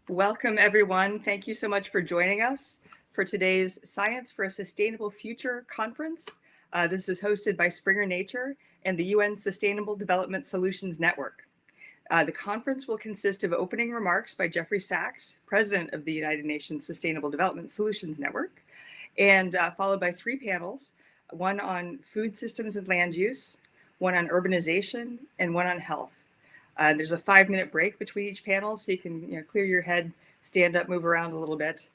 Welcome, everyone. Thank you so much for joining us for today's Science for a Sustainable Future conference. This is hosted by Springer Nature and the UN Sustainable Development Solutions Network. The conference will consist of opening remarks by Jeffrey Sachs, President of the United Nations Sustainable Development Solutions Network, and followed by 3 panels, one on food systems and land use, one on urbanization, and one on health. There's a 5-minute break between each panel, so you can clear your head, stand up, move around a little bit.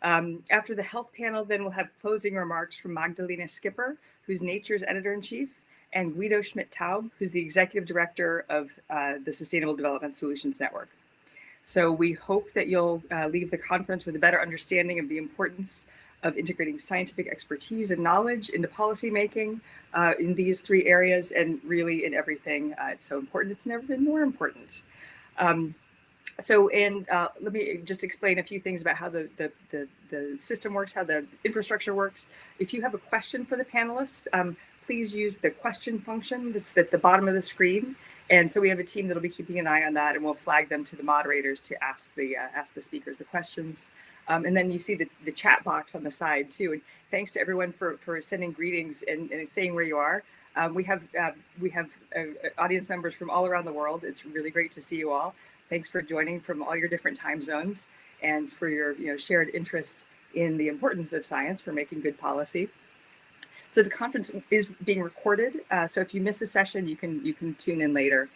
After the health panel, then we'll have closing remarks from Magdalena Skipper, who's Nature's editor-in-chief, and Guido Schmidt-Traub, who's the executive director of the Sustainable Development Solutions Network. So we hope that you'll leave the conference with a better understanding of the importance of integrating scientific expertise and knowledge into policymaking in these 3 areas, and really in everything. It's so important, it's never been more important. Let me just explain a few things about how the system works, how the infrastructure works. If you have a question for the panelists, please use the question function that's at the bottom of the screen. And so we have a team that'll be keeping an eye on that, and we'll flag them to the moderators to ask the speakers the questions. And then you see the chat box on the side too. And thanks to everyone for sending greetings and saying where you are. We have audience members from all around the world. It's really great to see you all. Thanks for joining from all your different time zones and for your shared interest in the importance of science for making good policy. So the conference is being recorded. So if you miss a session, you can tune in later.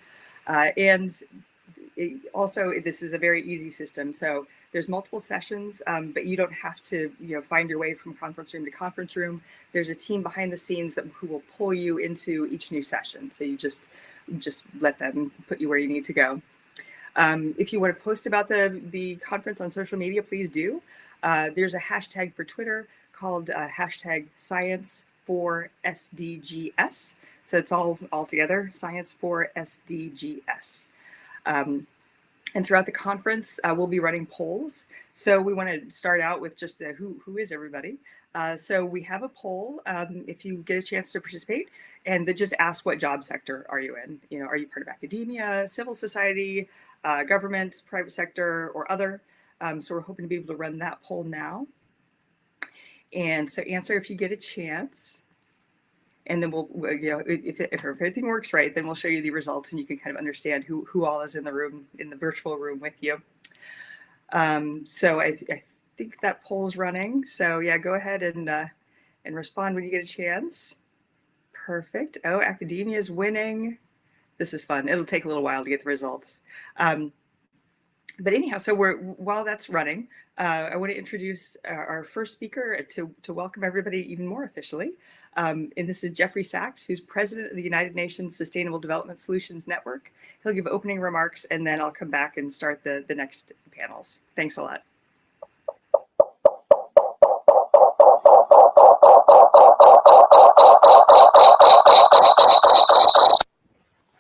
Also, this is a very easy system. So there's multiple sessions, but you don't have to find your way from conference room to conference room. There's a team behind the scenes who will pull you into each new session. So you just let them put you where you need to go. If you want to post about the conference on social media, please do. There's a hashtag for Twitter called hashtag Science for SDGs. So it's all together, Science for SDGs. And throughout the conference, we'll be running polls. So we want to start out with just who is everybody. So we have a poll if you get a chance to participate, and just ask what job sector are you in? Are you part of academia, civil society, government, private sector, or other? So we're hoping to be able to run that poll now. And so answer if you get a chance. And then we'll, if everything works right, then we'll show you the results, and you can kind of understand who all is in the room, in the virtual room with you. So I think that poll's running. So yeah, go ahead and respond when you get a chance. Perfect. Oh, academia is winning. This is fun. It'll take a little while to get the results. But anyhow, so while that's running, I want to introduce our first speaker to welcome everybody even more officially. And this is Jeffrey Sachs, who's president of the United Nations Sustainable Development Solutions Network. He'll give opening remarks, and then I'll come back and start the next panels. Thanks a lot.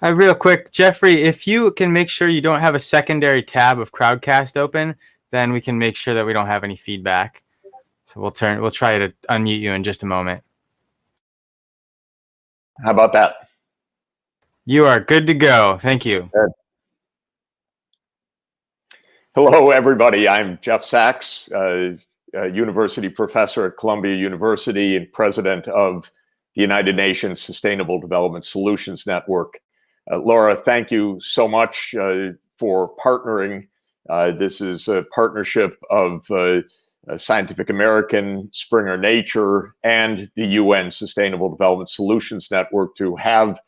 Real quick, Jeffrey, if you can make sure you don't have a secondary tab of Crowdcast open, then we can make sure that we don't have any feedback. So we'll try to unmute you in just a moment. How about that? You are good to go. Thank you. Good. Hello, everybody. I'm Jeff Sachs, a university professor at Columbia University and president of the United Nations Sustainable Development Solutions Network. Laura, thank you so much for partnering. This is a partnership of Scientific American, Springer Nature, and the UN Sustainable Development Solutions Network to have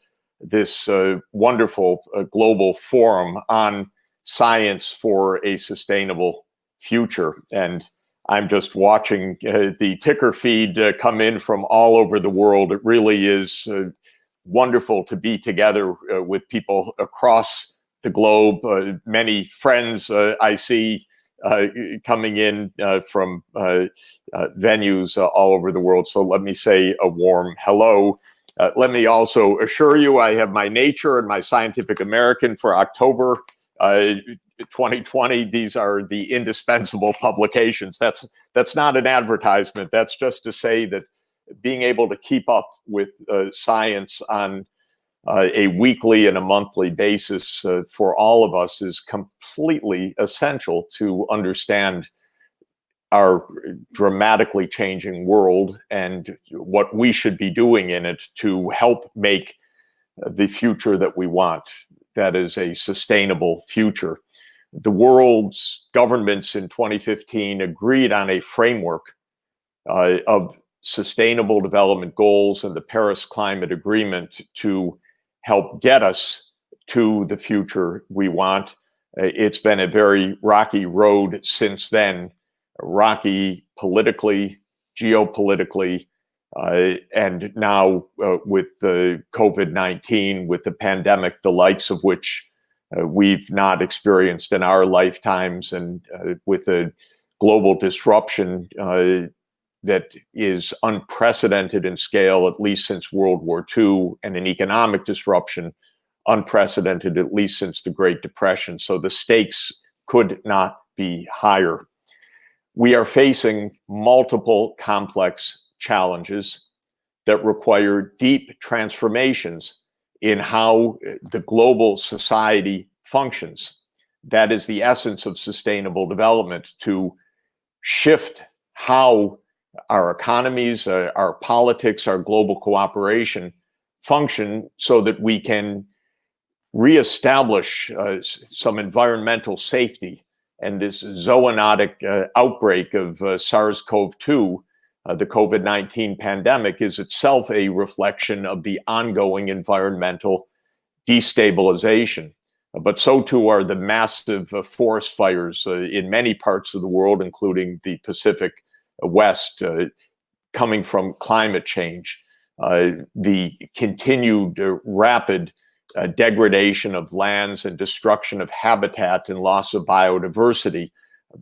this wonderful global forum on science for a sustainable future. And I'm just watching the ticker feed come in from all over the world. It really is wonderful to be together with people across the globe. Many friends I see coming in from venues all over the world. So let me say a warm hello. Let me also assure you I have my Nature and my Scientific American for October 2020. These are the indispensable publications. That's not an advertisement. That's just to say that being able to keep up with science on a weekly and a monthly basis for all of us is completely essential to understand our dramatically changing world and what we should be doing in it to help make the future that we want. That is a sustainable future. The world's governments in 2015 agreed on a framework of sustainable development goals and the Paris Climate Agreement to help get us to the future we want. It's been a very rocky road since then, rocky politically, geopolitically, and now with the COVID-19, with the pandemic, the likes of which we've not experienced in our lifetimes, and with a global disruption that is unprecedented in scale, at least since World War II, and an economic disruption unprecedented, at least since the Great Depression. So the stakes could not be higher. We are facing multiple complex challenges that require deep transformations in how the global society functions. That is the essence of sustainable development, to shift how our economies, our politics, our global cooperation function so that we can reestablish some environmental safety. And this zoonotic outbreak of SARS-CoV-2, the COVID-19 pandemic, is itself a reflection of the ongoing environmental destabilization. But so too are the massive forest fires in many parts of the world, including the Pacific West, coming from climate change, the continued rapid degradation of lands and destruction of habitat and loss of biodiversity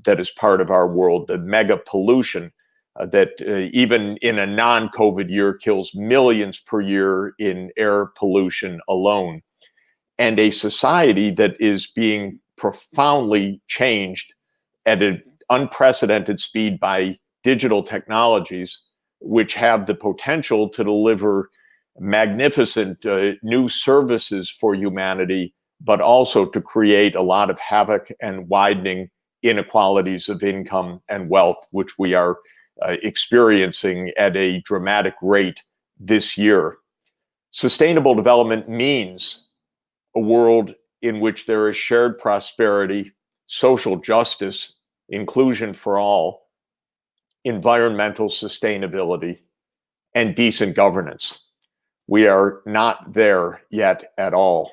that is part of our world, the mega pollution that even in a non-COVID year kills millions per year in air pollution alone, and a society that is being profoundly changed at an unprecedented speed by digital technologies, which have the potential to deliver magnificent new services for humanity, but also to create a lot of havoc and widening inequalities of income and wealth, which we are experiencing at a dramatic rate this year. Sustainable development means a world in which there is shared prosperity, social justice, inclusion for all, environmental sustainability, and decent governance. We are not there yet at all.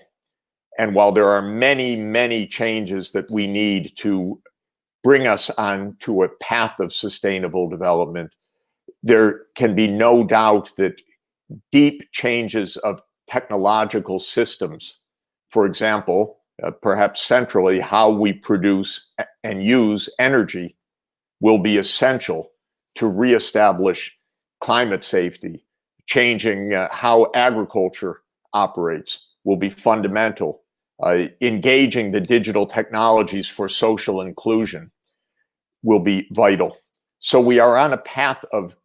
And while there are many, many changes that we need to bring us onto a path of sustainable development, there can be no doubt that deep changes of technological systems, for example, perhaps centrally how we produce and use energy, will be essential to reestablish climate safety. Changing how agriculture operates will be fundamental. Engaging the digital technologies for social inclusion will be vital. So we are on a path of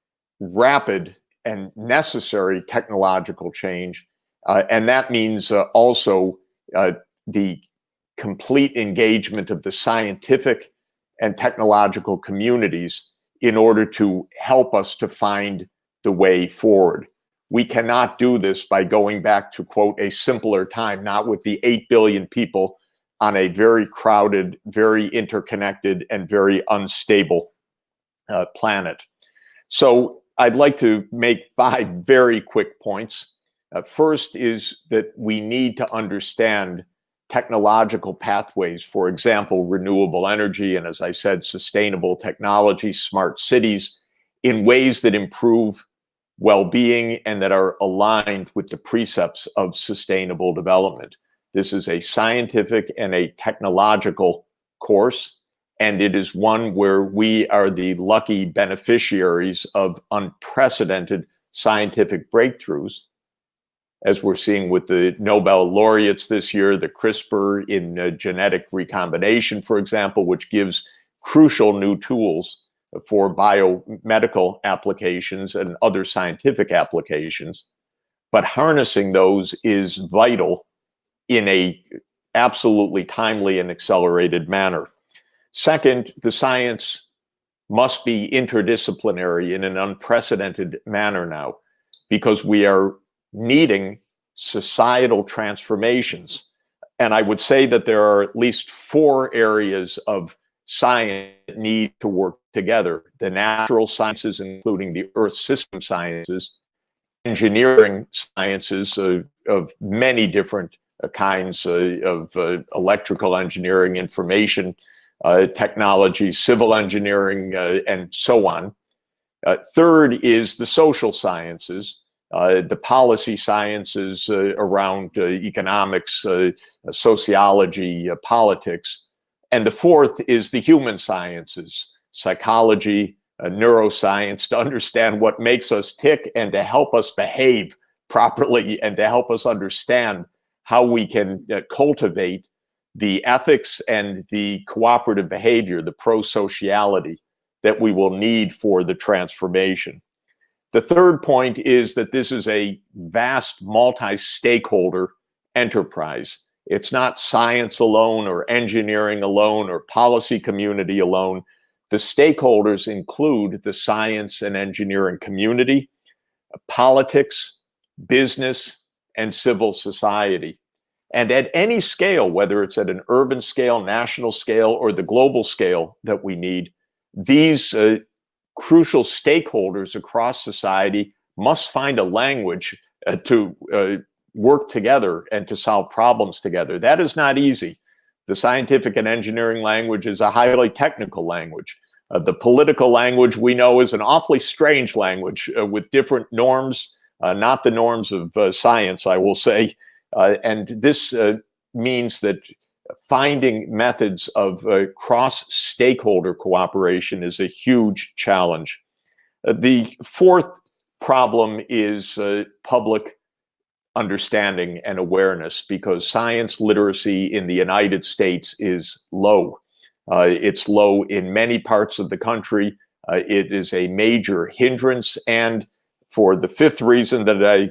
rapid and necessary technological change, and that means also the complete engagement of the scientific and technological communities in order to help us to find the way forward. We cannot do this by going back to, quote, a simpler time, not with the 8 billion people on a very crowded, very interconnected, and very unstable planet. So I'd like to make 5 very quick points. First is that we need to understand technological pathways, for example, renewable energy, and as I said, sustainable technology, smart cities, in ways that improve well-being and that are aligned with the precepts of sustainable development. This is a scientific and a technological course, and it is one where we are the lucky beneficiaries of unprecedented scientific breakthroughs, as we're seeing with the Nobel laureates this year, the CRISPR in genetic recombination, for example, which gives crucial new tools for biomedical applications and other scientific applications. but harnessing those is vital in a absolutely timely and accelerated manner. Second, the science must be interdisciplinary in an unprecedented manner now, because we are needing societal transformations. And I would say that there are at least 4 areas of science that need to work together: the natural sciences, including the earth system sciences, engineering sciences of many different kinds of electrical engineering, information technology, civil engineering, and so on. Third is the social sciences, the policy sciences around economics, sociology, politics. And the fourth is the human sciences, psychology, neuroscience, to understand what makes us tick and to help us behave properly and to help us understand how we can cultivate the ethics and the cooperative behavior, the pro-sociality that we will need for the transformation. The third point is that this is a vast multi-stakeholder enterprise. It's not science alone or engineering alone or policy community alone. The stakeholders include the science and engineering community, politics, business, and civil society. And at any scale, whether it's at an urban scale, national scale, or the global scale that we need, these crucial stakeholders across society must find a language to work together and to solve problems together. That is not easy. The scientific and engineering language is a highly technical language. The political language we know is an awfully strange language with different norms, not the norms of science, I will say. And this means that finding methods of cross-stakeholder cooperation is a huge challenge. The fourth problem is public understanding and awareness, because science literacy in the United States is low. It's low in many parts of the country. It is a major hindrance. And for the fifth reason that I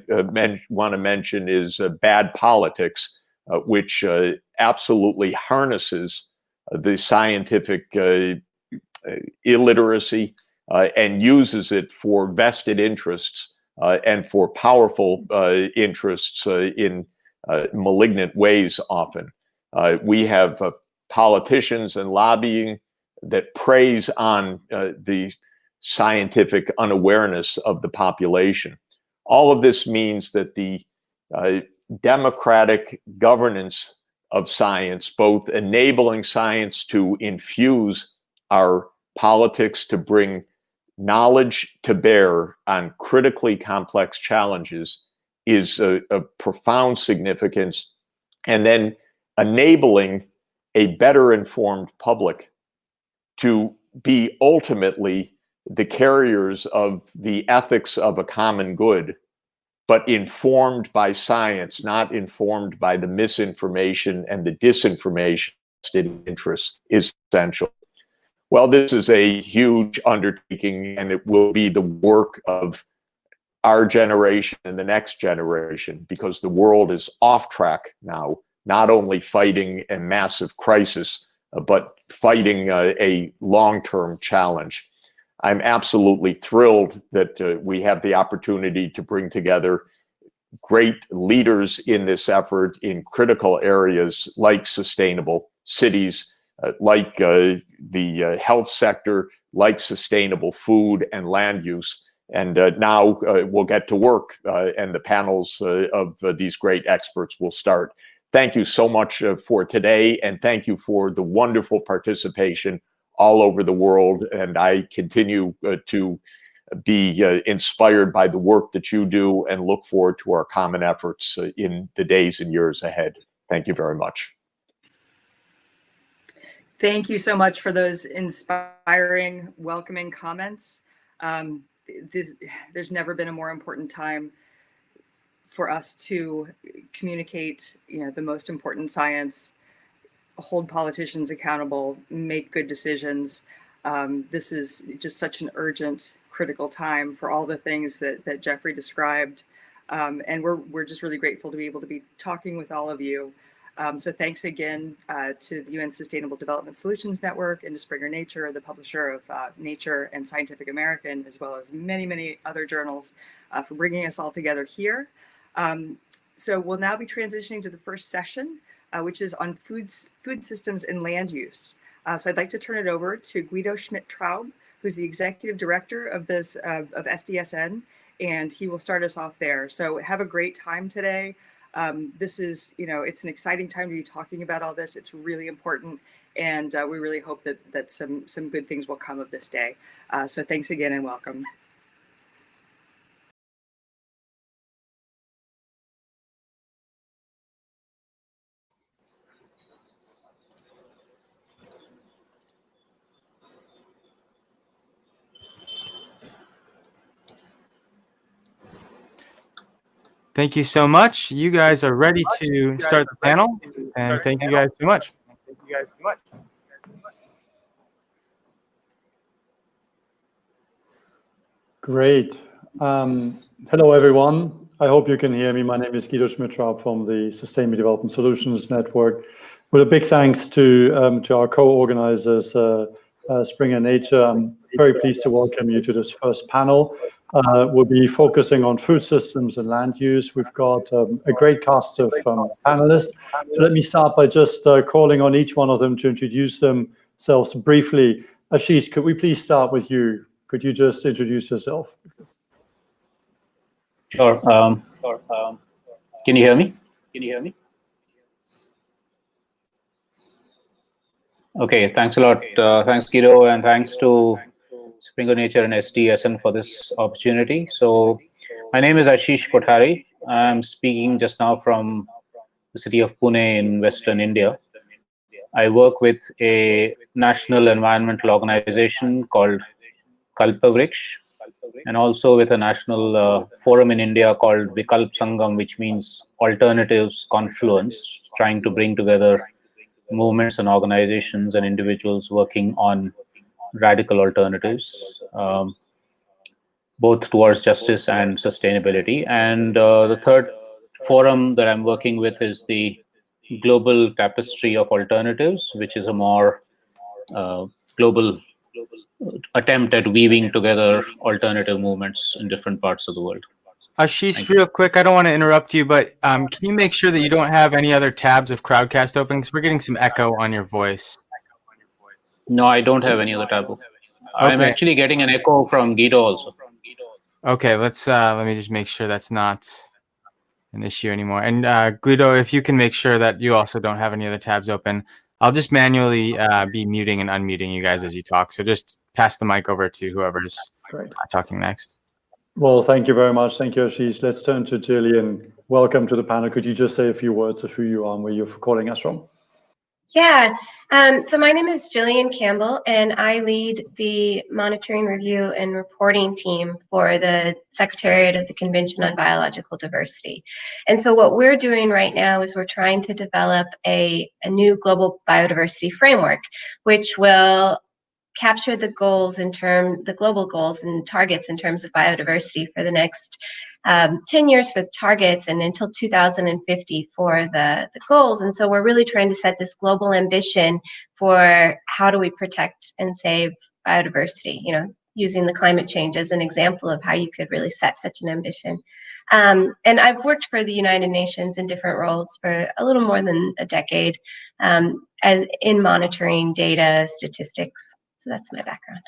want to mention is bad politics, which absolutely harnesses the scientific illiteracy and uses it for vested interests and for powerful interests in malignant ways often. We have politicians and lobbying that preys on the scientific unawareness of the population. All of this means that the democratic governance of science, both enabling science to infuse our politics, to bring knowledge to bear on critically complex challenges, is of profound significance. And then enabling a better informed public to be ultimately the carriers of the ethics of a common good, but informed by science, not informed by the misinformation and the disinformation interest, is essential. Well, this is a huge undertaking, and it will be the work of our generation and the next generation, because the world is off track now, not only fighting a massive crisis, but fighting a long-term challenge. I'm absolutely thrilled that we have the opportunity to bring together great leaders in this effort in critical areas like sustainable cities, like the health sector, like sustainable food and land use. And now we'll get to work, and the panels of these great experts will start. Thank you so much for today, and thank you for the wonderful participation all over the world. And I continue to be inspired by the work that you do and look forward to our common efforts in the days and years ahead. Thank you very much. Thank you so much for those inspiring, welcoming comments. There's never been a more important time for us to communicate, the most important science, hold politicians accountable, make good decisions. This is just such an urgent, critical time for all the things that Jeffrey described. And we're just really grateful to be able to be talking with all of you. So thanks again to the UN Sustainable Development Solutions Network and to Springer Nature, the publisher of Nature and Scientific American, as well as many, many other journals for bringing us all together here. So we'll now be transitioning to the first session, which is on food systems and land use. So I'd like to turn it over to Guido Schmidt-Traub, who's the executive director of SDSN, and he will start us off there. So have a great time today. This is, it's an exciting time to be talking about all this. It's really important, and we really hope that some good things will come of this day. So thanks again and welcome. Thank you so much. You guys are ready to start the panel, and thank you guys so much. Great. Hello, everyone. I hope you can hear me. My name is Guido Schmidt-Traub from the Sustainable Development Solutions Network. With a big thanks to our co-organizers, Springer Nature. I'm very pleased to welcome you to this first panel. We'll be focusing on food systems and land use. We've got a great cast of panelists. So let me start by just calling on each one of them to introduce themselves briefly. Ashish, could we please start with you? Could you just introduce yourself? Sure. Can you hear me? Okay, thanks a lot. Thanks, Guido, and thanks to Springer Nature and SDSN for this opportunity. So my name is Ashish Kothari. I'm speaking just now from the city of Pune in Western India. I work with a national environmental organization called Kalpavriksha, and also with a national forum in India called Vikalp Sangam, which means Alternatives Confluence, trying to bring together movements and organizations and individuals working on radical alternatives, both towards justice and sustainability. And the third forum that I'm working with is the Global Tapestry of Alternatives, which is a more global attempt at weaving together alternative movements in different parts of the world. Ashish, real quick, I don't want to interrupt you, but can you make sure that you don't have any other tabs of Crowdcast open? Because we're getting some echo on your voice. No, I don't have any other tab. Okay. I'm actually getting an echo from Guido also. Okay, let me just make sure that's not an issue anymore. And Guido, if you can make sure that you also don't have any other tabs open, I'll just manually be muting and unmuting you guys as you talk. So just pass the mic over to whoever's talking next. Well, thank you very much. Thank you, Ashish. Let's turn to Jillian. Welcome to the panel. Could you just say a few words of who you are and where you're calling us from? Yeah, so my name is Jillian Campbell, and I lead the monitoring, review, and reporting team for the Secretariat of the Convention on Biological Diversity. And so what we're doing right now is we're trying to develop a new global biodiversity framework, which will capture the global goals and targets in terms of biodiversity for the next 10 years for the targets and until 2050 for the goals. And so we're really trying to set this global ambition for how do we protect and save biodiversity, using the climate change as an example of how you could really set such an ambition. And I've worked for the United Nations in different roles for a little more than a decade as in monitoring data, statistics. So that's my background.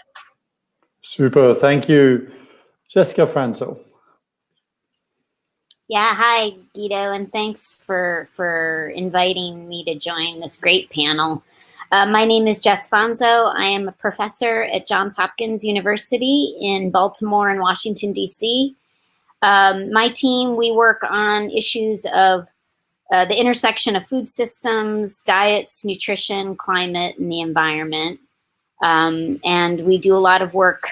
Super, thank you. Jessica Franzo. Yeah, hi, Guido, and thanks for inviting me to join this great panel. My name is Jess Fonzo. I am a professor at Johns Hopkins University in Baltimore and Washington, D.C. My team, we work on issues of the intersection of food systems, diets, nutrition, climate, and the environment. And we do a lot of work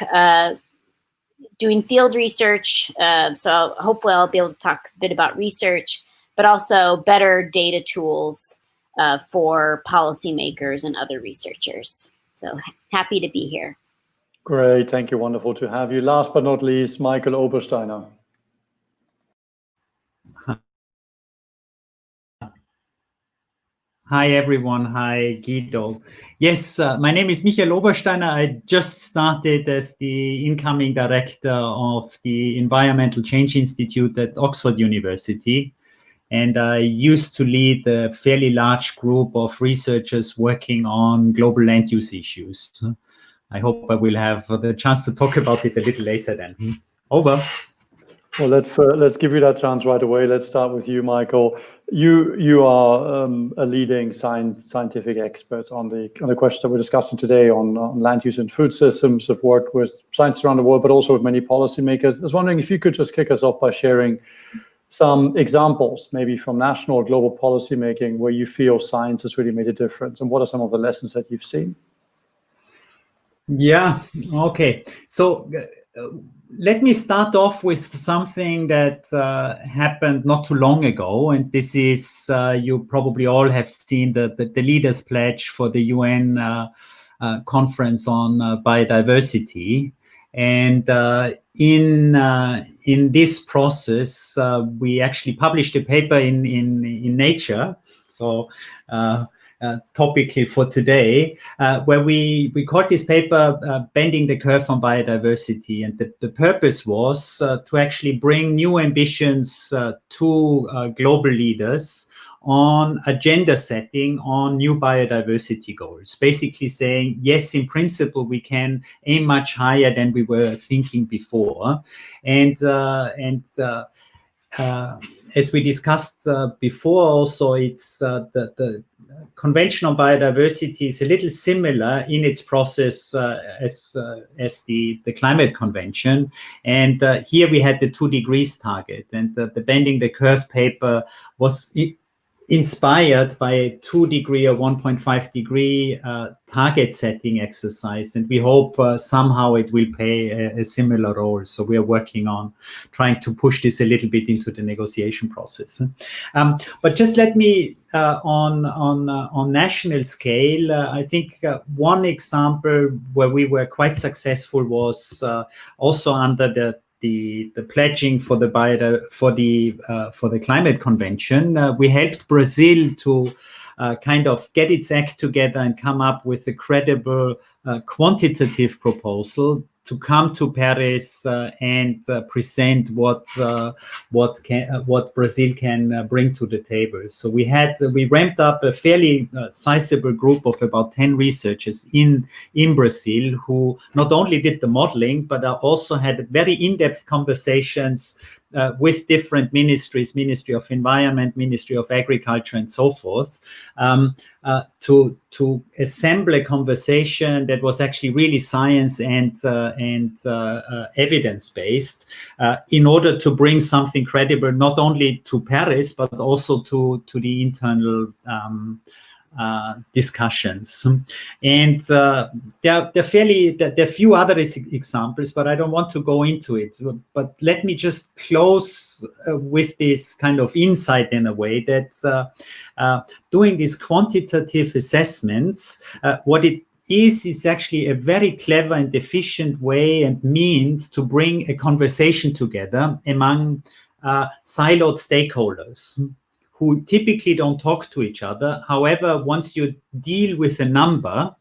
doing field research. So hopefully I'll be able to talk a bit about research, but also better data tools for policymakers and other researchers. So happy to be here. Great, thank you, wonderful to have you. Last but not least, Michael Obersteiner. Hi, everyone. Hi, Guido. Yes, my name is Michael Obersteiner. I just started as the incoming director of the Environmental Change Institute at Oxford University. And I used to lead a fairly large group of researchers working on global land use issues. I hope I will have the chance to talk about it a little later then. Over. Well, let's give you that chance right away. Let's start with you, Michael. You are a leading scientific expert on the questions that we're discussing today on land use and food systems. Have worked with scientists around the world, but also with many policymakers. I was wondering if you could just kick us off by sharing some examples, maybe from national or global policymaking, where you feel science has really made a difference, and what are some of the lessons that you've seen? Yeah. Okay. So. Let me start off with something that happened not too long ago, and this is you probably all have seen the Leaders' Pledge for the UN conference on biodiversity. And in this process, we actually published a paper in Nature. So. Topically for today, where we called this paper Bending the Curve on Biodiversity. And the purpose was to actually bring new ambitions to global leaders on agenda setting on new biodiversity goals. Basically saying, yes, in principle, we can aim much higher than we were thinking before. And as we discussed before, also it's the Convention on Biodiversity is a little similar in its process as the Climate Convention. And here we had the 2 degrees target, and the Bending the Curve paper was inspired by a 2 degree or 1.5 degree target setting exercise. And we hope somehow it will play a similar role. So we are working on trying to push this a little bit into the negotiation process. But just let me, on national scale, I think one example where we were quite successful was also under the pledging for the Climate Convention. We helped Brazil to kind of get its act together and come up with a credible quantitative proposal to come to Paris and present what Brazil can bring to the table. So we ramped up a fairly sizable group of about 10 researchers in Brazil who not only did the modeling, but also had very in-depth conversations with different ministries, Ministry of Environment, Ministry of Agriculture, and so forth, to assemble a conversation that was actually really science and evidence-based in order to bring something credible not only to Paris but also to the internal discussions. And there are few other examples, but I don't want to go into it. But let me just close with this kind of insight in a way that doing these quantitative assessments, what it is actually a very clever and efficient way and means to bring a conversation together among siloed stakeholders who typically don't talk to each other. However, once you deal with a number,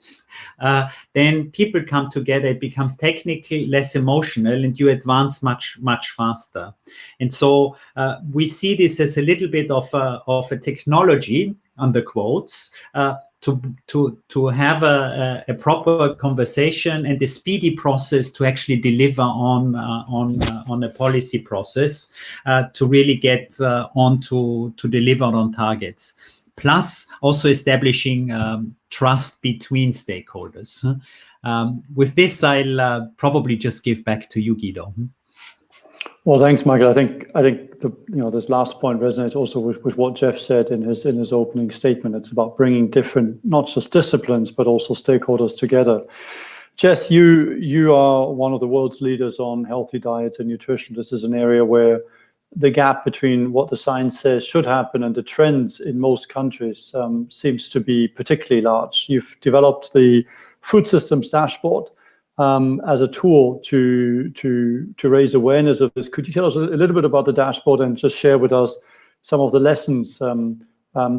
then people come together, it becomes technically less emotional, and you advance much, much faster. And so we see this as a little bit of a technology, under quotes, to have a proper conversation and a speedy process to actually deliver on a policy process to really get on to deliver on targets. Plus also establishing trust between stakeholders. With this, I'll probably just give back to you, Guido. Well, thanks, Michael. I think this last point resonates also with what Jeff said in his opening statement. It's about bringing different, not just disciplines, but also stakeholders together. Jess, you are one of the world's leaders on healthy diets and nutrition. This is an area where the gap between what the science says should happen and the trends in most countries seems to be particularly large. You've developed the food systems dashboard as a tool to raise awareness of this. Could you tell us a little bit about the dashboard and just share with us some of the lessons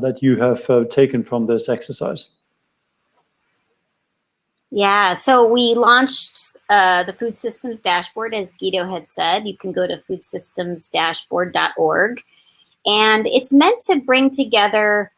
that you have taken from this exercise? Yeah, so we launched the Food Systems Dashboard, as Guido had said. You can go to foodsystemsdashboard.org. And it's meant to bring together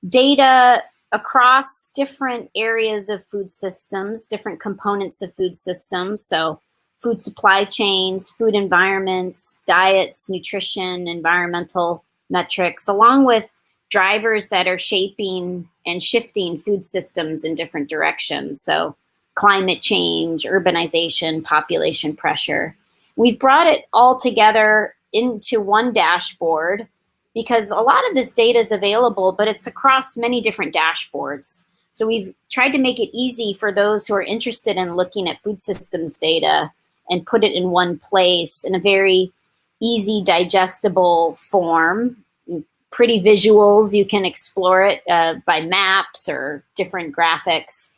data across different areas of food systems, different components of food systems. So food supply chains, food environments, diets, nutrition, environmental metrics, along with drivers that are shaping and shifting food systems in different directions. So climate change, urbanization, population pressure. We've brought it all together into one dashboard because a lot of this data is available, but it's across many different dashboards. So we've tried to make it easy for those who are interested in looking at food systems data and put it in one place in a very easy, digestible form. Pretty visuals, you can explore it by maps or different graphics.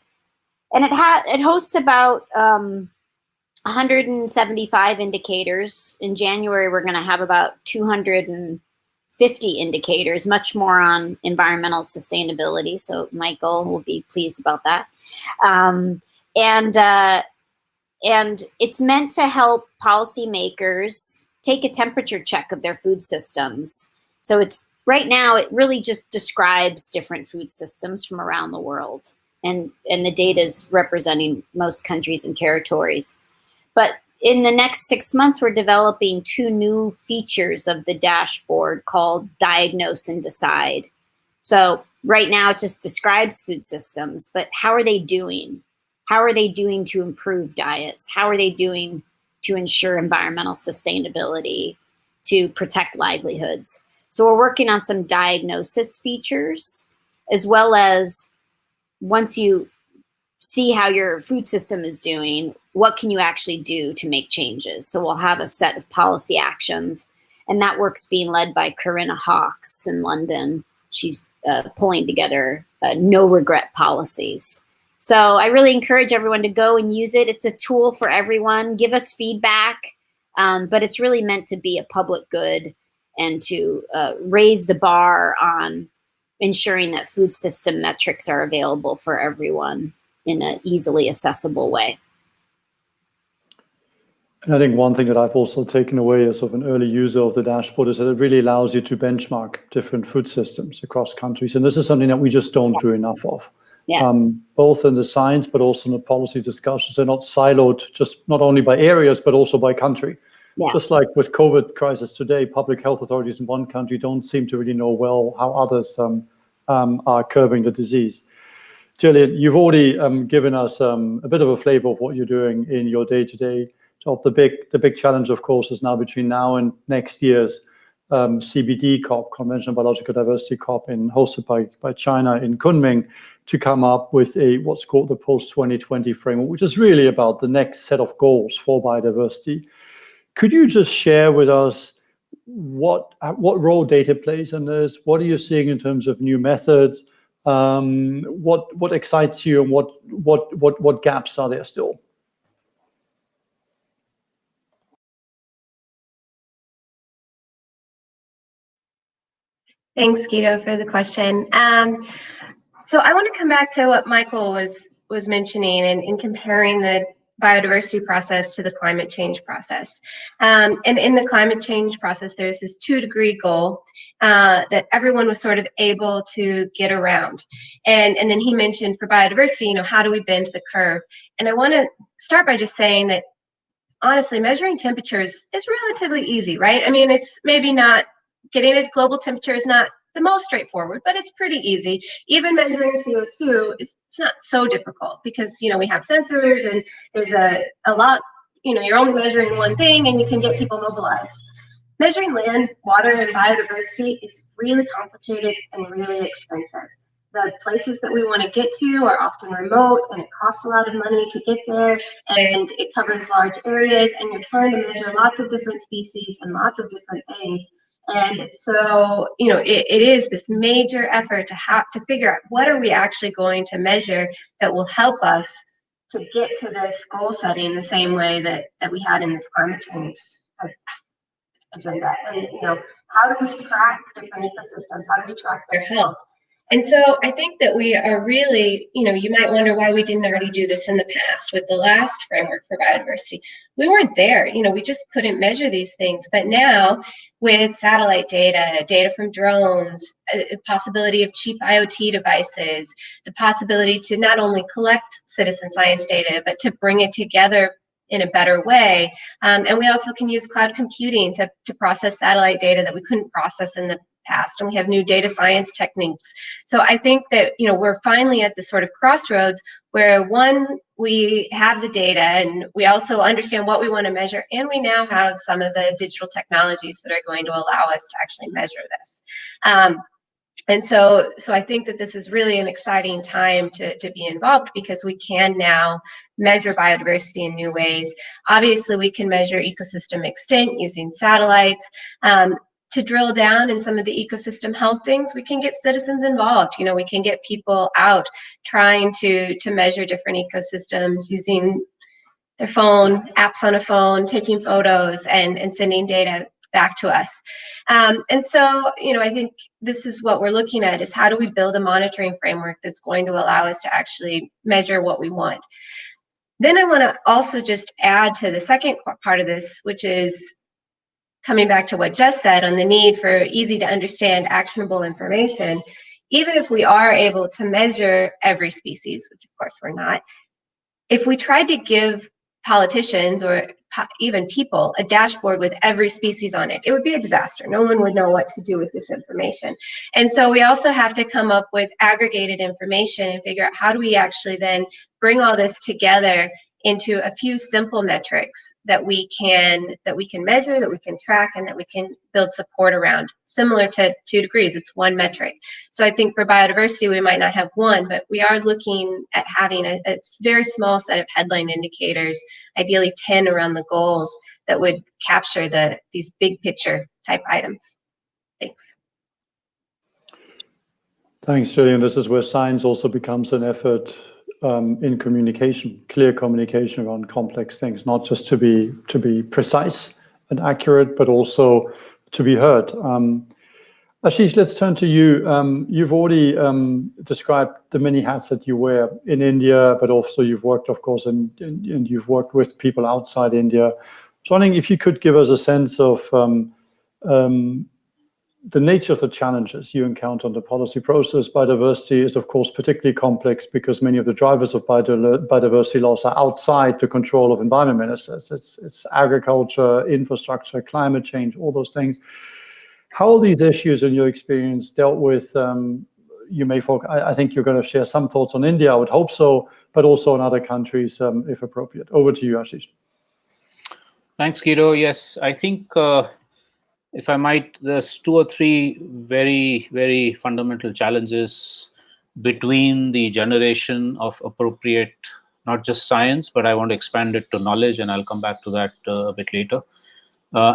And it hosts about 175 indicators. In January, we're going to have about 250 indicators, much more on environmental sustainability. So Michael will be pleased about that. And it's meant to help policymakers take a temperature check of their food systems. So it's right now, it really just describes different food systems from around the world. And the data is representing most countries and territories. But in the next 6 months, we're developing 2 new features of the dashboard called Diagnose and Decide. So right now, it just describes food systems, but how are they doing? How are they doing to improve diets? How are they doing to ensure environmental sustainability, to protect livelihoods? So we're working on some diagnosis features, as well as once you see how your food system is doing, what can you actually do to make changes? So we'll have a set of policy actions, and that work's being led by Corinna Hawkes in London. She's pulling together no regret policies. So I really encourage everyone to go and use it. It's a tool for everyone. Give us feedback, but it's really meant to be a public good and to raise the bar on ensuring that food system metrics are available for everyone in an easily accessible way. And I think one thing that I've also taken away as sort of an early user of the dashboard is that it really allows you to benchmark different food systems across countries. And this is something that we just don't do enough of. Yeah. Both in the science, but also in the policy discussions. They're not siloed, just not only by areas, but also by country. Yeah. Just like with COVID crisis today, public health authorities in one country don't seem to really know well how others are curbing the disease. Gillian, you've already given us a bit of a flavor of what you're doing in your day-to-day job. The big challenge, of course, is now between now and next year's CBD COP, Convention on Biological Diversity COP, hosted by China in Kunming, to come up with what's called the post-2020 framework, which is really about the next set of goals for biodiversity. Could you just share with us what role data plays in this? What are you seeing in terms of new methods? What excites you, and what gaps are there still? Thanks, Guido, for the question. So I want to come back to what Michael was mentioning and comparing the biodiversity process to the climate change process. And in the climate change process, there's this 2-degree goal that everyone was sort of able to get around. And then he mentioned for biodiversity, how do we bend the curve? And I want to start by just saying that, honestly, measuring temperatures is relatively easy, right? I mean, it's maybe not, getting a global temperature is not the most straightforward, but it's pretty easy. Even measuring CO2, it's not so difficult because, we have sensors and there's a lot, you're only measuring one thing and you can get people mobilized. Measuring land, water, and biodiversity is really complicated and really expensive. The places that we want to get to are often remote, and it costs a lot of money to get there, and it covers large areas, and you're trying to measure lots of different species and lots of different things. And so, it is this major effort to have to figure out what are we actually going to measure that will help us to get to this goal setting the same way that we had in this climate change agenda. And, how do we track different ecosystems? How do we track their health? And so I think that we are really, you might wonder why we didn't already do this in the past with the last framework for biodiversity. We weren't there, we just couldn't measure these things. But now with satellite data from drones, a possibility of cheap IoT devices, the possibility to not only collect citizen science data, but to bring it together in a better way. And we also can use cloud computing to process satellite data that we couldn't process in the past, and we have new data science techniques. So I think that we're finally at this sort of crossroads where, one, we have the data and we also understand what we want to measure, and we now have some of the digital technologies that are going to allow us to actually measure this. And so I think that this is really an exciting time to be involved, because we can now measure biodiversity in new ways. Obviously, we can measure ecosystem extent using satellites. To drill down in some of the ecosystem health things, we can get citizens involved. We can get people out trying to measure different ecosystems using their phone, apps on a phone, taking photos and sending data back to us. And so, I think this is what we're looking at, is how do we build a monitoring framework that's going to allow us to actually measure what we want. Then I want to also just add to the second part of this, which is coming back to what Jess said on the need for easy to understand actionable information. Even if we are able to measure every species, which of course we're not, if we tried to give politicians or even people a dashboard with every species on it, it would be a disaster. No one would know what to do with this information. And so we also have to come up with aggregated information and figure out how do we actually then bring all this together into a few simple metrics that we can measure, that we can track, and that we can build support around. Similar to 2 degrees, it's one metric. So I think for biodiversity, we might not have one, but we are looking at having a very small set of headline indicators, ideally 10 around the goals, that would capture these big picture type items. Thanks. Thanks, Gillian. This is where science also becomes an effort in communication, clear communication around complex things, not just to be precise and accurate, but also to be heard. Ashish, let's turn to you. You've already described the many hats that you wear in India, but also you've worked, of course, and you've worked with people outside India. So I was wondering if you could give us a sense of the nature of the challenges you encounter in the policy process. Biodiversity is, of course, particularly complex because many of the drivers of biodiversity loss are outside the control of environment ministers. It's agriculture, infrastructure, climate change, all those things. How are these issues, in your experience, dealt with? I think you're going to share some thoughts on India, I would hope so, but also in other countries, if appropriate. Over to you, Ashish. Thanks, Guido. Yes, I think if I might, there's 2 or 3 very, very fundamental challenges between the generation of appropriate, not just science, but I want to expand it to knowledge, and I'll come back to that a bit later,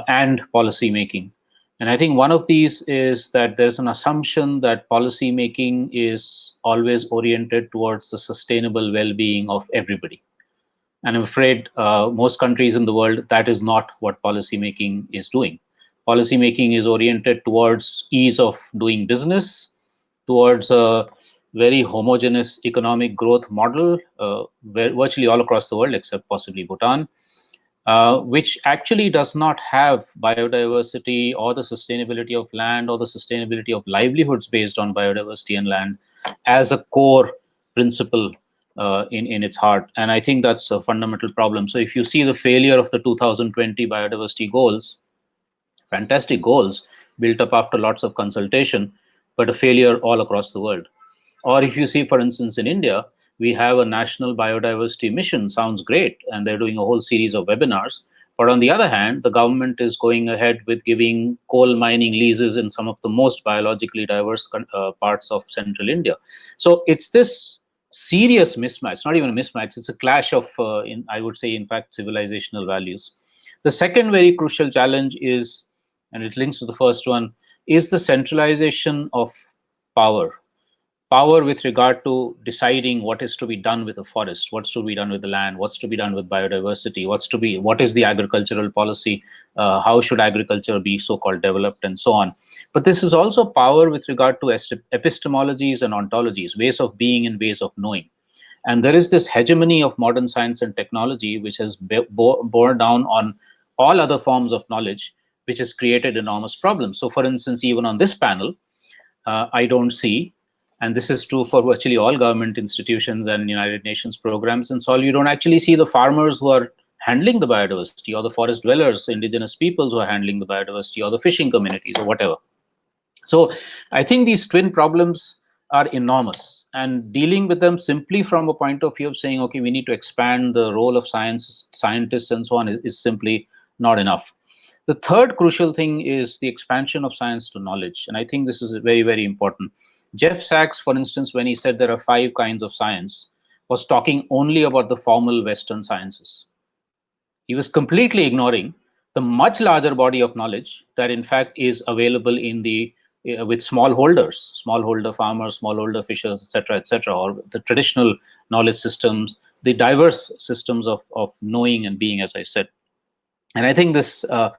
and policy making. And I think one of these is that there's an assumption that policy making is always oriented towards the sustainable well-being of everybody. And I'm afraid most countries in the world, that is not what policy making is doing. Policy making is oriented towards ease of doing business, towards a very homogeneous economic growth model, virtually all across the world, except possibly Bhutan, which actually does not have biodiversity or the sustainability of land or the sustainability of livelihoods based on biodiversity and land as a core principle in its heart. And I think that's a fundamental problem. So if you see the failure of the 2020 biodiversity goals, fantastic goals built up after lots of consultation, but a failure all across the world. Or if you see, for instance, in India, we have a national biodiversity mission, sounds great, and they're doing a whole series of webinars. But on the other hand, the government is going ahead with giving coal mining leases in some of the most biologically diverse parts of central India. So it's this serious mismatch, not even a mismatch, it's a clash of, I would say, in fact, civilizational values. The second very crucial challenge is, and it links to the first one, is the centralization of power. power with regard to deciding what is to be done with the forest, what's to be done with the land, what's to be done with biodiversity, what is the agricultural policy, how should agriculture be so-called developed, and so on. But this is also power with regard to epistemologies and ontologies, ways of being and ways of knowing. And there is this hegemony of modern science and technology, which has borne down on all other forms of knowledge, which has created enormous problems. So for instance, even on this panel, I don't see, and this is true for virtually all government institutions and United Nations programs and so on, you don't actually see the farmers who are handling the biodiversity, or the forest dwellers, indigenous peoples who are handling the biodiversity, or the fishing communities, or whatever. So I think these twin problems are enormous, and dealing with them simply from a point of view of saying, okay, we need to expand the role of scientists and so on is simply not enough. The third crucial thing is the expansion of science to knowledge. And I think this is very, very important. Jeff Sachs, for instance, when he said there are 5 kinds of science, was talking only about the formal Western sciences. He was completely ignoring the much larger body of knowledge that in fact is available in the with smallholders, smallholder farmers, smallholder fishers, etc., or the traditional knowledge systems, the diverse systems of knowing and being, as I said. And I think this, whether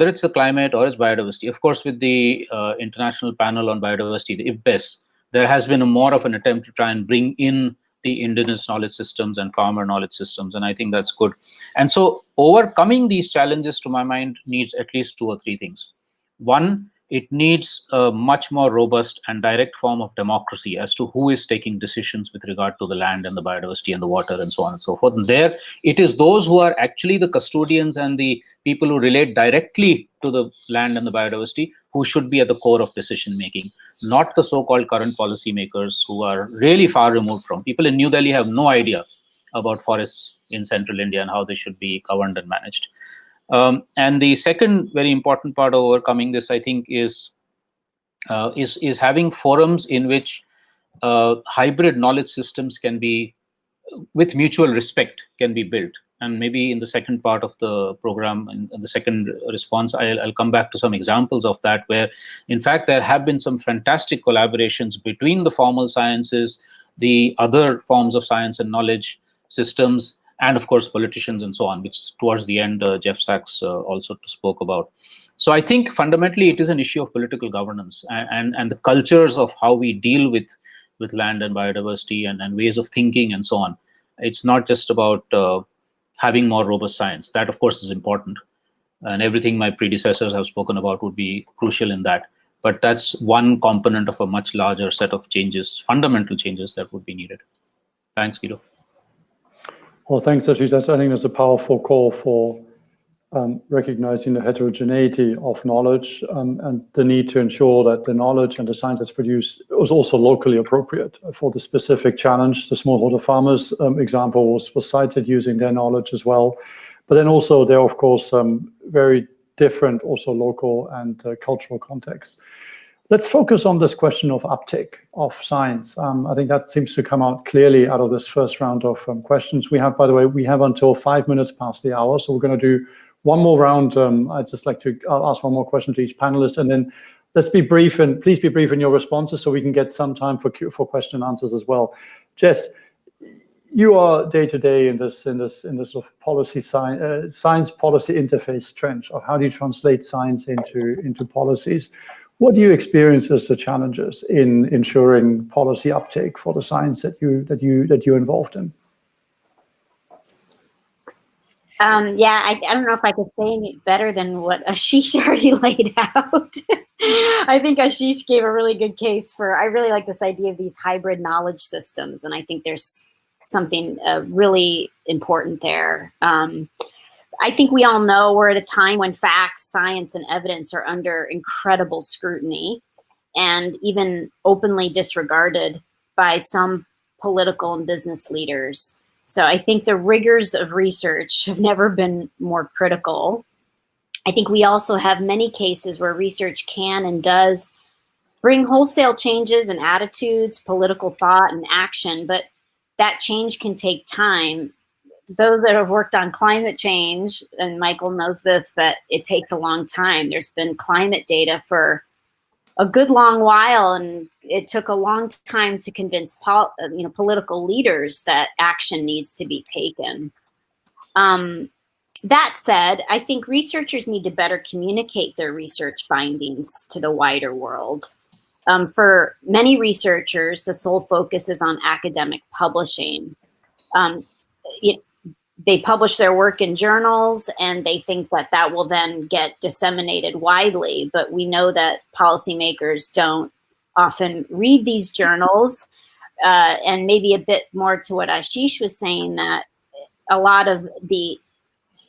it's the climate or it's biodiversity, of course, with the International Panel on Biodiversity, the IPBES, there has been more of an attempt to try and bring in the indigenous knowledge systems and farmer knowledge systems, and I think that's good. And so overcoming these challenges, to my mind, needs at least 2 or 3 things. One, it needs a much more robust and direct form of democracy as to who is taking decisions with regard to the land and the biodiversity and the water and so on and so forth. And there, it is those who are actually the custodians and the people who relate directly to the land and the biodiversity who should be at the core of decision making, not the so-called current policymakers who are really far removed from. People in New Delhi have no idea about forests in central India and how they should be governed and managed. And the second very important part of overcoming this, I think, is having forums in which hybrid knowledge systems can be, with mutual respect, can be built. And maybe in the second part of the program, in the second response, I'll come back to some examples of that, where, in fact, there have been some fantastic collaborations between the formal sciences, the other forms of science and knowledge systems, and of course politicians and so on, which towards the end Jeff Sachs also spoke about. So I think fundamentally it is an issue of political governance and the cultures of how we deal with land and biodiversity and ways of thinking and so on. It's not just about having more robust science. That of course is important, and everything my predecessors have spoken about would be crucial in that. But that's one component of a much larger set of changes, fundamental changes that would be needed. Thanks, Guido. Well, thanks, Ashish. I think that's a powerful call for recognizing the heterogeneity of knowledge and the need to ensure that the knowledge and the science that's produced was also locally appropriate for the specific challenge. The smallholder farmers example was cited using their knowledge as well. But then also there are, of course, very different also local and cultural contexts. Let's focus on this question of uptake of science. I think that seems to come out clearly out of this first round of questions. We have, by the way, we have until 5 minutes past the hour, so we're going to do one more round. I'd just like to ask one more question to each panelist, and then let's be brief, and please be brief in your responses so we can get some time for question and answers as well. Jess, you are day to day in this sort of policy science policy interface trench of how do you translate science into policies. What do you experience as the challenges in ensuring policy uptake for the science that you're involved in? Yeah, I don't know if I could say any better than what Ashish already laid out. I think Ashish gave a really good case for, I really like this idea of these hybrid knowledge systems, and I think there's something really important there. I think we all know we're at a time when facts, science, and evidence are under incredible scrutiny and even openly disregarded by some political and business leaders. So I think the rigors of research have never been more critical. I think we also have many cases where research can and does bring wholesale changes in attitudes, political thought, and action, but that change can take time. Those that have worked on climate change, and Michael knows this, that it takes a long time. There's been climate data for a good long while, and it took a long time to convince political leaders that action needs to be taken. That said, I think researchers need to better communicate their research findings to the wider world. For many researchers, the sole focus is on academic publishing. They publish their work in journals and they think that that will then get disseminated widely, but we know that policymakers don't often read these journals, and maybe a bit more to what Ashish was saying, that a lot of the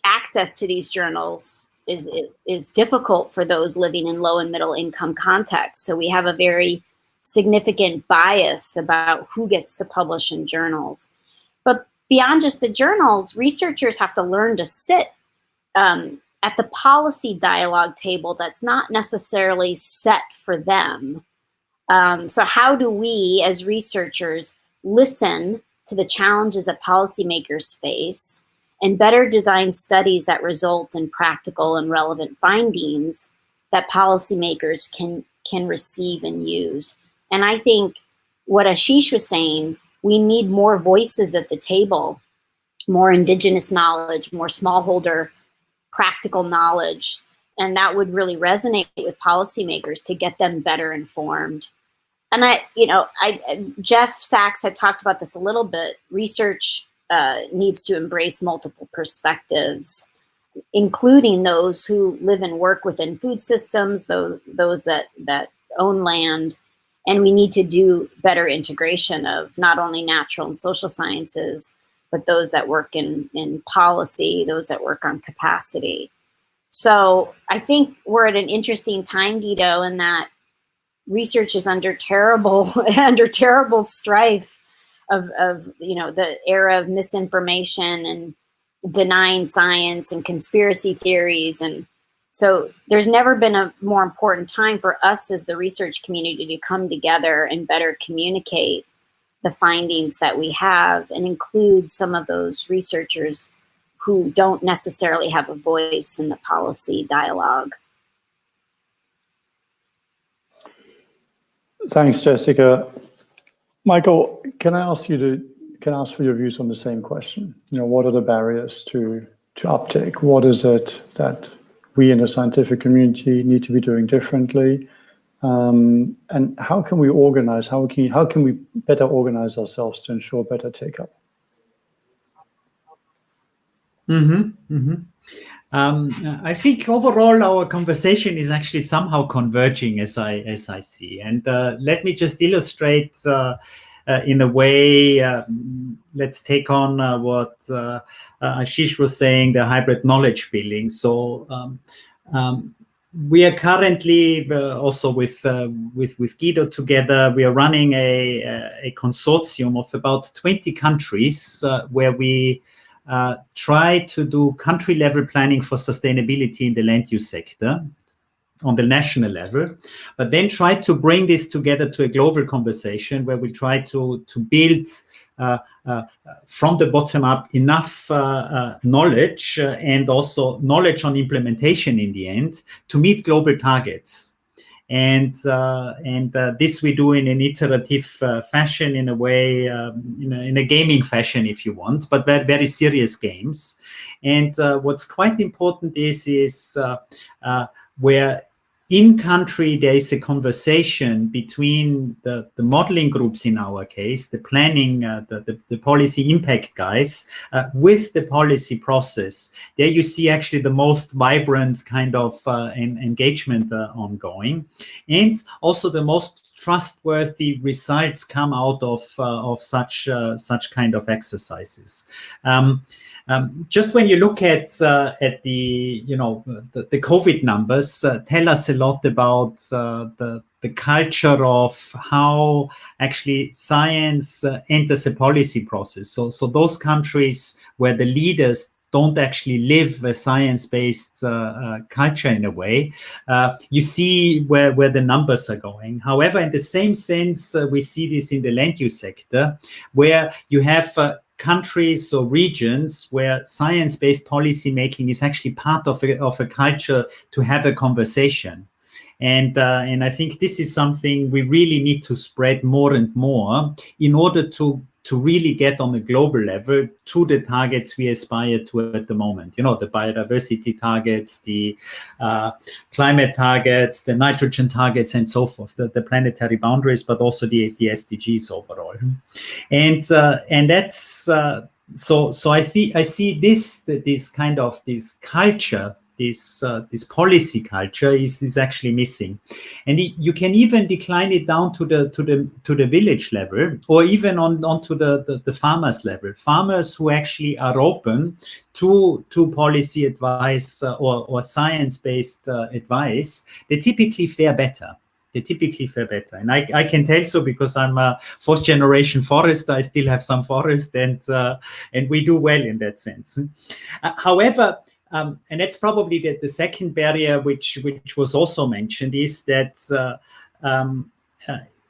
access to these journals is difficult for those living in low and middle income contexts. So we have a very significant bias about who gets to publish in journals. But beyond just the journals, researchers have to learn to sit at the policy dialogue table that's not necessarily set for them. So how do we as researchers listen to the challenges that policymakers face and better design studies that result in practical and relevant findings that policymakers can receive and use? And I think what Ashish was saying, we need more voices at the table, more indigenous knowledge, more smallholder practical knowledge. And that would really resonate with policymakers to get them better informed. And Jeff Sachs had talked about this a little bit. Research needs to embrace multiple perspectives, including those who live and work within food systems, those that own land. And we need to do better integration of not only natural and social sciences, but those that work in policy, those that work on capacity. So I think we're at an interesting time, Guido, in that research is under terrible strife of the era of misinformation and denying science and conspiracy theories. And so there's never been a more important time for us as the research community to come together and better communicate the findings that we have and include some of those researchers who don't necessarily have a voice in the policy dialogue. Thanks, Jessica. Michael, can I ask for your views on the same question? What are the barriers to uptake? What is it that we in the scientific community need to be doing differently? And how can we organize? How can we better organize ourselves to ensure better take-up? I think overall our conversation is actually somehow converging as I see. And let me just illustrate in a way, let's take on what Ashish was saying, the hybrid knowledge building. So we are currently also with Guido together, we are running a consortium of about 20 countries where we try to do country level planning for sustainability in the land use sector on the national level, but then try to bring this together to a global conversation where we try to build from the bottom up enough knowledge and also knowledge on implementation in the end to meet global targets. And this we do in an iterative fashion, in a way, in a gaming fashion, if you want, but very, very serious games. And what's quite important is where in country there is a conversation between the modeling groups, in our case, the planning, the policy impact guys, with the policy process. There you see actually the most vibrant kind of engagement ongoing, and also the most trustworthy results come out of such kind of exercises. Just when you look at the COVID numbers, tell us a lot about the culture of how actually science enters a policy process. So those countries where the leaders don't actually live a science-based culture in a way, you see where the numbers are going. However, in the same sense, we see this in the land use sector, where you have countries or regions where science-based policy making is actually part of a culture to have a conversation. And I think this is something we really need to spread more and more in order to really get on a global level to the targets we aspire to at the moment. You know, the biodiversity targets, the climate targets, the nitrogen targets, and so forth, the planetary boundaries, but also the SDGs overall. And that's so I see this kind of this culture, this policy culture is actually missing, and you can even decline it down to the village level, or even onto the farmers level. Farmers who actually are open to policy advice or science-based advice, they typically fare better. And I can tell so because I'm a fourth generation forester. I still have some forest, and we do well in that sense. However, and that's probably the second barrier, which was also mentioned, is that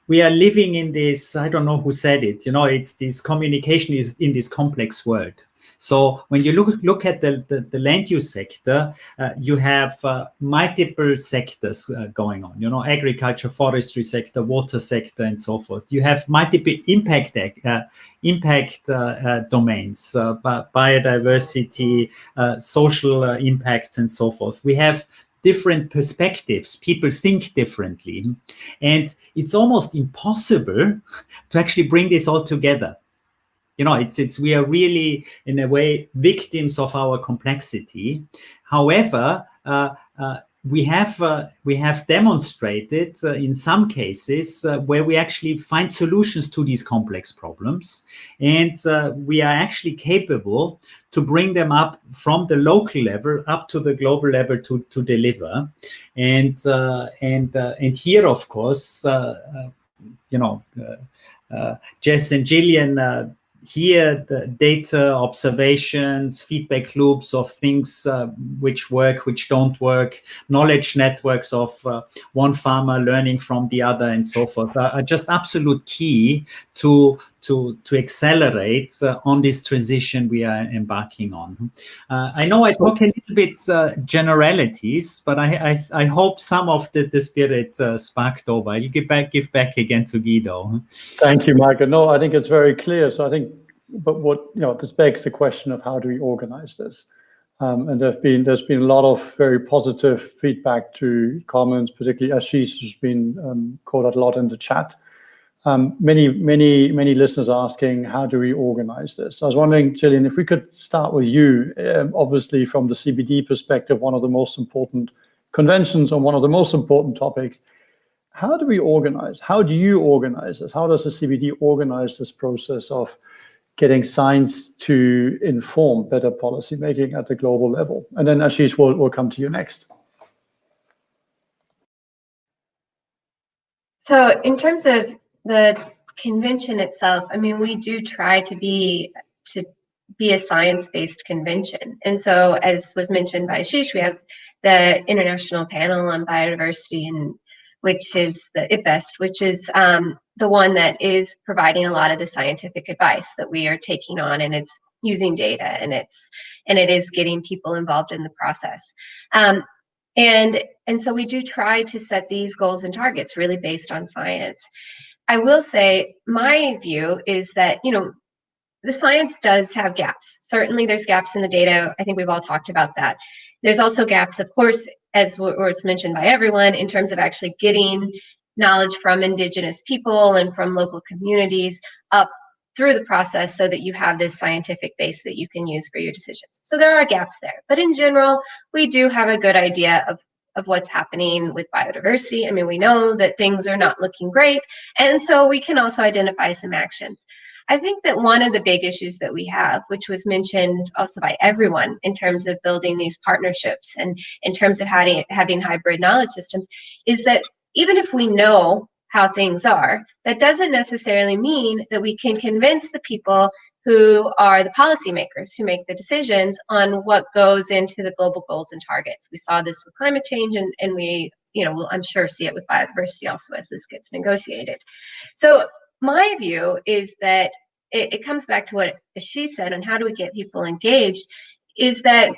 we are living in this, I don't know who said it, you know, it's this communication is in this complex world. So when you look at the land use sector, you have multiple sectors going on, you know, agriculture, forestry sector, water sector, and so forth. You have multiple impact domains, biodiversity, social impacts, and so forth. We have different perspectives. People think differently, and it's almost impossible to actually bring this all together. You know, we are really, in a way, victims of our complexity. However, we have demonstrated in some cases where we actually find solutions to these complex problems, and we are actually capable to bring them up from the local level up to the global level to deliver. And here, of course, you know, Jess and Gillian. Here, the data, observations, feedback loops of things which work, which don't work, knowledge networks of one farmer learning from the other, and so forth, are just absolute key to accelerate on this transition we are embarking on. I know I talk a little bit generalities, but I hope some of the spirit sparked over. I'll give back again to Guido. Thank you, Michael. No, I think it's very clear. So I think, but what, you know, this begs the question of how do we organize this? And there's been a lot of very positive feedback to comments, particularly Ashish has been called out a lot in the chat. Many listeners are asking, how do we organize this? I was wondering, Gillian, if we could start with you. Obviously, from the CBD perspective, one of the most important conventions on one of the most important topics. How do we organize? How do you organize this? How does the CBD organize this process of getting science to inform better policy making at the global level? And then Ashish, we'll come to you next. So in terms of the convention itself, I mean, we do try to be a science-based convention. And so, as was mentioned by Ashish, we have the International Panel on Biodiversity, and which is the IPBEST, which is the one that is providing a lot of the scientific advice that we are taking on, and it's using data, and it is getting people involved in the process. And so we do try to set these goals and targets really based on science. I will say my view is that, you know, the science does have gaps. Certainly there's gaps in the data. I think we've all talked about that. There's also gaps, of course, as was mentioned by everyone, in terms of actually getting knowledge from indigenous people and from local communities up through the process so that you have this scientific base that you can use for your decisions. So there are gaps there. But in general, we do have a good idea of what's happening with biodiversity. I mean, we know that things are not looking great. And so we can also identify some actions. I think that one of the big issues that we have, which was mentioned also by everyone in terms of building these partnerships and in terms of having hybrid knowledge systems, is that even if we know how things are, that doesn't necessarily mean that we can convince the people who are the policymakers who make the decisions on what goes into the global goals and targets. We saw this with climate change, and we, you know, we'll, I'm sure, see it with biodiversity also as this gets negotiated. So my view is that it comes back to what she said on how do we get people engaged, is that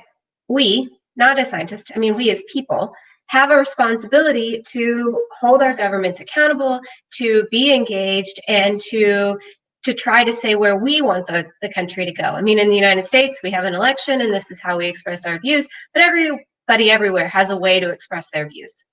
we, not as scientists, I mean, we as people, have a responsibility to hold our governments accountable, to be engaged, and to try to say where we want the country to go. I mean, in the United States, we have an election and this is how we express our views, but everybody everywhere has a way to express their views.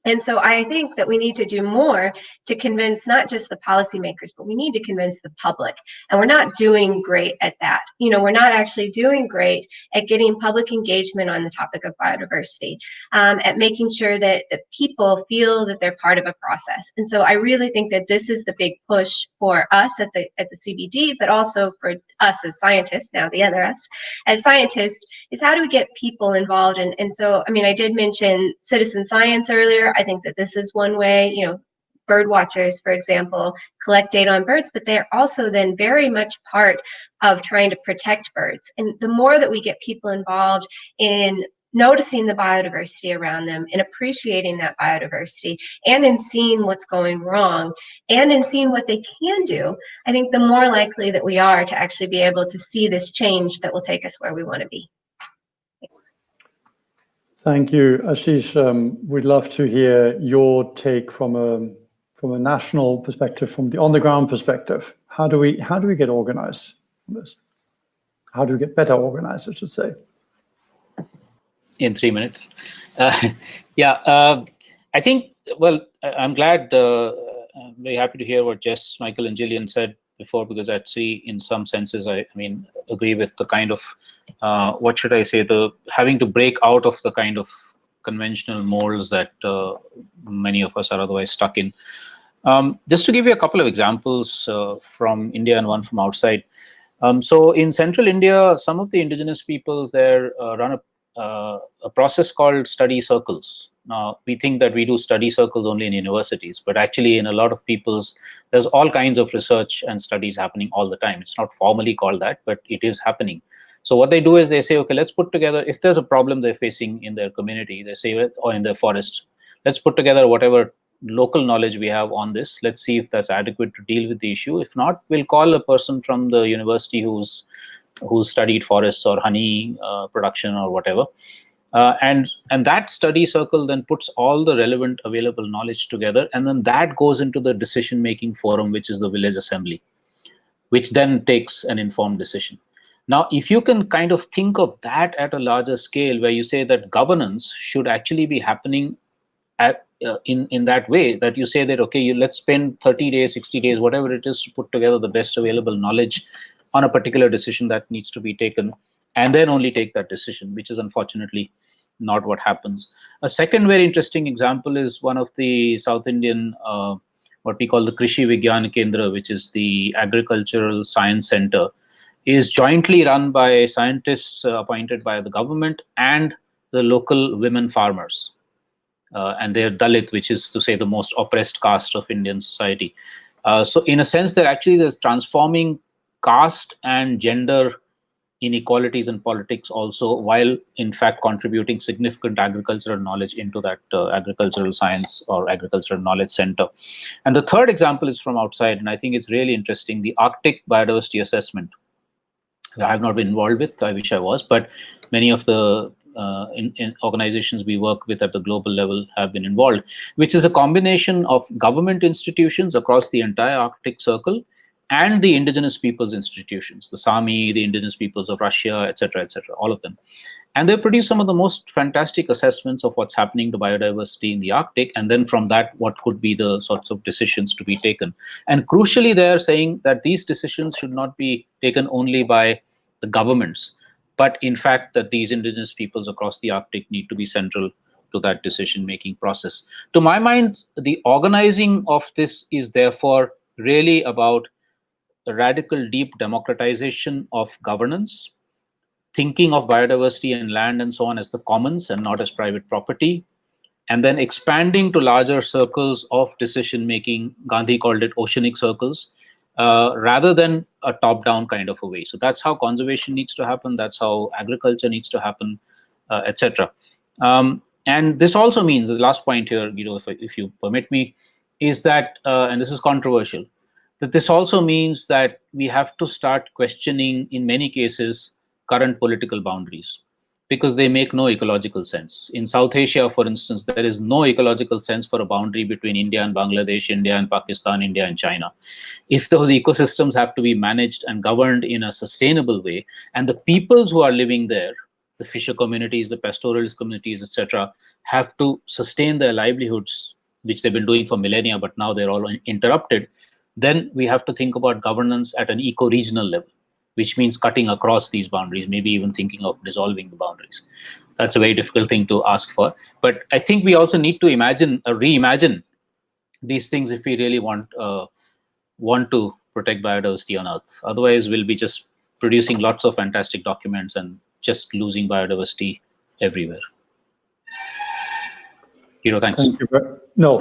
And so I think that we need to do more to convince not just the policymakers, but we need to convince the public. And we're not doing great at that. You know, we're not actually doing great at getting public engagement on the topic of biodiversity, at making sure that people feel that they're part of a process. And so I really think that this is the big push for us at the CBD, but also for us as scientists, now the other us, as scientists, is how do we get people involved? And so, I mean, I did mention citizen science earlier. I think that this is one way, you know, bird watchers, for example, collect data on birds, but they're also then very much part of trying to protect birds. And the more that we get people involved in noticing the biodiversity around them and appreciating that biodiversity and in seeing what's going wrong and in seeing what they can do, I think the more likely that we are to actually be able to see this change that will take us where we want to be. Thanks. Thank you, Ashish. We'd love to hear your take from a national perspective, from the on-the-ground perspective. How do we get organized on this? How do we get better organized, I should say? In 3 minutes. I think, well, I'm glad, I'm very happy to hear what Jess, Michael, and Gillian said before, because I'd see in some senses, I mean, agree with the kind of, what should I say, the having to break out of the kind of conventional molds that many of us are otherwise stuck in. Just to give you a couple of examples from India and one from outside. So in central India, some of the indigenous peoples there run a process called study circles. Now, we think that we do study circles only in universities, but actually in a lot of people's, there's all kinds of research and studies happening all the time. It's not formally called that, but it is happening. So what they do is they say, okay, let's put together, if there's a problem they're facing in their community, they say, or in their forest, let's put together whatever local knowledge we have on this. Let's see if that's adequate to deal with the issue. If not, we'll call a person from the university who's studied forests or honey production or whatever. And that study circle then puts all the relevant available knowledge together, and then that goes into the decision-making forum, which is the village assembly, which then takes an informed decision. Now, if you can kind of think of that at a larger scale, where you say that governance should actually be happening at in that way, that you say that, okay, let's spend 30 days, 60 days, whatever it is, to put together the best available knowledge on a particular decision that needs to be taken, and then only take that decision, which is unfortunately not what happens. A second very interesting example is one of the South Indian, what we call the Krishi Vigyan Kendra, which is the Agricultural Science Center, is jointly run by scientists appointed by the government and the local women farmers. And they're Dalit, which is to say the most oppressed caste of Indian society. So in a sense, there's transforming caste and gender inequalities in politics also, while in fact contributing significant agricultural knowledge into that agricultural science or agricultural knowledge center. And the third example is from outside, and I think it's really interesting, the Arctic biodiversity assessment. I have not been involved with, I wish I was, but many of the in organizations we work with at the global level have been involved, which is a combination of government institutions across the entire Arctic Circle and the indigenous peoples institutions, the Sami, the indigenous peoples of Russia, etc., all of them. And they produce some of the most fantastic assessments of what's happening to biodiversity in the Arctic, and then from that, what could be the sorts of decisions to be taken. And crucially, they're saying that these decisions should not be taken only by the governments, but in fact that these indigenous peoples across the Arctic need to be central to that decision-making process. To my mind, the organizing of this is therefore really about the radical deep democratization of governance, thinking of biodiversity and land and so on as the commons and not as private property, and then expanding to larger circles of decision-making. Gandhi called it oceanic circles, rather than a top-down kind of a way. So that's how conservation needs to happen, that's how agriculture needs to happen, etc. And this also means, the last point here, Guido, if you permit me, is that, and this is controversial, that this also means that we have to start questioning, in many cases, current political boundaries. because they make no ecological sense. In South Asia, for instance, there is no ecological sense for a boundary between India and Bangladesh, India and Pakistan, India and China. If those ecosystems have to be managed and governed in a sustainable way, and the peoples who are living there, the fisher communities, the pastoralist communities, etc., have to sustain their livelihoods, which they've been doing for millennia, but now they're all interrupted, then we have to think about governance at an eco-regional level, which means cutting across these boundaries, maybe even thinking of dissolving the boundaries. That's a very difficult thing to ask for. But I think we also need to reimagine these things if we really want to protect biodiversity on Earth. Otherwise, we'll be just producing lots of fantastic documents and just losing biodiversity everywhere. Guido, thanks. Thank you.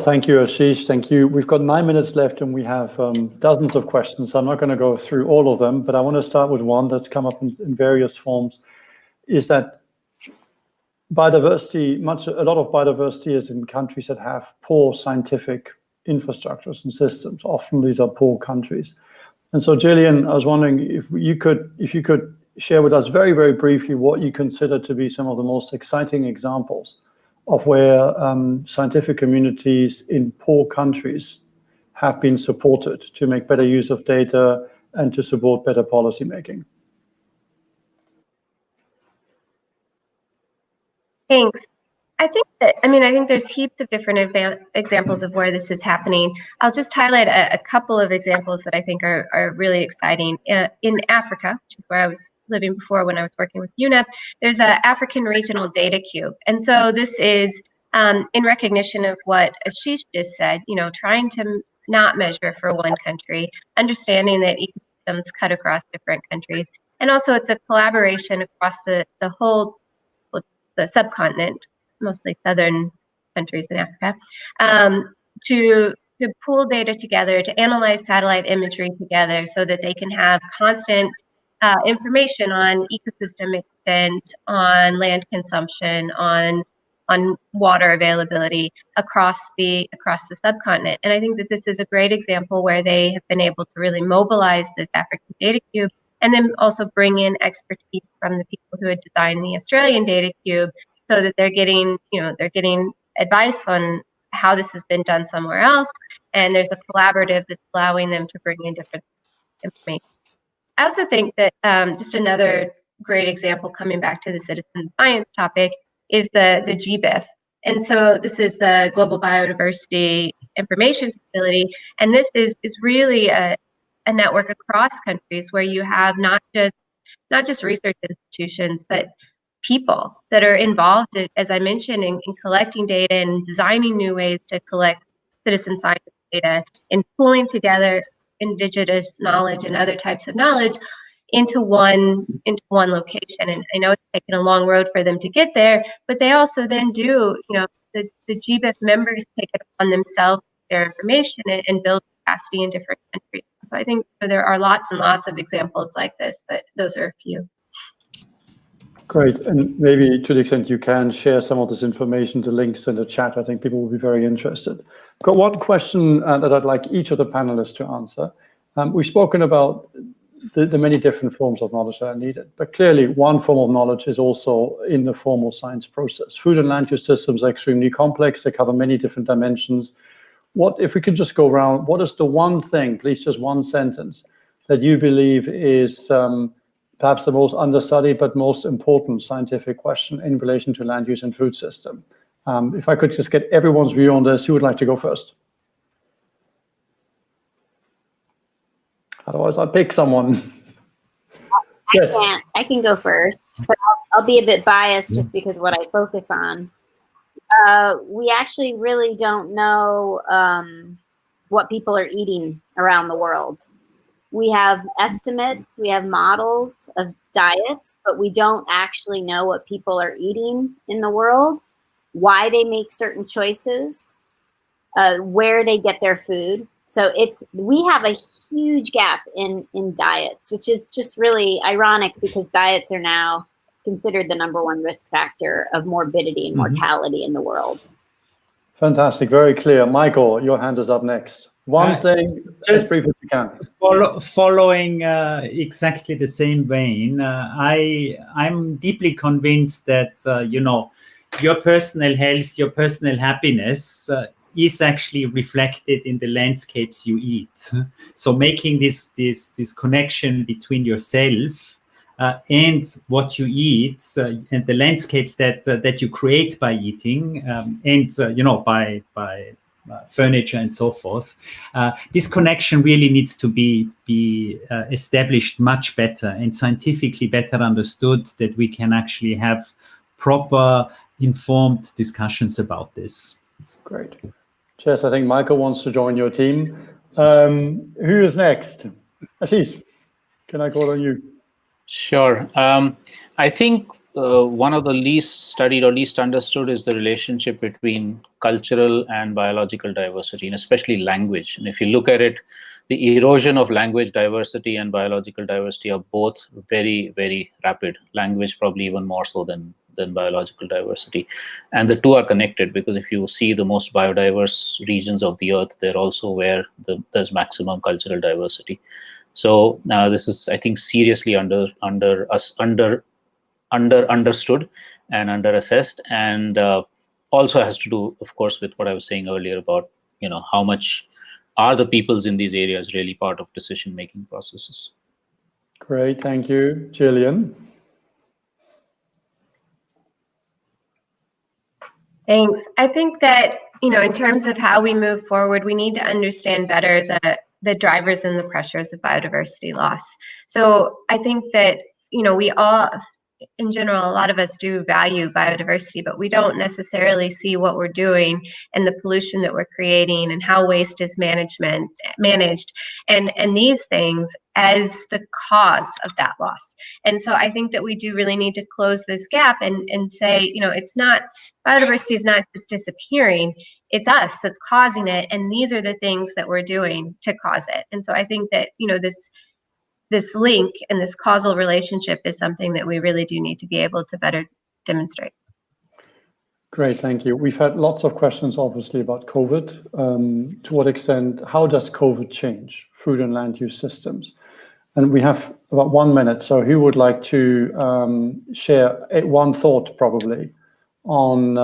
Thank you, Ashish. Thank you. We've got 9 minutes left and we have dozens of questions. I'm not going to go through all of them, but I want to start with one that's come up in various forms, is that biodiversity, a lot of biodiversity is in countries that have poor scientific infrastructures and systems. Often these are poor countries. And so Gillian, I was wondering if you could share with us very, very briefly what you consider to be some of the most exciting examples of where scientific communities in poor countries have been supported to make better use of data and to support better policy making. Thanks. I think there's heaps of different examples of where this is happening. I'll just highlight a couple of examples that I think are really exciting. In Africa, which is where I was living before when I was working with UNEP, there's an African Regional Data Cube. And so this is in recognition of what Ashish just said, trying to not measure for one country, understanding that ecosystems cut across different countries. And also it's a collaboration across the whole, the subcontinent, mostly southern countries in Africa, to pool data together, to analyze satellite imagery together so that they can have constant information on ecosystem extent, on land consumption, on water availability across the subcontinent. And I think that this is a great example where they have been able to really mobilize this African data cube and then also bring in expertise from the people who had designed the Australian data cube, so that they're getting advice on how this has been done somewhere else, and there's a collaborative that's allowing them to bring in different information. I also think that just another great example, coming back to the citizen science topic, is the GBIF. And so this is the Global Biodiversity Information Facility, and this is really a network across countries where you have not just research institutions, but people that are involved, as I mentioned, in collecting data and designing new ways to collect citizen science data and pulling together indigenous knowledge and other types of knowledge into one location. And I know it's taken a long road for them to get there, but they also then do, the GBIF members take it upon themselves to share information and build capacity in different countries. So I think there are lots and lots of examples like this, but those are a few. Great, and maybe to the extent you can share some of this information, the links in the chat, I think people will be very interested. Got one question that I'd like each of the panelists to answer. We've spoken about the many different forms of knowledge that are needed, but clearly one form of knowledge is also in the formal science process. Food and land use systems are extremely complex. They cover many different dimensions. What, if we could just go around, what is the one thing, please just one sentence, that you believe is perhaps the most understudied but most important scientific question in relation to land use and food system? If I could just get everyone's view on this, who would like to go first? Otherwise, I'll pick someone. Yes. I can go first, but I'll be a bit biased just because what I focus on. We actually really don't know what people are eating around the world. We have estimates, we have models of diets, but we don't actually know what people are eating in the world, why they make certain choices, where they get their food. So we have a huge gap in diets, which is just really ironic because diets are now considered the #1 risk factor of morbidity and mortality in the world. Fantastic, very clear. Michael, your hand is up next. One thing, as brief as you can. Following exactly the same vein, I'm deeply convinced that your personal health, your personal happiness is actually reflected in the landscapes you eat. So making this connection between yourself and what you eat and the landscapes that you create by eating and by furniture and so forth. This connection really needs to be established much better and scientifically better understood, that we can actually have proper informed discussions about this. Great. Jess, I think Michael wants to join your team. Who is next? Ashish, can I call on you? Sure. I think one of the least studied or least understood is the relationship between cultural and biological diversity, and especially language. And if you look at it, the erosion of language diversity and biological diversity are both very, very rapid. Language probably even more so than biological diversity. And the two are connected, because if you see the most biodiverse regions of the earth, they're also where there's maximum cultural diversity. So this is, I think, seriously understood and under-assessed, and also has to do, of course, with what I was saying earlier about how much are the peoples in these areas really part of decision-making processes. Great, thank you. Gillian? Thanks. I think that, in terms of how we move forward, we need to understand better the drivers and the pressures of biodiversity loss. So I think that, we all, in general, a lot of us do value biodiversity, but we don't necessarily see what we're doing and the pollution that we're creating and how waste is managed and these things as the cause of that loss. And so I think that we do really need to close this gap and say, it's not, biodiversity is not just disappearing, it's us that's causing it, and these are the things that we're doing to cause it. And so I think that, this link and this causal relationship is something that we really do need to be able to better demonstrate. Great, thank you. We've had lots of questions, obviously, about COVID. To what extent, how does COVID change food and land use systems? And we have about 1 minute, so who would like to share one thought, probably, on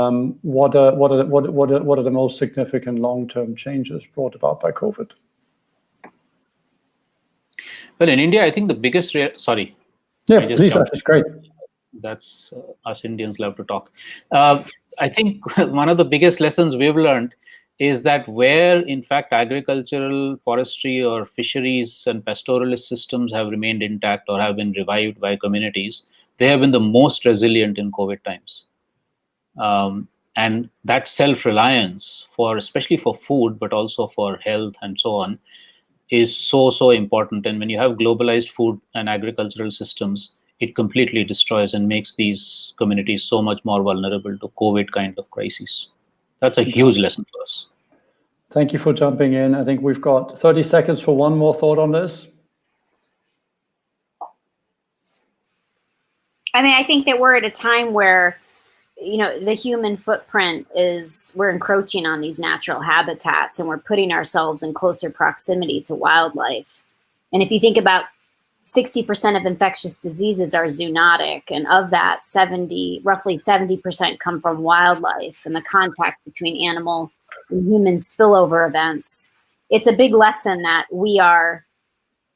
what are the most significant long-term changes brought about by COVID? Well, in India, I think the biggest sorry. Yeah, please, that's great. That's us Indians love to talk. I think one of the biggest lessons we've learned is that where, in fact, agricultural, forestry, or fisheries and pastoralist systems have remained intact or have been revived by communities, they have been the most resilient in COVID times. And that self-reliance, especially for food, but also for health and so on, is so important. And when you have globalized food and agricultural systems, it completely destroys and makes these communities so much more vulnerable to COVID kind of crises. That's a huge lesson for us. Thank you for jumping in. I think we've got 30 seconds for one more thought on this. I think that we're at a time where the human footprint we're encroaching on these natural habitats, and we're putting ourselves in closer proximity to wildlife. And if you think about 60% of infectious diseases are zoonotic, and of that, roughly 70% come from wildlife and the contact between animal and human spillover events. It's a big lesson that we are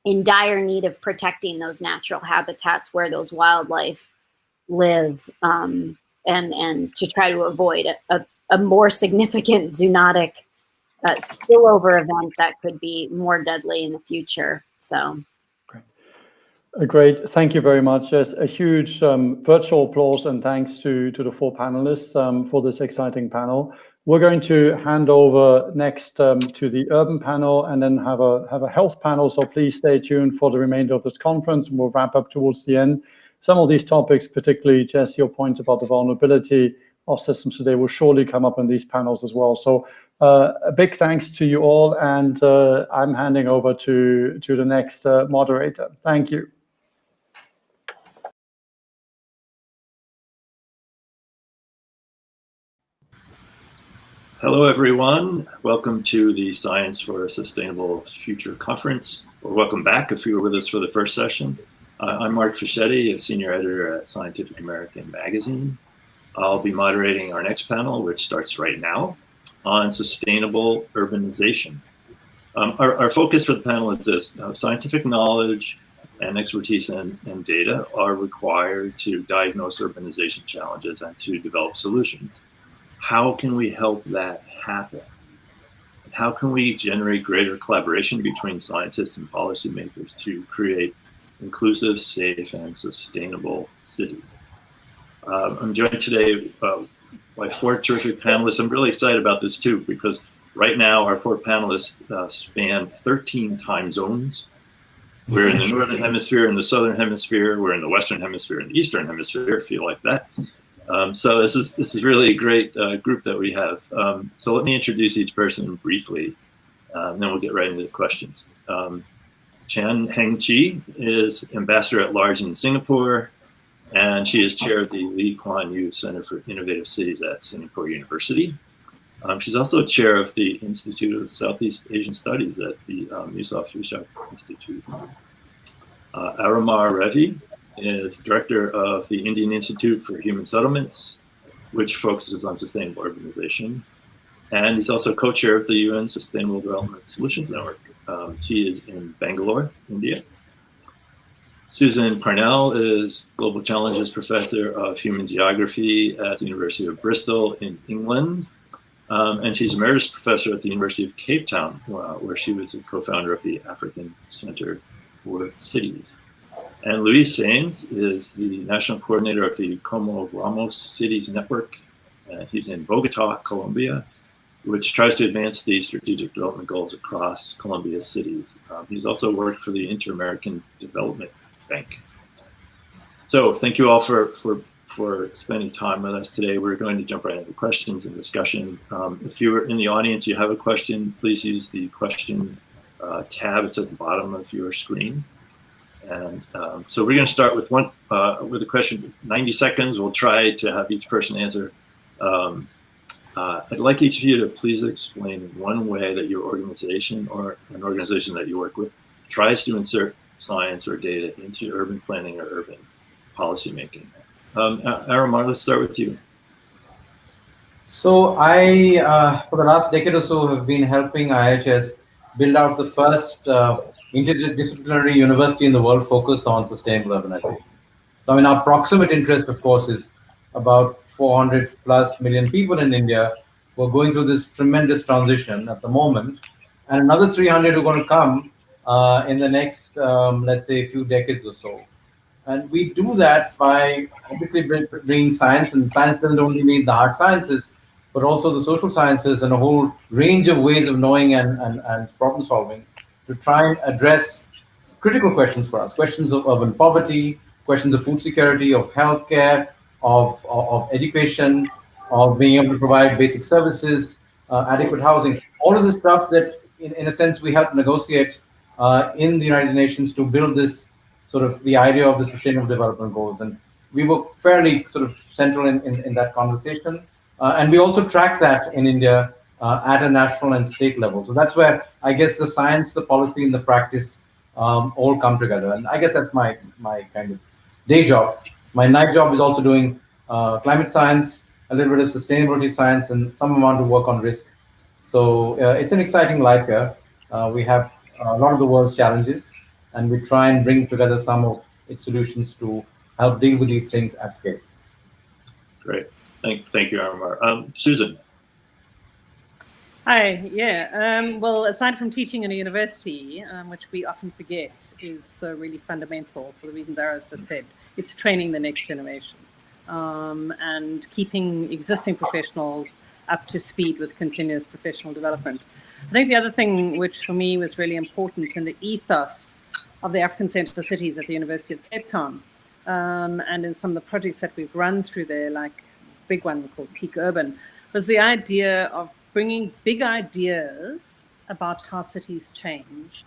in dire need of protecting those natural habitats where those wildlife live, and to try to avoid a more significant zoonotic spillover event that could be more deadly in the future. So. Great, thank you very much. Yes, a huge virtual applause and thanks to the four panelists for this exciting panel. We're going to hand over next to the urban panel and then have a health panel. So please stay tuned for the remainder of this conference, and we'll wrap up towards the end. Some of these topics, particularly, Jess, your point about the vulnerability of systems today, will surely come up in these panels as well. So a big thanks to you all, and I'm handing over to the next moderator. Thank you. Hello, everyone. Welcome to the Science for a Sustainable Future conference, or welcome back if you were with us for the first session. I'm Mark Fischetti, a senior editor at Scientific American magazine. I'll be moderating our next panel, which starts right now, on sustainable urbanization. Our focus for the panel is this: scientific knowledge and expertise and data are required to diagnose urbanization challenges and to develop solutions. How can we help that happen? How can we generate greater collaboration between scientists and policymakers to create inclusive, safe, and sustainable cities? I'm joined today by 4 terrific panelists. I'm really excited about this too, because right now our 4 panelists span 13 time zones. We're in the Northern Hemisphere, in the Southern Hemisphere, we're in the Western Hemisphere, and the Eastern Hemisphere, if you like that. So this is really a great group that we have. So let me introduce each person briefly, and then we'll get right into the questions. Chan Heng-chi is Ambassador at Large in Singapore, and she is chair of the Lee Kuan Yew Center for Innovative Cities at Singapore University. She's also chair of the Institute of Southeast Asian Studies at the Yusof Ishak Institute. Aramar Revi is director of the Indian Institute for Human Settlements, which focuses on sustainable urbanization. And he's also co-chair of the UN Sustainable Development Solutions Network. He is in Bangalore, India. Susan Parnell is Global Challenges Professor of Human Geography at the University of Bristol in England. And she's Emeritus Professor at the University of Cape Town, where she was a co-founder of the African Center for Cities. And Luis Sainz is the National Coordinator of the Como Ramos Cities Network. He's in Bogota, Colombia, which tries to advance the strategic development goals across Colombia's cities. He's also worked for the Inter-American Development Bank. So thank you all for spending time with us today. We're going to jump right into questions and discussion. If you're in the audience, you have a question, please use the question tab. It's at the bottom of your screen. And so we're going to start with a question, 90 seconds. We'll try to have each person answer. I'd like each of you to please explain one way that your organization or an organization that you work with tries to insert science or data into urban planning or urban policymaking. Aramar, let's start with you. So I, for the last decade or so, have been helping IHS build out the first interdisciplinary university in the world focused on sustainable urbanization. So I mean, our proximate interest, of course, is about 400+ million people in India who are going through this tremendous transition at the moment, and another 300 who are going to come in the next, let's say, a few decades or so. And we do that by obviously bringing science, and science doesn't only mean the hard sciences, but also the social sciences and a whole range of ways of knowing and problem solving to try and address critical questions for us, questions of urban poverty, questions of food security, of healthcare, of education, of being able to provide basic services, adequate housing, all of this stuff that in a sense we help negotiate in the United Nations to build this sort of the idea of the Sustainable Development Goals. And we were fairly sort of central in that conversation. And we also track that in India at a national and state level. So that's where I guess the science, the policy, and the practice all come together. And I guess that's my kind of day job. My night job is also doing climate science, a little bit of sustainability science, and some amount of work on risk. So it's an exciting life here. We have a lot of the world's challenges, and we try and bring together some of its solutions to help deal with these things at scale. Great. Thank you, Aramar. Susan. Hi, yeah. Well, aside from teaching in a university, which we often forget is really fundamental for the reasons Ara's just said, it's training the next generation and keeping existing professionals up to speed with continuous professional development. I think the other thing which for me was really important in the ethos of the African Center for Cities at the University of Cape Town and in some of the projects that we've run through there, like a big one called Peak Urban, was the idea of bringing big ideas about how cities change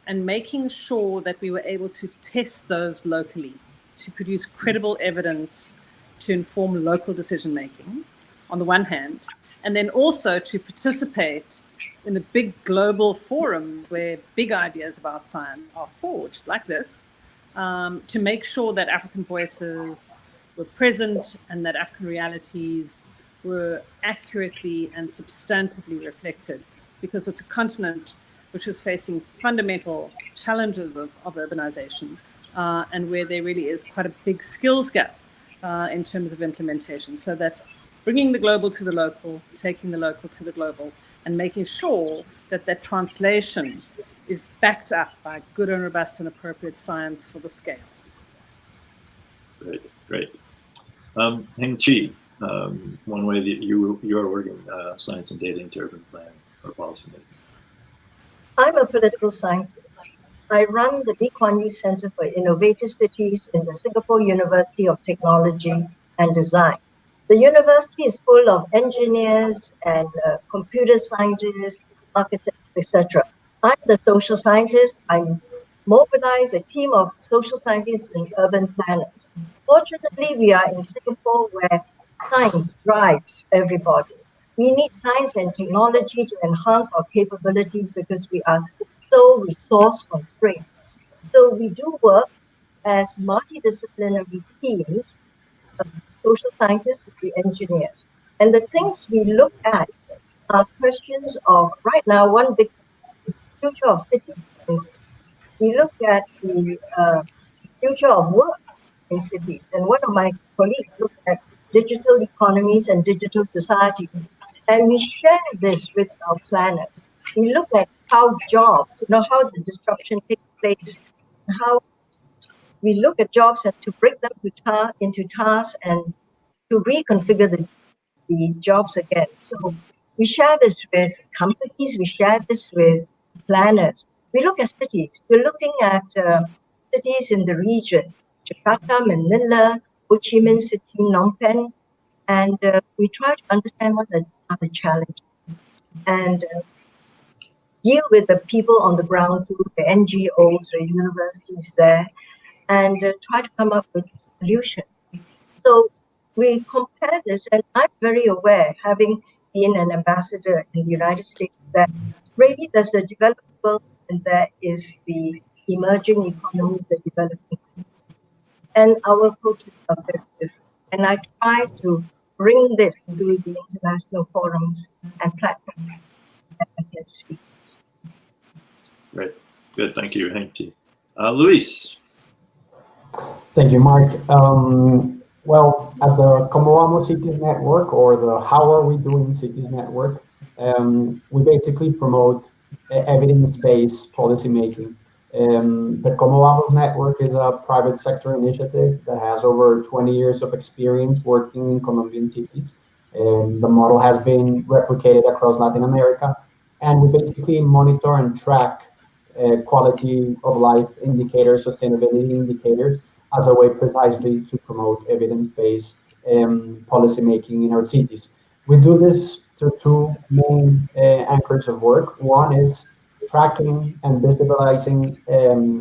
and making sure that we were able to test those locally to produce credible evidence to inform local decision making on the one hand, and then also to participate in the big global forums where big ideas about science are forged, like this, to make sure that African voices were present and that African realities were accurately and substantively reflected, because it's a continent which is facing fundamental challenges of urbanization, and where there really is quite a big skills gap in terms of implementation. So that bringing the global to the local, taking the local to the global, and making sure that that translation is backed up by good and robust and appropriate science for the scale. Great. emcee, one way that you are working science and data into urban planning or policy making. I'm a political scientist. I run the Lee Kuan Yew Center for Innovative Cities in the Singapore University of Technology and Design. The university is full of engineers and computer scientists, architects, etc. I'm the social scientist. I mobilize a team of social scientists and urban planners. Fortunately, we are in Singapore where science drives everybody. We need science and technology to enhance our capabilities because we are so resource constrained. So we do work as multidisciplinary teams of social scientists with the engineers. And the things we look at are questions of, right now, one big future of cities. We look at the future of work in cities. And one of my colleagues looked at digital economies and digital societies. And we share this with our planners. We look at how jobs, how the disruption takes place, how we look at jobs and to break them into tasks and to reconfigure the jobs again. So we share this with companies, we share this with planners. We look at cities. We're looking at cities in the region, Jakarta, Manila, Ho Chi Minh City, Phnom Penh, and we try to understand what are the challenges and deal with the people on the ground too, the NGOs, the universities there, and try to come up with solutions. So we compare this, and I'm very aware, having been an ambassador in the United States, that really there's a developed world and there is the emerging economies, the developing. And our approaches are very different. And I try to bring this to the international forums and platforms that I can speak. Great. Good. Thank you, emcee. Luis. Thank you, Mark. Well, at the Como Vamos Cities Network, or the How Are We Doing Cities Network, we basically promote evidence-based policymaking. The Como Vamos Network is a private sector initiative that has over 20 years of experience working in Colombian cities. The model has been replicated across Latin America, and we basically monitor and track quality of life indicators, sustainability indicators, as a way precisely to promote evidence-based policymaking in our cities. We do this through two main anchors of work. One is tracking and visibilizing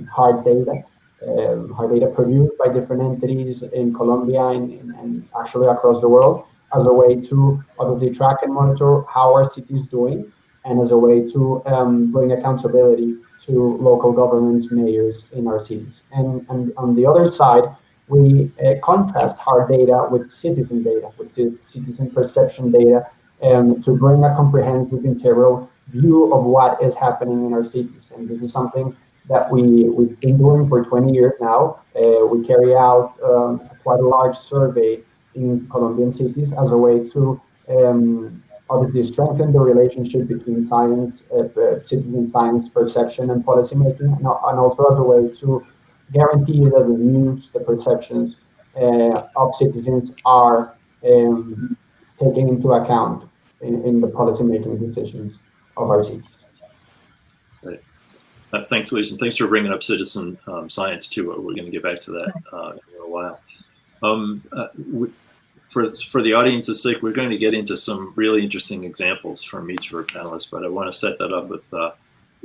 hard data produced by different entities in Colombia and actually across the world, as a way to obviously track and monitor how our city is doing, and as a way to bring accountability to local governments, mayors in our cities. And on the other side, we contrast hard data with citizen data, with citizen perception data, to bring a comprehensive, integral view of what is happening in our cities. And this is something that we've been doing for 20 years now. We carry out quite a large survey in Colombian cities as a way to obviously strengthen the relationship between science, citizen science perception and policymaking, and also as a way to guarantee that the views, the perceptions of citizens are taken into account in the policymaking decisions of our cities. Right. Thanks, Luis, and thanks for bringing up citizen science too. We're going to get back to that in a while. For the audience's sake, we're going to get into some really interesting examples from each of our panelists, but I want to set that up with a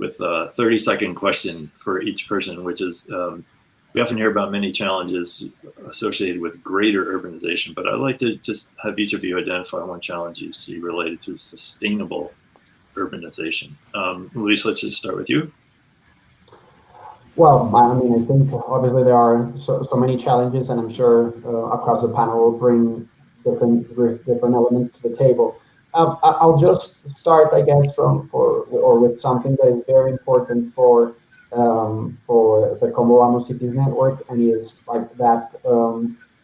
30-second question for each person, which is, We often hear about many challenges associated with greater urbanization, but I'd like to just have each of you identify one challenge you see related to sustainable urbanization. Luis, let's just start with you. Well, I mean, I think obviously there are so many challenges, and I'm sure across the panel will bring different elements to the table. I'll just start, I guess, with something that is very important for the Como Vamos Cities Network, and is like that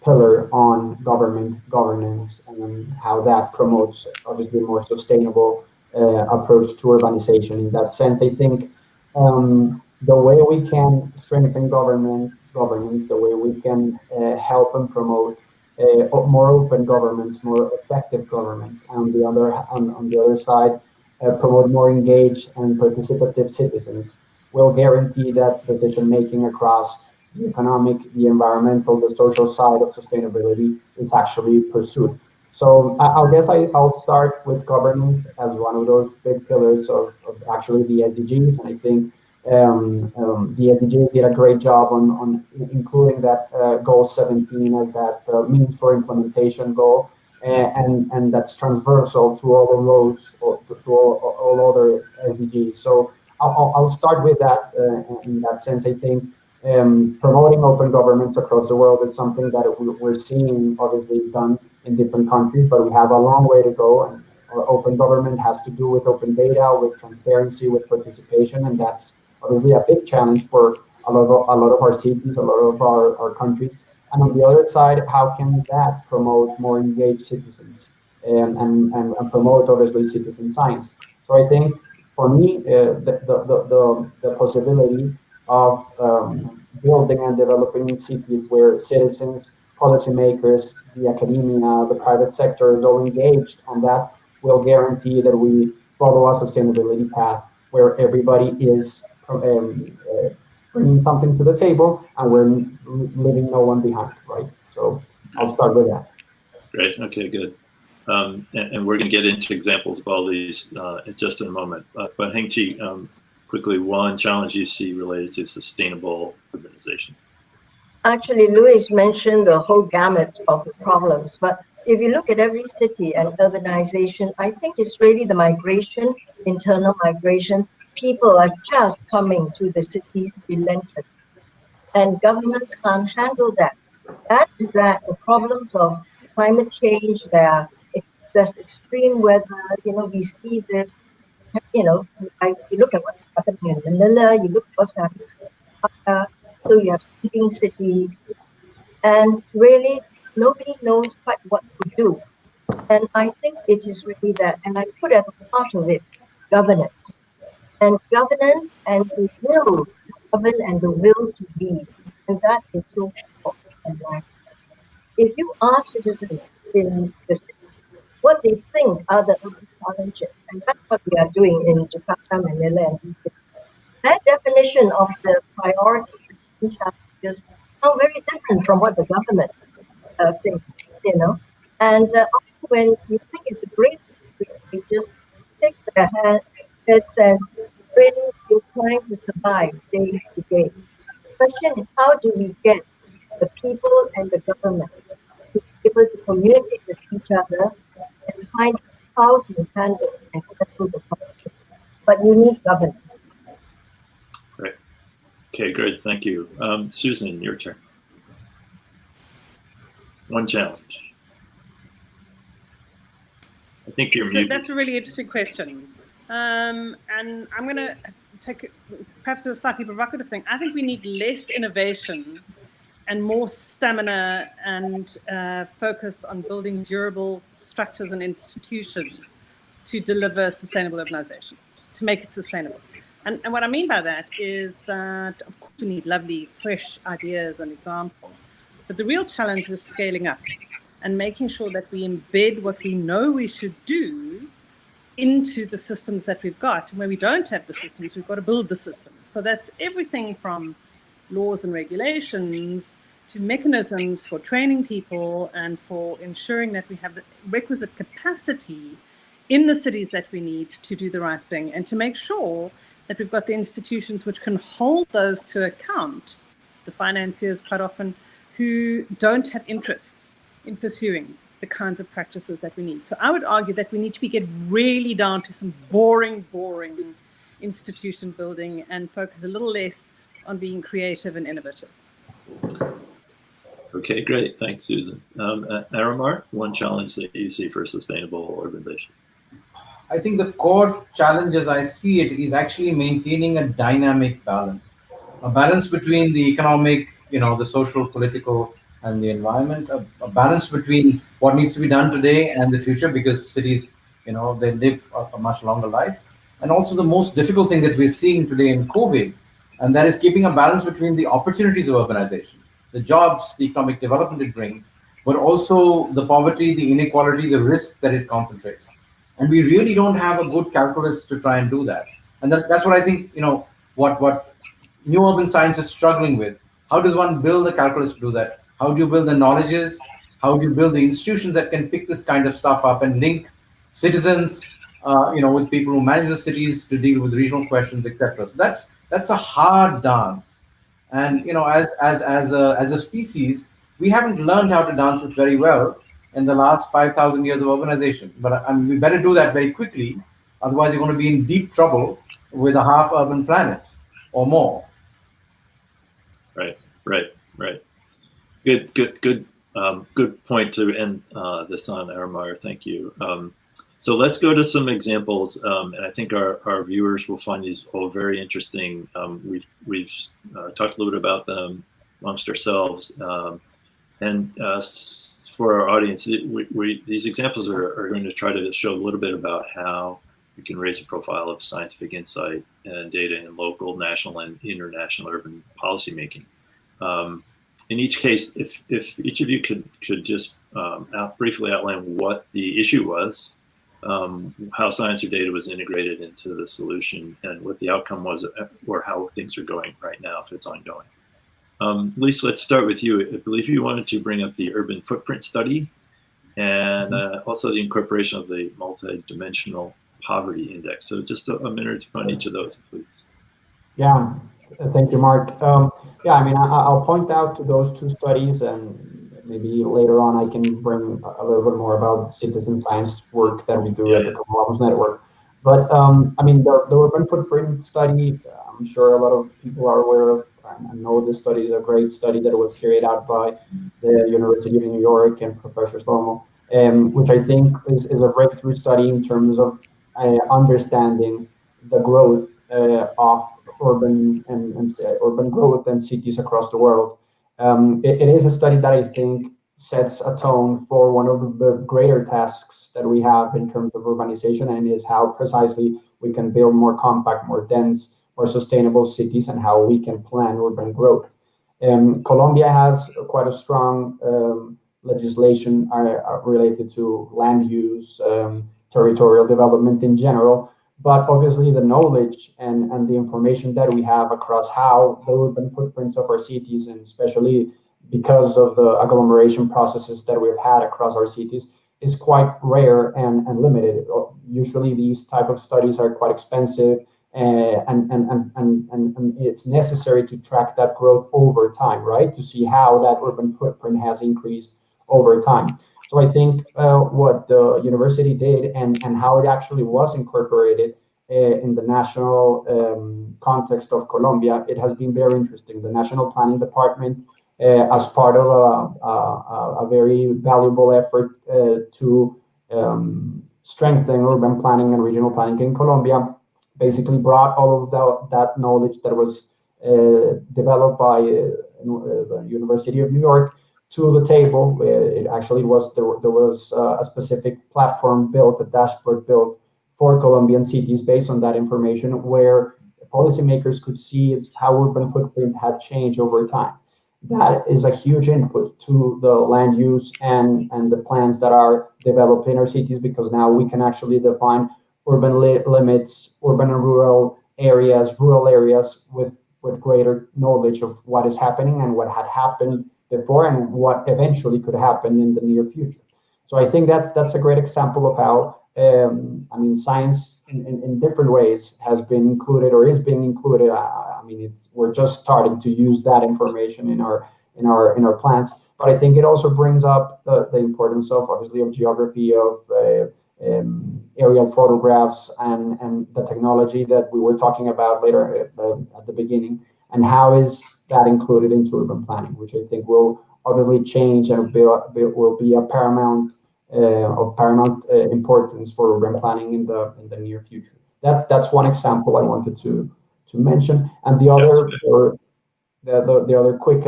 pillar on governance, and then how that promotes obviously more sustainable approach to urbanization. In that sense, I think the way we can strengthen governance, the way we can help and promote more open governments, more effective governments, and on the other side, promote more engaged and participative citizens, will guarantee that decision making across the economic, the environmental, the social side of sustainability is actually pursued. So I'll guess I'll start with governance as one of those big pillars of actually the SDGs, and I think the SDGs did a great job on including that goal 17 as that means for implementation goal, and that's transversal to all of those, or to all other SDGs. So I'll start with that. In that sense, I think promoting open governments across the world is something that we're seeing obviously done in different countries, but we have a long way to go. And open government has to do with open data, with transparency, with participation, and that's obviously a big challenge for a lot of our cities, a lot of our countries. And on the other side, how can that promote more engaged citizens and promote obviously citizen science? So I think for me, the possibility of building and developing cities where citizens, policymakers, the academia, the private sector is all engaged on that will guarantee that we follow a sustainability path where everybody is bringing something to the table and we're leaving no one behind, right? So I'll start with that. Great, okay, good. And we're gonna get into examples of all these just in a moment. But Heng-Chi, quickly, one challenge you see related to sustainable urbanization. Actually, Luis mentioned the whole gamut of the problems, but if you look at every city and urbanization, I think it's really the migration, internal migration. People are just coming to the cities relentlessly, and governments can't handle that. Add to that the problems of climate change, there's extreme weather, we see this, you look at what's happening in Manila, you look at what's happening in Jakarta, so you have sleeping cities, and really nobody knows quite what to do. And I think it is really that, and I put at the heart of it governance. And governance and the will to govern and the will to lead. And that is so important. If you ask citizens in the city what they think are the urban challenges, and that's what we are doing in Jakarta, Manila, and these cities, their definition of the priorities and challenges are very different from what the government thinks, And when you think it's a great thing, they just take their heads and really you're trying to survive day to day. The question is, how do we get the people and the government to be able to communicate with each other and find how to handle and settle the problem? But you need governance. Great. Okay, great. Thank you. Susan, your turn. One challenge. I think you're muted. That's a really interesting question. And I'm going to take perhaps a slightly provocative thing. I think we need less innovation and more stamina and focus on building durable structures and institutions to deliver sustainable urbanization, to make it sustainable. And what I mean by that is that, of course, we need lovely, fresh ideas and examples, but the real challenge is scaling up and making sure that we embed what we know we should do into the systems that we've got. And where we don't have the systems, we've got to build the systems. So that's everything from laws and regulations to mechanisms for training people and for ensuring that we have the requisite capacity in the cities that we need to do the right thing, and to make sure that we've got the institutions which can hold those to account the financiers quite often, who don't have interests in pursuing the kinds of practices that we need. So I would argue that we need to get really down to some boring institution building and focus a little less on being creative and innovative. Okay, great. Thanks, Susan. Aramar, one challenge that you see for sustainable urbanization? I think the core challenge as I see it is actually maintaining a dynamic balance. A balance between the economic, the social, political, and the environment, a balance between what needs to be done today and the future, because cities, they live a much longer life. And also the most difficult thing that we're seeing today in COVID, and that is keeping a balance between the opportunities of urbanization, the jobs, the economic development it brings, but also the poverty, the inequality, the risk that it concentrates. And we really don't have a good calculus to try and do that. And that's what I think, what new urban science is struggling with. How does one build the calculus to do that? How do you build the knowledges? How do you build the institutions that can pick this kind of stuff up and link citizens, with people who manage the cities to deal with regional questions, etc. So that's a hard dance. And as a species, we haven't learned how to dance it very well in the last 5,000 years of urbanization. But we better do that very quickly, otherwise you're going to be in deep trouble with a half urban planet or more. Right. Good point to end this on, Aramar. Thank you. So let's go to some examples, and I think our viewers will find these all very interesting. We've talked a little bit about them amongst ourselves, and for our audience, these examples are going to try to show a little bit about how we can raise the profile of scientific insight and data in local, national, and international urban policymaking. In each case, if each of you could just briefly outline what the issue was, how science or data was integrated into the solution, and what the outcome was, or how things are going right now, if it's ongoing. Lisa, let's start with you. I believe you wanted to bring up the urban footprint study and also the incorporation of the multi-dimensional poverty index. So just a minute on each of those, please. Yeah, thank you, Mark. Yeah, I mean, I'll point out to those two studies, and maybe later on I can bring a little bit more about the citizen science work that we do at the Commons Network. But I mean, the urban footprint study, I'm sure a lot of people are aware of. I know this study is a great study that was carried out by the University of New York and Professor Slomo, which I think is a breakthrough study in terms of understanding the growth of urban growth and cities across the world. It is a study that I think sets a tone for one of the greater tasks that we have in terms of urbanization, and is how precisely we can build more compact, more dense, more sustainable cities, and how we can plan urban growth. Colombia has quite a strong legislation related to land use, territorial development in general, but obviously the knowledge and the information that we have across how the urban footprints of our cities, and especially because of the agglomeration processes that we've had across our cities, is quite rare and limited. Usually these type of studies are quite expensive, and it's necessary to track that growth over time, right? To see how that urban footprint has increased over time. So I think what the university did and how it actually was incorporated in the national context of Colombia, it has been very interesting. The National Planning Department, as part of a very valuable effort to strengthen urban planning and regional planning in Colombia, basically brought all of that knowledge that was developed by the University of New York to the table. It actually was there was a specific platform built, a dashboard built for Colombian cities based on that information, where policymakers could see how urban footprint had changed over time. That is a huge input to the land use and the plans that are developed in our cities, because now we can actually define urban limits, urban and rural areas with greater knowledge of what is happening and what had happened before and what eventually could happen in the near future. So I think that's a great example of how I mean, science in different ways has been included or is being included. mean, we're just starting to use that information in our plans. But I think it also brings up the importance of, obviously, of geography, of aerial photographs, and the technology that we were talking about later at the beginning, and how is that included into urban planning, which I think will obviously change and will be a paramount importance for urban planning in the near future. That's one example I wanted to mention, and the other quick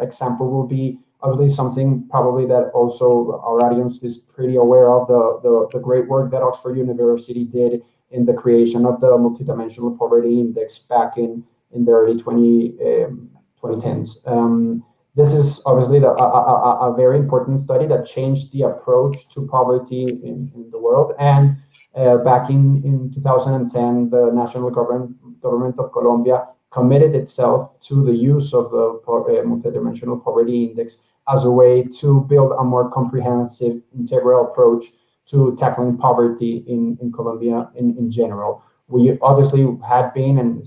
example will be obviously something probably that also our audience is pretty aware of, the great work that Oxford University did in the creation of the multidimensional poverty index back in the early 2010s. This is obviously a very important study that changed the approach to poverty in the world. And back in 2010, the national government of Colombia committed itself to the use of the multidimensional poverty index as a way to build a more comprehensive, integral approach to tackling poverty in Colombia in general. We obviously had been and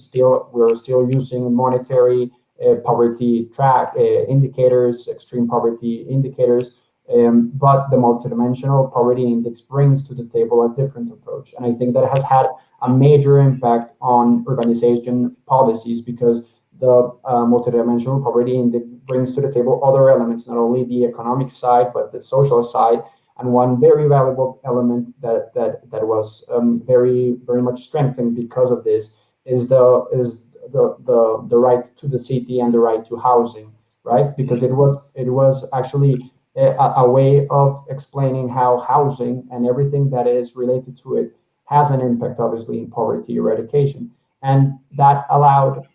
we're still using monetary poverty track indicators, extreme poverty indicators, but the multidimensional poverty index brings to the table a different approach. And I think that has had a major impact on urbanization policies, because the multidimensional poverty index brings to the table other elements, not only the economic side, but the social side. And one very valuable element that was very much strengthened because of this is the right to the city and the right to housing, right? Because it was actually a way of explaining how housing and everything that is related to it has an impact, obviously, in poverty eradication. And that allowed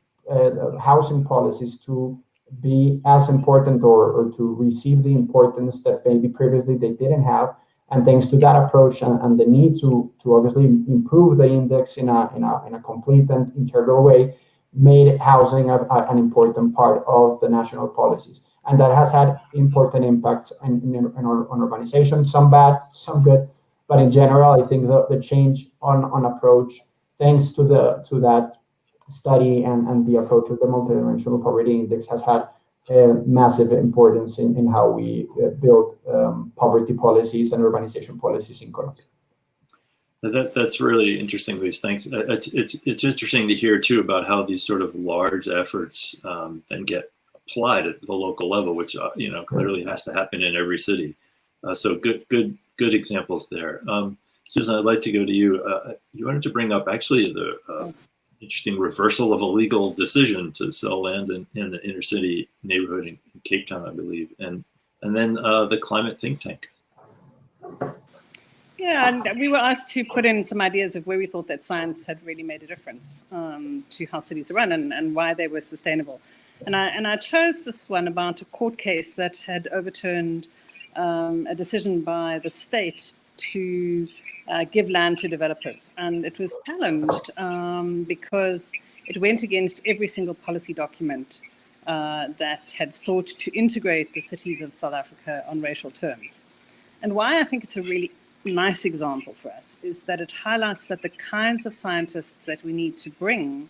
housing policies to be as important or to receive the importance that maybe previously they didn't have. And thanks to that approach and the need to obviously improve the index in a complete and integral way, made housing an important part of the national policies. And that has had important impacts on urbanization, some bad, some good. But in general, I think the change on approach, thanks to that study and the approach of the multidimensional poverty index, has had massive importance in how we build poverty policies and urbanization policies in Colombia. That's really interesting, Luis. Thanks. It's interesting to hear too about how these sort of large efforts then get applied at the local level, which clearly has to happen in every city. So good examples there. Susan, I'd like to go to you. You wanted to bring up actually the interesting reversal of a legal decision to sell land in the inner city neighborhood in Cape Town, I believe, and then the climate think tank. Yeah, and we were asked to put in some ideas of where we thought that science had really made a difference to how cities are run and why they were sustainable. And I chose this one about a court case that had overturned a decision by the state to give land to developers. And it was challenged because it went against every single policy document that had sought to integrate the cities of South Africa on racial terms. And why I think it's a really nice example for us is that it highlights that the kinds of scientists that we need to bring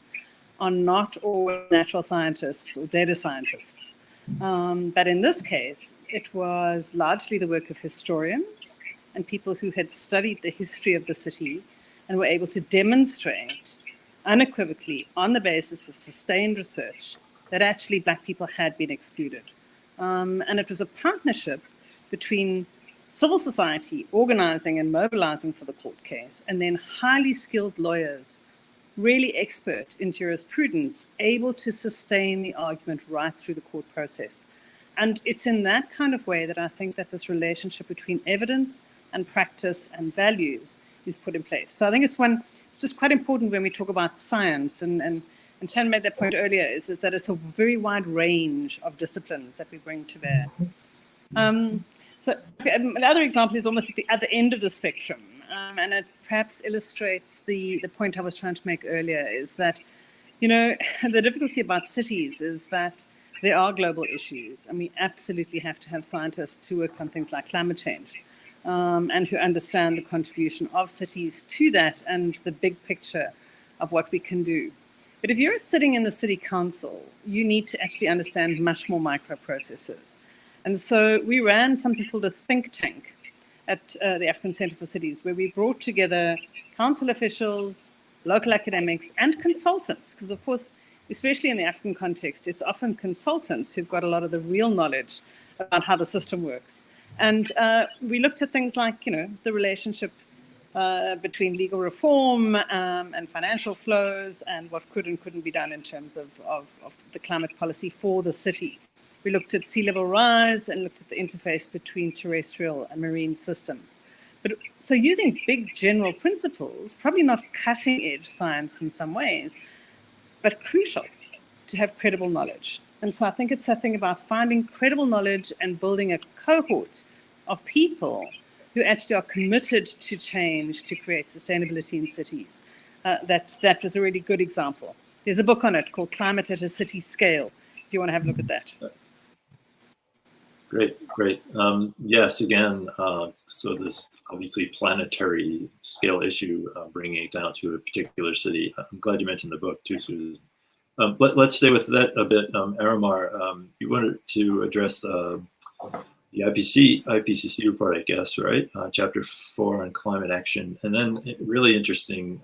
are not all natural scientists or data scientists. But in this case, it was largely the work of historians and people who had studied the history of the city and were able to demonstrate unequivocally on the basis of sustained research that actually Black people had been excluded. And it was a partnership between civil society organizing and mobilizing for the court case, and then highly skilled lawyers, really expert in jurisprudence, able to sustain the argument right through the court process. And it's in that kind of way that I think that this relationship between evidence and practice and values is put in place. So I think it's just quite important when we talk about science, and Chan made that point earlier, is that it's a very wide range of disciplines that we bring to bear. So another example is almost at the end of the spectrum, and it perhaps illustrates the point I was trying to make earlier, is that, the difficulty about cities is that there are global issues, and we absolutely have to have scientists who work on things like climate change, and who understand the contribution of cities to that and the big picture of what we can do. But if you're sitting in the city council, you need to actually understand much more micro processes. And so we ran something called a think tank at the African Center for Cities, where we brought together council officials, local academics, and consultants, because of course, especially in the African context, it's often consultants who've got a lot of the real knowledge about how the system works. And we looked at things like, the relationship between legal reform and financial flows and what could and couldn't be done in terms of the climate policy for the city. We looked at sea level rise and looked at the interface between terrestrial and marine systems. But so using big general principles, probably not cutting edge science in some ways, but crucial to have credible knowledge. And so I think it's that thing about finding credible knowledge and building a cohort of people who actually are committed to change to create sustainability in cities. That was a really good example. There's a book on it called Climate at a City Scale, if you want to have a look at that. Great. Yes, again, so this obviously planetary scale issue, bringing it down to a particular city. I'm glad you mentioned the book too, Susan. Let's stay with that a bit. Aramar, you wanted to address the IPCC report, I guess, right? Chapter 4 on climate action. And then a really interesting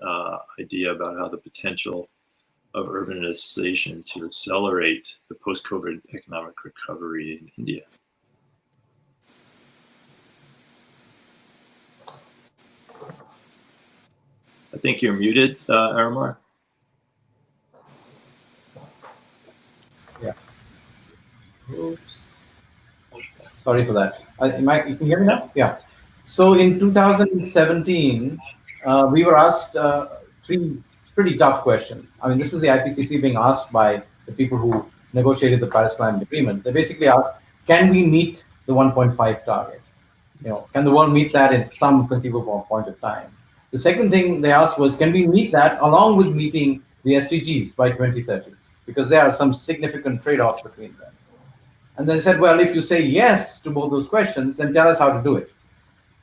idea about how the potential of urbanization to accelerate the post-COVID economic recovery in India. I think you're muted, Aramar. Yeah. Oops. Sorry for that. You can hear me now? Yeah. So in 2017, we were asked 3 pretty tough questions. I mean, this is the IPCC being asked by the people who negotiated the Paris Climate Agreement. They basically asked, can we meet the 1.5 target? Can the world meet that in some conceivable point of time? The second thing they asked was, can we meet that along with meeting the SDGs by 2030? Because there are some significant trade-offs between them. And they said, well, if you say yes to both those questions, then tell us how to do it.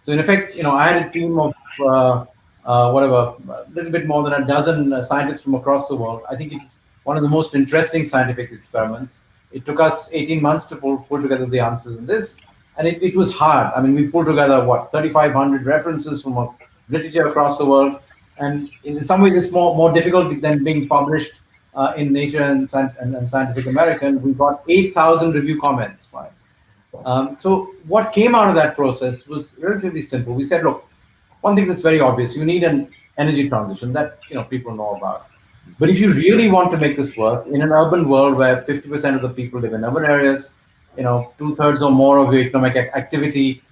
So in effect, I had a team of a little bit more than a dozen scientists from across the world. I think it's one of the most interesting scientific experiments. It took us 18 months to pull together the answers in this. And it was hard. I mean, we pulled together, 3,500 references from literature across the world. And in some ways, it's more difficult than being published in Nature and Scientific American. We got 8,000 review comments. Right? So what came out of that process was relatively simple. We said, look, one thing that's very obvious, you need an energy transition that people know about. But if you really want to make this work in an urban world where 50% of the people live in urban areas, 2/3 or more of your economic activity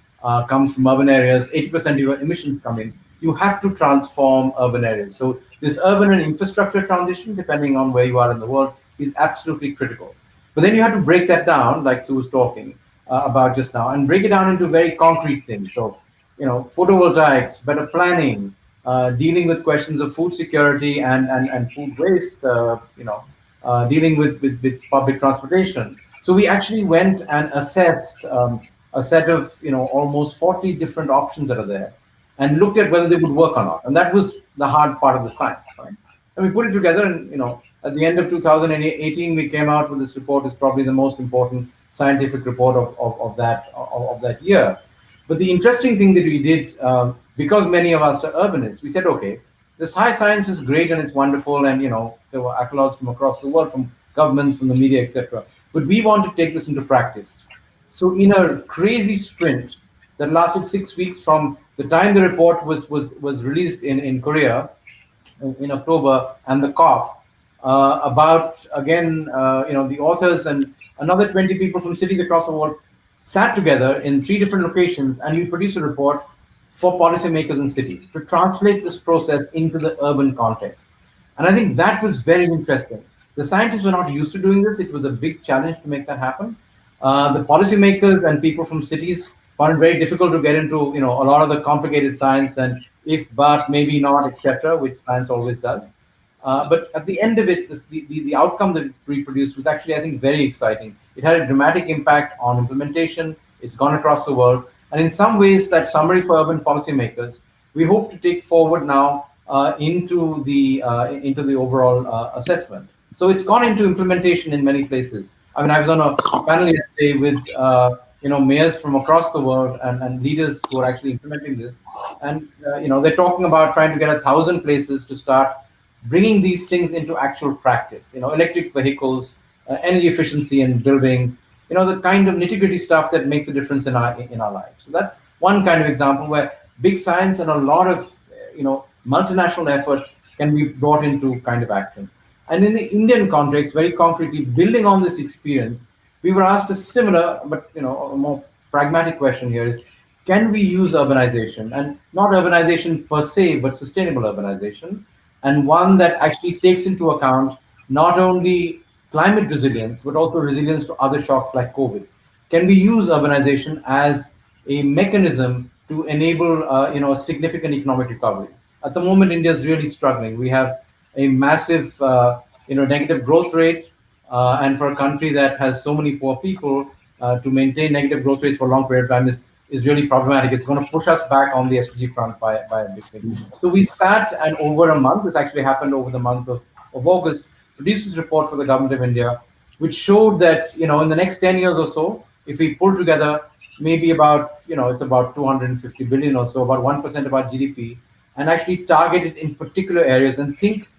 comes from urban areas, 80% of your emissions come in, you have to transform urban areas. So this urban and infrastructure transition, depending on where you are in the world, is absolutely critical. But then you have to break that down, like Sue was talking about just now, and break it down into very concrete things. So, photovoltaics, better planning, dealing with questions of food security and food waste, dealing with public transportation. So we actually went and assessed a set of almost 40 different options that are there, and looked at whether they would work or not. And that was the hard part of the science, right? And we put it together, and at the end of 2018, we came out with this report. Is probably the most important scientific report of that year. But the interesting thing that we did, because many of us are urbanists, we said, okay, this high science is great and it's wonderful, and there were accolades from across the world, from governments, from the media, etc. But we want to take this into practice. So in a crazy sprint that lasted 6 weeks from the time the report was released in Korea in October, and the COP, about again, the authors and another 20 people from cities across the world sat together in 3 different locations, and we produced a report for policymakers in cities to translate this process into the urban context. And I think that was very interesting. The scientists were not used to doing this. It was a big challenge to make that happen. The policymakers and people from cities found it very difficult to get into, a lot of the complicated science and if, but, maybe not, etc., which science always does. But at the end of it, the outcome that we produced was actually, I think, very exciting. It had a dramatic impact on implementation. It's gone across the world. And in some ways, that summary for urban policymakers, we hope to take forward now into the overall assessment. So it's gone into implementation in many places. I mean, I was on a panel yesterday with mayors from across the world and leaders who are actually implementing this, and they're talking about trying to get 1,000 places to start bringing these things into actual practice. Electric vehicles, energy efficiency in buildings, the kind of nitty-gritty stuff that makes a difference in our lives. So that's one kind of example where big science and a lot of multinational effort can be brought into kind of action. And in the Indian context, very concretely, building on this experience, we were asked a similar, but a more pragmatic question here is, can we use urbanization, and not urbanization per se, but sustainable urbanization, and one that actually takes into account not only climate resilience, but also resilience to other shocks like COVID? Can we use urbanization as a mechanism to enable a significant economic recovery? At the moment, India is really struggling. We have a massive negative growth rate, and for a country that has so many poor people, to maintain negative growth rates for a long period of time is really problematic. It's going to push us back on the SDG front by a big thing. So we sat, and over a month, this actually happened over the month of August, produced this report for the government of India, which showed that in the next 10 years or so, if we pull together maybe about it's about 250 billion or so, about 1% of our GDP, and actually target it in particular areas and think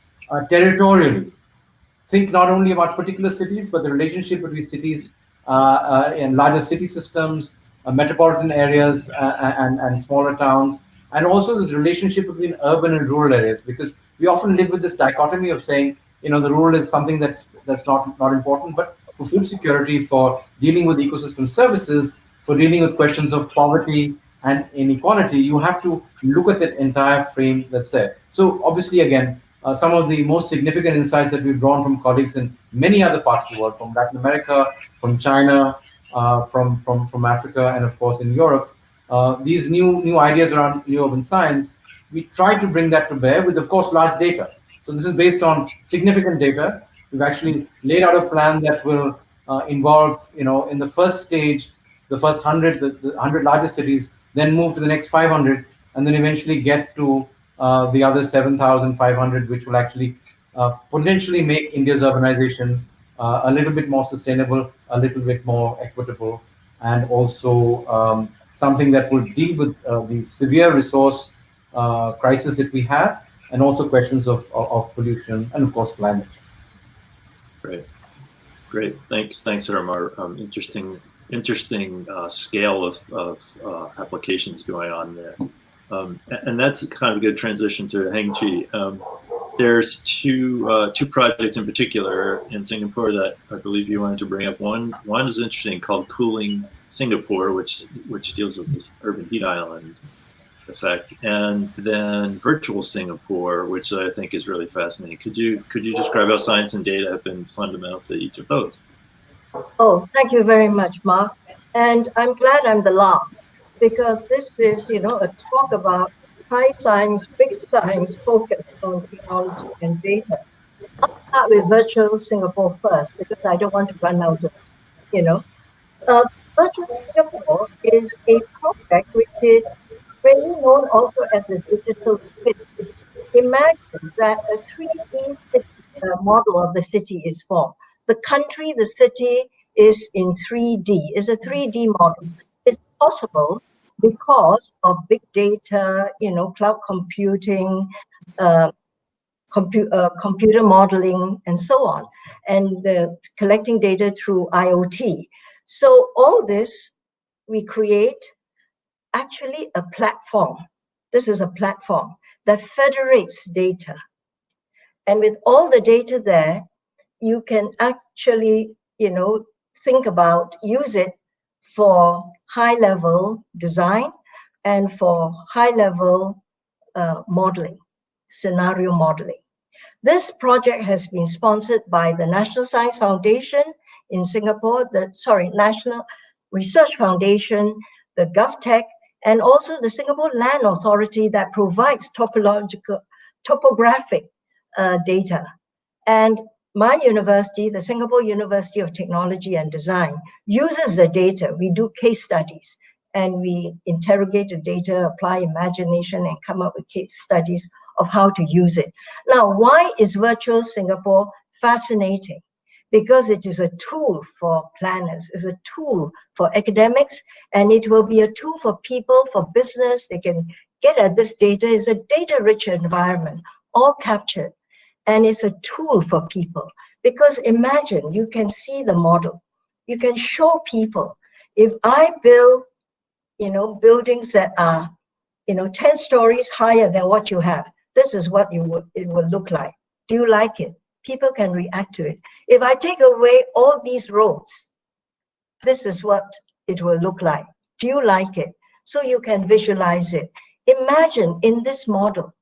territorially. Think not only about particular cities, but the relationship between cities and larger city systems, metropolitan areas, and smaller towns, and also this relationship between urban and rural areas, because we often live with this dichotomy of saying, the rural is something that's not important, but for food security, for dealing with ecosystem services, for dealing with questions of poverty and inequality, you have to look at that entire frame that's there. So obviously, again, some of the most significant insights that we've drawn from colleagues in many other parts of the world, from Latin America, from China, from Africa, and of course in Europe, these new ideas around new urban science, we try to bring that to bear with, of course, large data. So this is based on significant data. We've actually laid out a plan that will involve, in the first stage, the first 100, the 100 largest cities, then move to the next 500, and then eventually get to the other 7,500, which will actually potentially make India's urbanization a little bit more sustainable, a little bit more equitable, and also something that will deal with the severe resource crisis that we have, and also questions of pollution and, of course, climate. Great. Thanks, Harmar. Interesting scale of applications going on there. And that's kind of a good transition to Heng-Chi. There's two projects in particular in Singapore that I believe you wanted to bring up. One is interesting, called Cooling Singapore, which deals with this urban heat island effect, and then Virtual Singapore, which I think is really fascinating. Could you describe how science and data have been fundamental to each of those? Oh, thank you very much, Mark. And I'm glad I'm the last, because this is, a talk about high science, big science focused on technology and data. I'll start with Virtual Singapore first, because I don't want to run out of, Virtual Singapore is a project which is really known also as the digital twin. Imagine that a 3D model of the city is formed. The country, the city is in 3D, is a 3D model. It's possible because of big data, cloud computing, computer modeling, and so on, and collecting data through IoT. So all this, we create actually a platform. This is a platform that federates data. And with all the data there, you can actually, think about, use it for high-level design and for high-level modeling, scenario modeling. This project has been sponsored by the National Science Foundation in Singapore, National Research Foundation, the GovTech, and also the Singapore Land Authority that provides topographic data. And my university, the Singapore University of Technology and Design, uses the data. We do case studies, and we interrogate the data, apply imagination, and come up with case studies of how to use it. Now, why is virtual Singapore fascinating? Because it is a tool for planners, is a tool for academics, and it will be a tool for people, for business. They can get at this data. It's a data-rich environment, all captured. And it's a tool for people. Because imagine, you can see the model. You can show people, if I build, buildings that are, 10 stories higher than what you have, this is what it will look like. Do you like it? People can react to it. If I take away all these roads, this is what it will look like. Do you like it? So you can visualize it. Imagine in this model,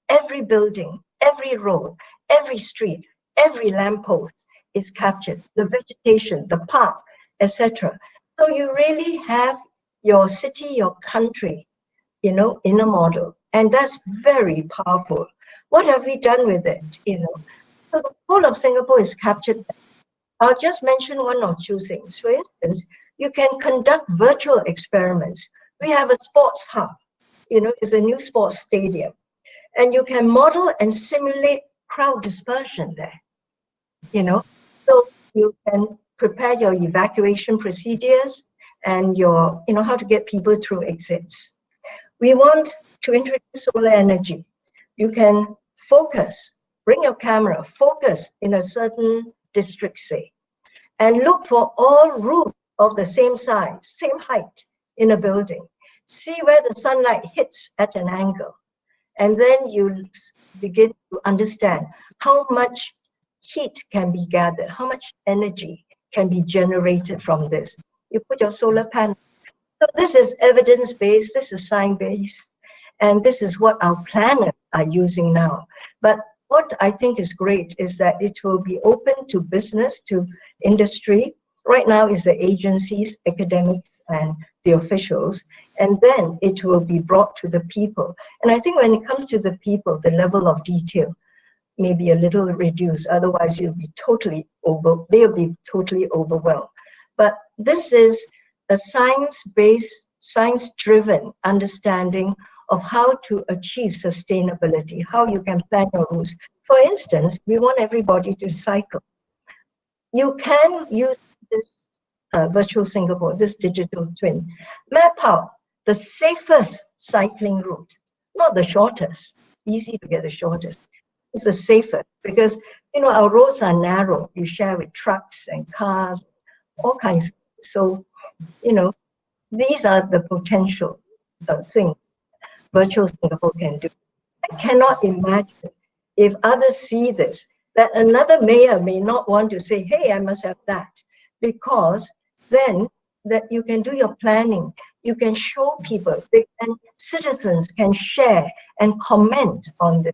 every building, every road, every street, every lamppost is captured, the vegetation, the park, etc. So you really have your city, your country, in a model. And that's very powerful. What have we done with it? So the whole of Singapore is captured. I'll just mention one or two things. For instance, you can conduct virtual experiments. We have a sports hub, it's a new sports stadium. And you can model and simulate crowd dispersion there, So you can prepare your evacuation procedures and your, how to get people through exits. We want to introduce solar energy. You can focus, bring your camera, focus in a certain district, say, and look for all roofs of the same size, same height in a building. See where the sunlight hits at an angle. And then you begin to understand how much heat can be gathered, how much energy can be generated from this. You put your solar panel. So this is evidence-based, this is science-based, and this is what our planners are using now. But what I think is great is that it will be open to business, to industry. Right now is the agencies, academics, and the officials, and then it will be brought to the people. And I think when it comes to the people, the level of detail may be a little reduced, otherwise they'll be totally overwhelmed. But this is a science-based, science-driven understanding of how to achieve sustainability, how you can plan your routes. For instance, we want everybody to cycle. You can use this virtual Singapore, this digital twin, map out the safest cycling route, not the shortest, easy to get the shortest. It's the safest because, our roads are narrow. You share with trucks and cars, all kinds. So, these are the potential things virtual Singapore can do. I cannot imagine if others see this, that another mayor may not want to say, hey, I must have that, because then that you can do your planning, you can show people, and citizens can share and comment on this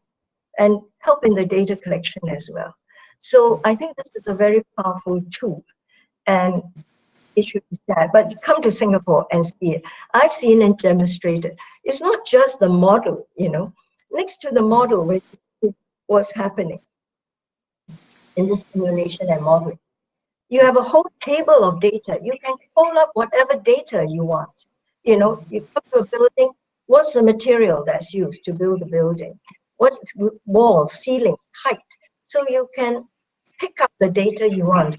and help in the data collection as well. So I think this is a very powerful tool, and it should be shared. But come to Singapore and see it. I've seen it demonstrated. It's not just the model, next to the model where what's happening in this simulation and modeling. You have a whole table of data. You can pull up whatever data you want. You come to a building, what's the material that's used to build the building? What walls, ceiling, height? So you can pick up the data you want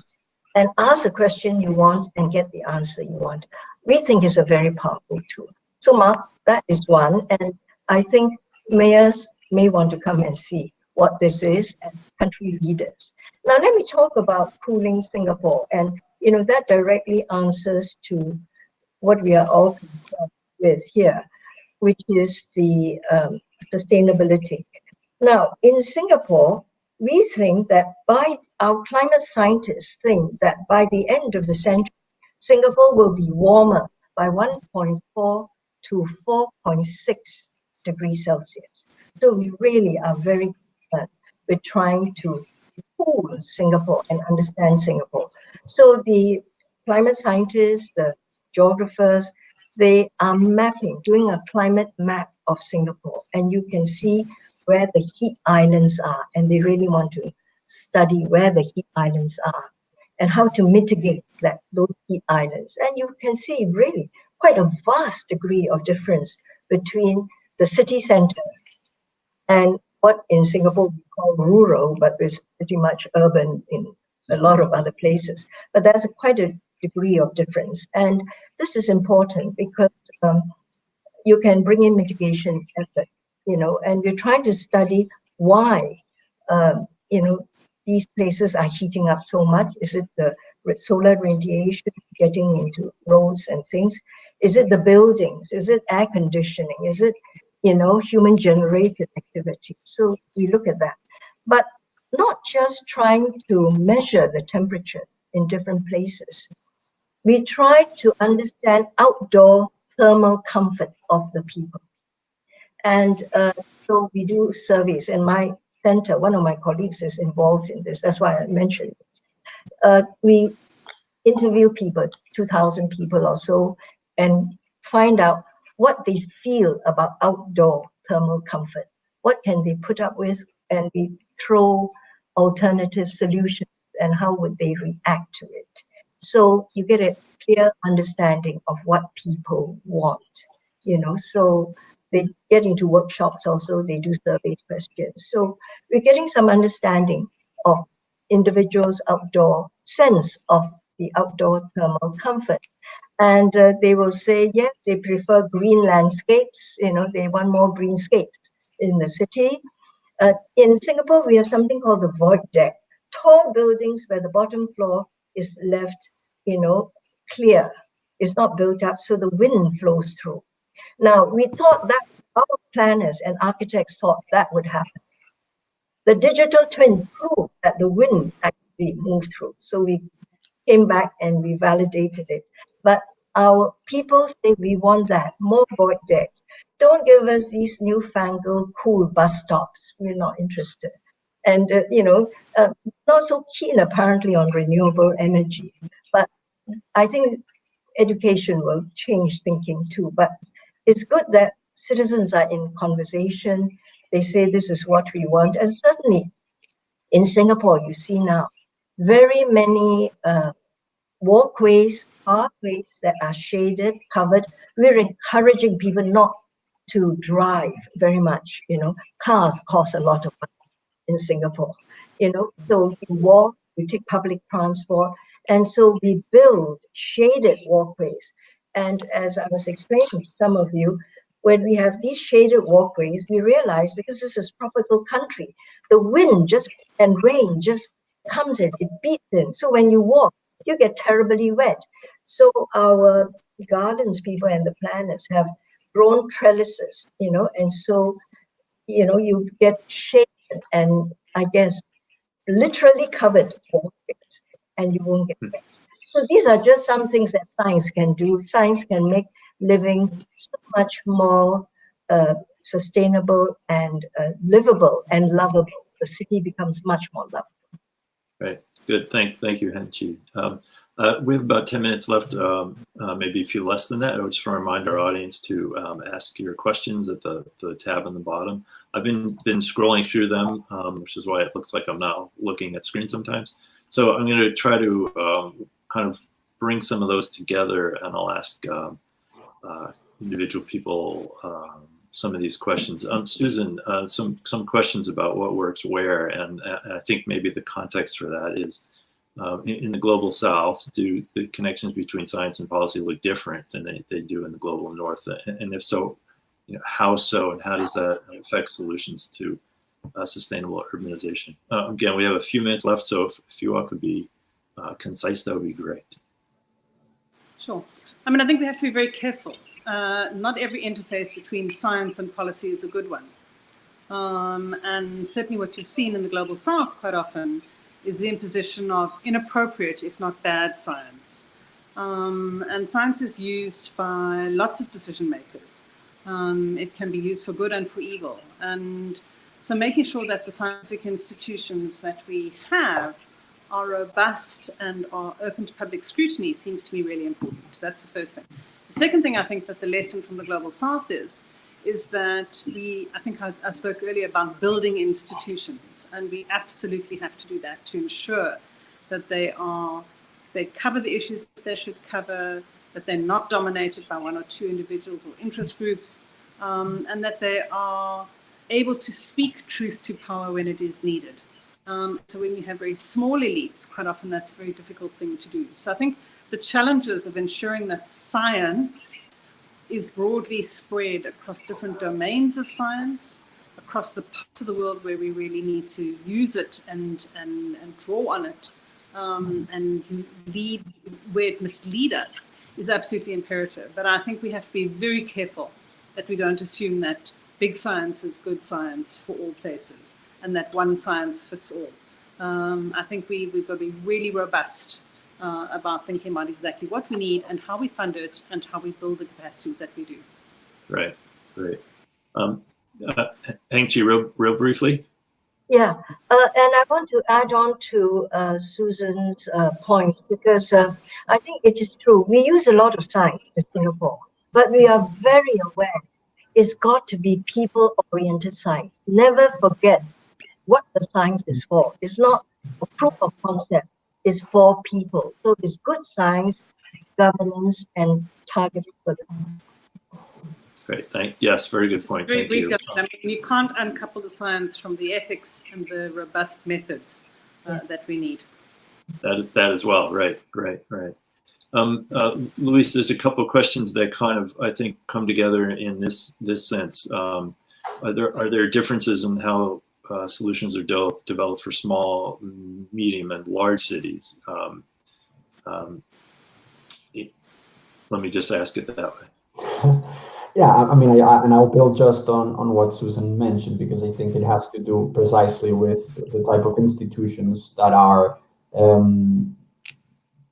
and ask the question you want and get the answer you want. We think it's a very powerful tool. So Mark, that is one. And I think mayors may want to come and see what this is, and country leaders. Now let me talk about cooling Singapore. And that directly answers to what we are all concerned with here, which is the sustainability. Now in Singapore, we think that our climate scientists think that by the end of the century, Singapore will be warmer by 1.4 to 4.6 degrees Celsius. So we really are very concerned with trying to cool Singapore and understand Singapore. So the climate scientists, the geographers, they are doing a climate map of Singapore, and you can see where the heat islands are, and they really want to study where the heat islands are and how to mitigate those heat islands. And you can see really quite a vast degree of difference between the city center and what in Singapore we call rural, but is pretty much urban in a lot of other places. But there's quite a degree of difference. And this is important because you can bring in mitigation effort, and we're trying to study why, these places are heating up so much. Is it the solar radiation getting into roads and things? Is it the buildings? Is it air conditioning? Is it, human generated activity? So we look at that, but not just trying to measure the temperature in different places. We try to understand outdoor thermal comfort of the people. And so we do surveys, and my center, one of my colleagues is involved in this. That's why I mentioned it. We interview people, 2,000 people or so, and find out what they feel about outdoor thermal comfort. What can they put up with? And we throw alternative solutions, and how would they react to it? So you get a clear understanding of what people want, so they get into workshops also, they do survey questions. So we're getting some understanding of individuals' outdoor sense of the outdoor thermal comfort. And they will say, yes, they prefer green landscapes, they want more greenscapes in the city. In Singapore, we have something called the void deck, tall buildings where the bottom floor is left, clear. It's not built up, so the wind flows through. Now, we thought that our planners and architects thought that would happen. The digital twin proved that the wind actually moved through. So we came back and we validated it. But our people say we want that, more void decks. Don't give us these newfangled cool bus stops. We're not interested. And, not so keen apparently on renewable energy. But I think education will change thinking too. But it's good that citizens are in conversation. They say this is what we want. And certainly in Singapore, you see now very many walkways, pathways that are shaded, covered. We're encouraging people not to drive very much. Cars cost a lot of money in Singapore. So you walk, you take public transport, and so we build shaded walkways. And as I was explaining to some of you, when we have these shaded walkways, we realize because this is a tropical country, the wind and rain just comes in, it beats in. So when you walk, you get terribly wet. So our gardens people and the planners have grown trellises, and so, you get shade and I guess literally covered walkways, and you won't get wet. So these are just some things that science can do. Science can make living so much more sustainable and livable and lovable. The city becomes much more lovable. Right. Good. Thank you, Henchi. We have about 10 minutes left, maybe a few less than that. I just want to remind our audience to ask your questions at the tab on the bottom. I've been scrolling through them, which is why it looks like I'm not looking at screen sometimes. So I'm going to try to kind of bring some of those together, and I'll ask individual people some of these questions. Susan, some questions about what works where, and I think maybe the context for that is in the global South, do the connections between science and policy look different than they do in the global North? And if so, how so, and how does that affect solutions to sustainable urbanization? Again, we have a few minutes left, so if you all could be concise, that would be great. Sure. I think we have to be very careful. Not every interface between science and policy is a good one. And certainly what you've seen in the global South quite often is the imposition of inappropriate, if not bad, science. And science is used by lots of decision makers. It can be used for good and for evil. And so making sure that the scientific institutions that we have are robust and are open to public scrutiny seems to me really important. That's the first thing. The second thing I think that the lesson from the global South is that I spoke earlier about building institutions, and we absolutely have to do that to ensure that they cover the issues that they should cover, that they're not dominated by one or two individuals or interest groups, and that they are able to speak truth to power when it is needed. So when you have very small elites, quite often that's a very difficult thing to do. So I think the challenges of ensuring that science is broadly spread across different domains of science, across the parts of the world where we really need to use it and draw on it, and lead where it must lead us, is absolutely imperative. But I think we have to be very careful that we don't assume that big science is good science for all places and that one science fits all. I think we've got to be really robust about thinking about exactly what we need and how we fund it and how we build the capacities that we do. Right. Emcee, real briefly. Yeah, and I want to add on to Susan's points, because I think it is true. We use a lot of science in Singapore, but we are very aware it's got to be people-oriented science. Never forget what the science is for. It's not a proof of concept, it's for people. So it's good science, governance, and targeted for them. Great, yes, very good point. Thank you. I mean, you can't uncouple the science from the ethics and the robust methods that we need. That as well, right. Luis, there's a couple of questions that kind of, I think, come together in this sense. Are there differences in how solutions are developed for small, medium, and large cities? Let me just ask it that way. Yeah, I mean, and I'll build just on what Susan mentioned, because I think it has to do precisely with the type of institutions that are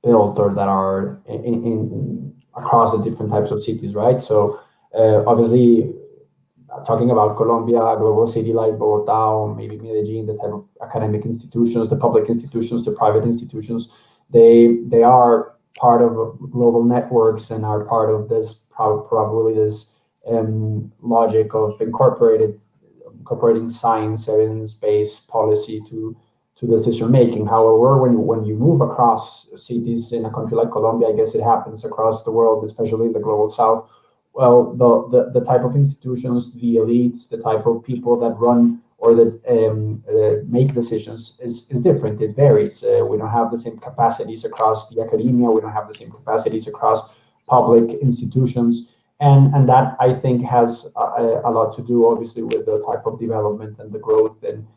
built or that are in across the different types of cities, right? So obviously, talking about Colombia, a global city like Bogota or maybe Medellin, the type of academic institutions, the public institutions, the private institutions, they are part of global networks and are part of this probably this logic of incorporating science, evidence-based policy to decision making. However, when you move across cities in a country like Colombia, I guess it happens across the world, especially in the global south. Well, the type of institutions, the elites, the type of people that run or that make decisions is different. It varies. We don't have the same capacities across the academia. We don't have the same capacities across public institutions. And that, I think, has a lot to do, obviously, with the type of development and the growth and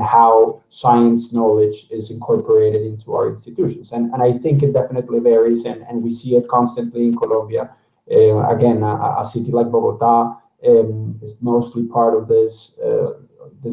how science knowledge is incorporated into our institutions. And I think it definitely varies, and we see it constantly in Colombia. Again, a city like Bogota is mostly part of this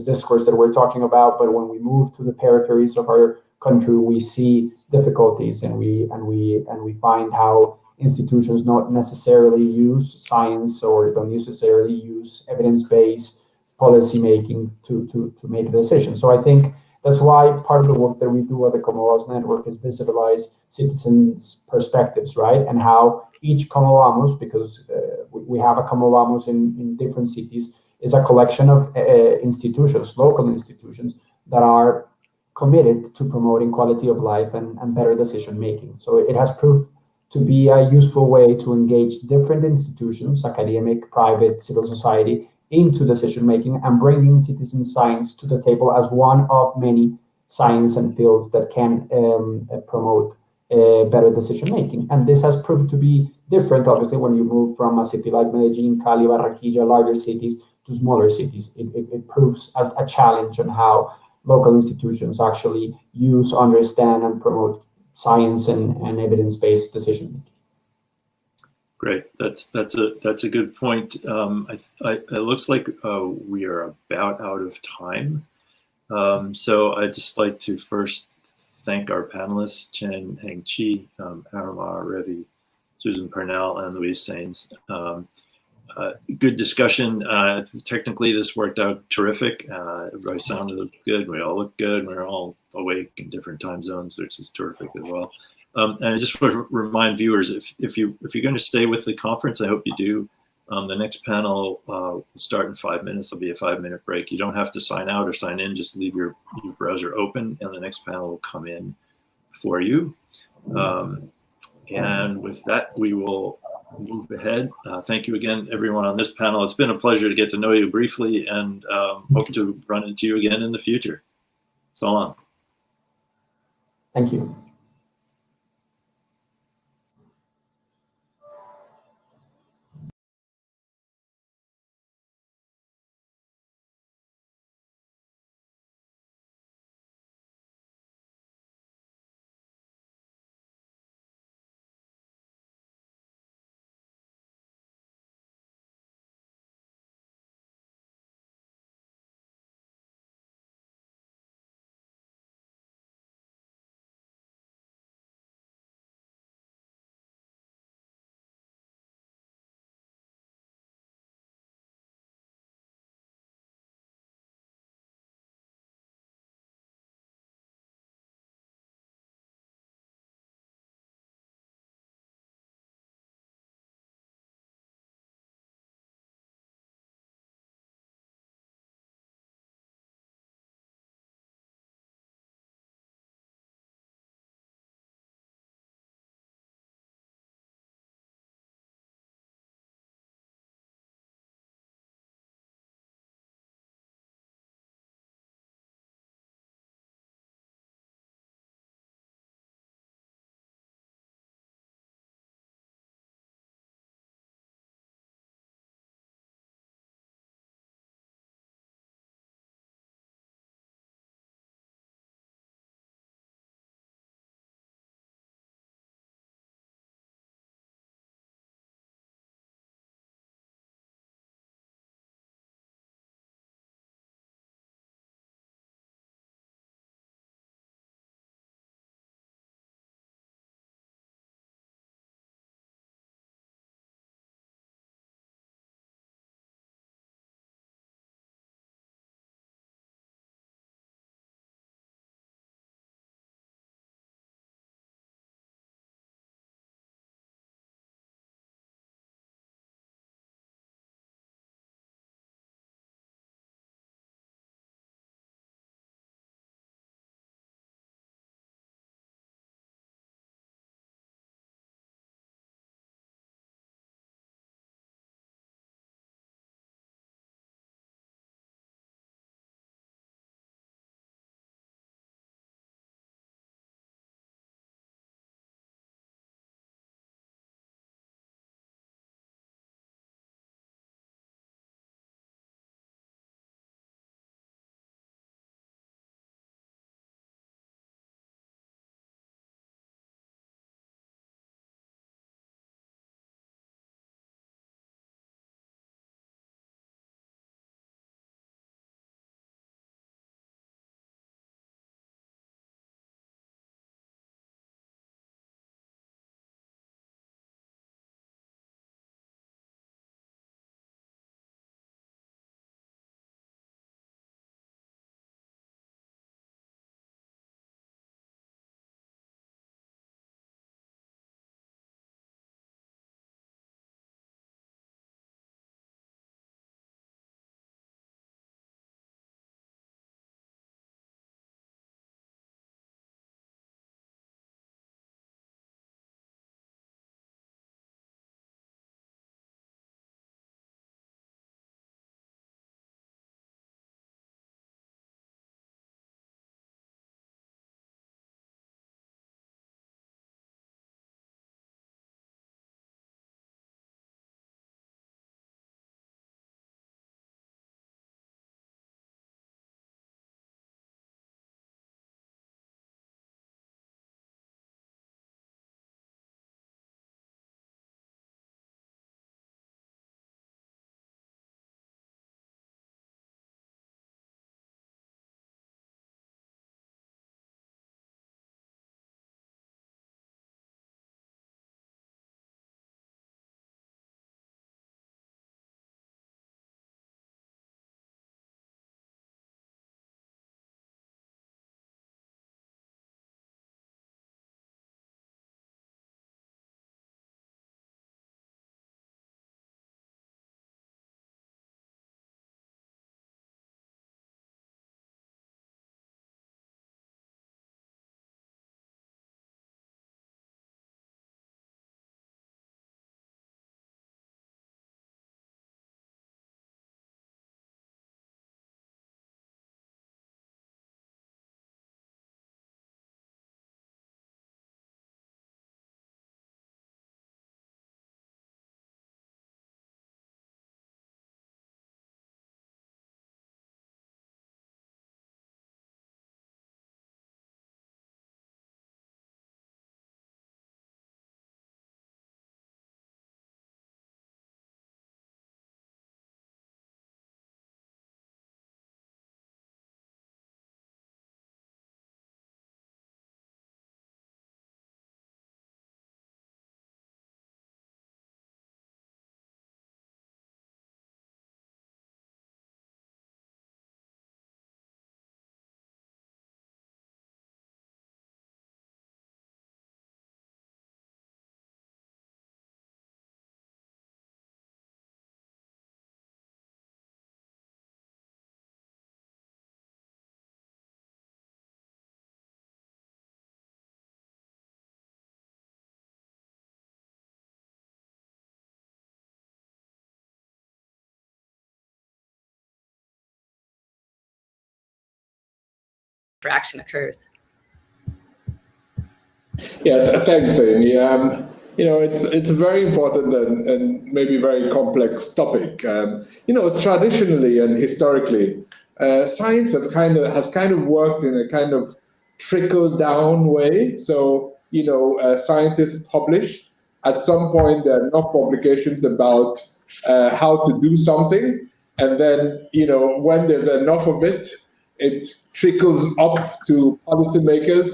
discourse that we're talking about. But when we move to the peripheries of our country, we see difficulties, and we find how institutions not necessarily use science or don't necessarily use evidence-based policy making to make decisions. So I think that's why part of the work that we do at the Como Network is visualize citizens' perspectives, right? And how each Como Vamos, because we have a Como Vamos in different cities, is a collection of institutions, local institutions, that are committed to promoting quality of life and better decision making. So it has proved to be a useful way to engage different institutions, academic, private, civil society, into decision making and bringing citizen science to the table as one of many science and fields that can promote better decision making. And this has proved to be different, obviously, when you move from a city like Medellin, Cali, Barranquilla, larger cities, to smaller cities. It proves as a challenge on how local institutions actually use, understand, and promote science and evidence-based decision making. Great, that's a good point. It looks like we are about out of time. So I'd just like to first thank our panelists, Chen Emcee, Arama Revi, Susan Parnell, and Luis Sainz. Good discussion. Technically, this worked out terrific. Everybody sounded good. We all looked good. We're all awake in different time zones, which is terrific as well. And I just want to remind viewers, if you're going to stay with the conference, I hope you do. The next panel will start in 5 minutes. There'll be a 5-minute break. You don't have to sign out or sign in. Just leave your browser open, and the next panel will come in for you. And with that, we will move ahead. Thank you again, everyone on this panel. It's been a pleasure to get to know you briefly, and hope to run into you again in the future. So long. Thank you. interaction occurs. Yeah, thanks, Amy. It's a very important and maybe very complex topic. Traditionally and historically, science has kind of worked in a kind of trickle-down way. So, scientists publish. At some point, there are enough publications about how to do something, and then, when there's enough of it, it trickles up to policymakers.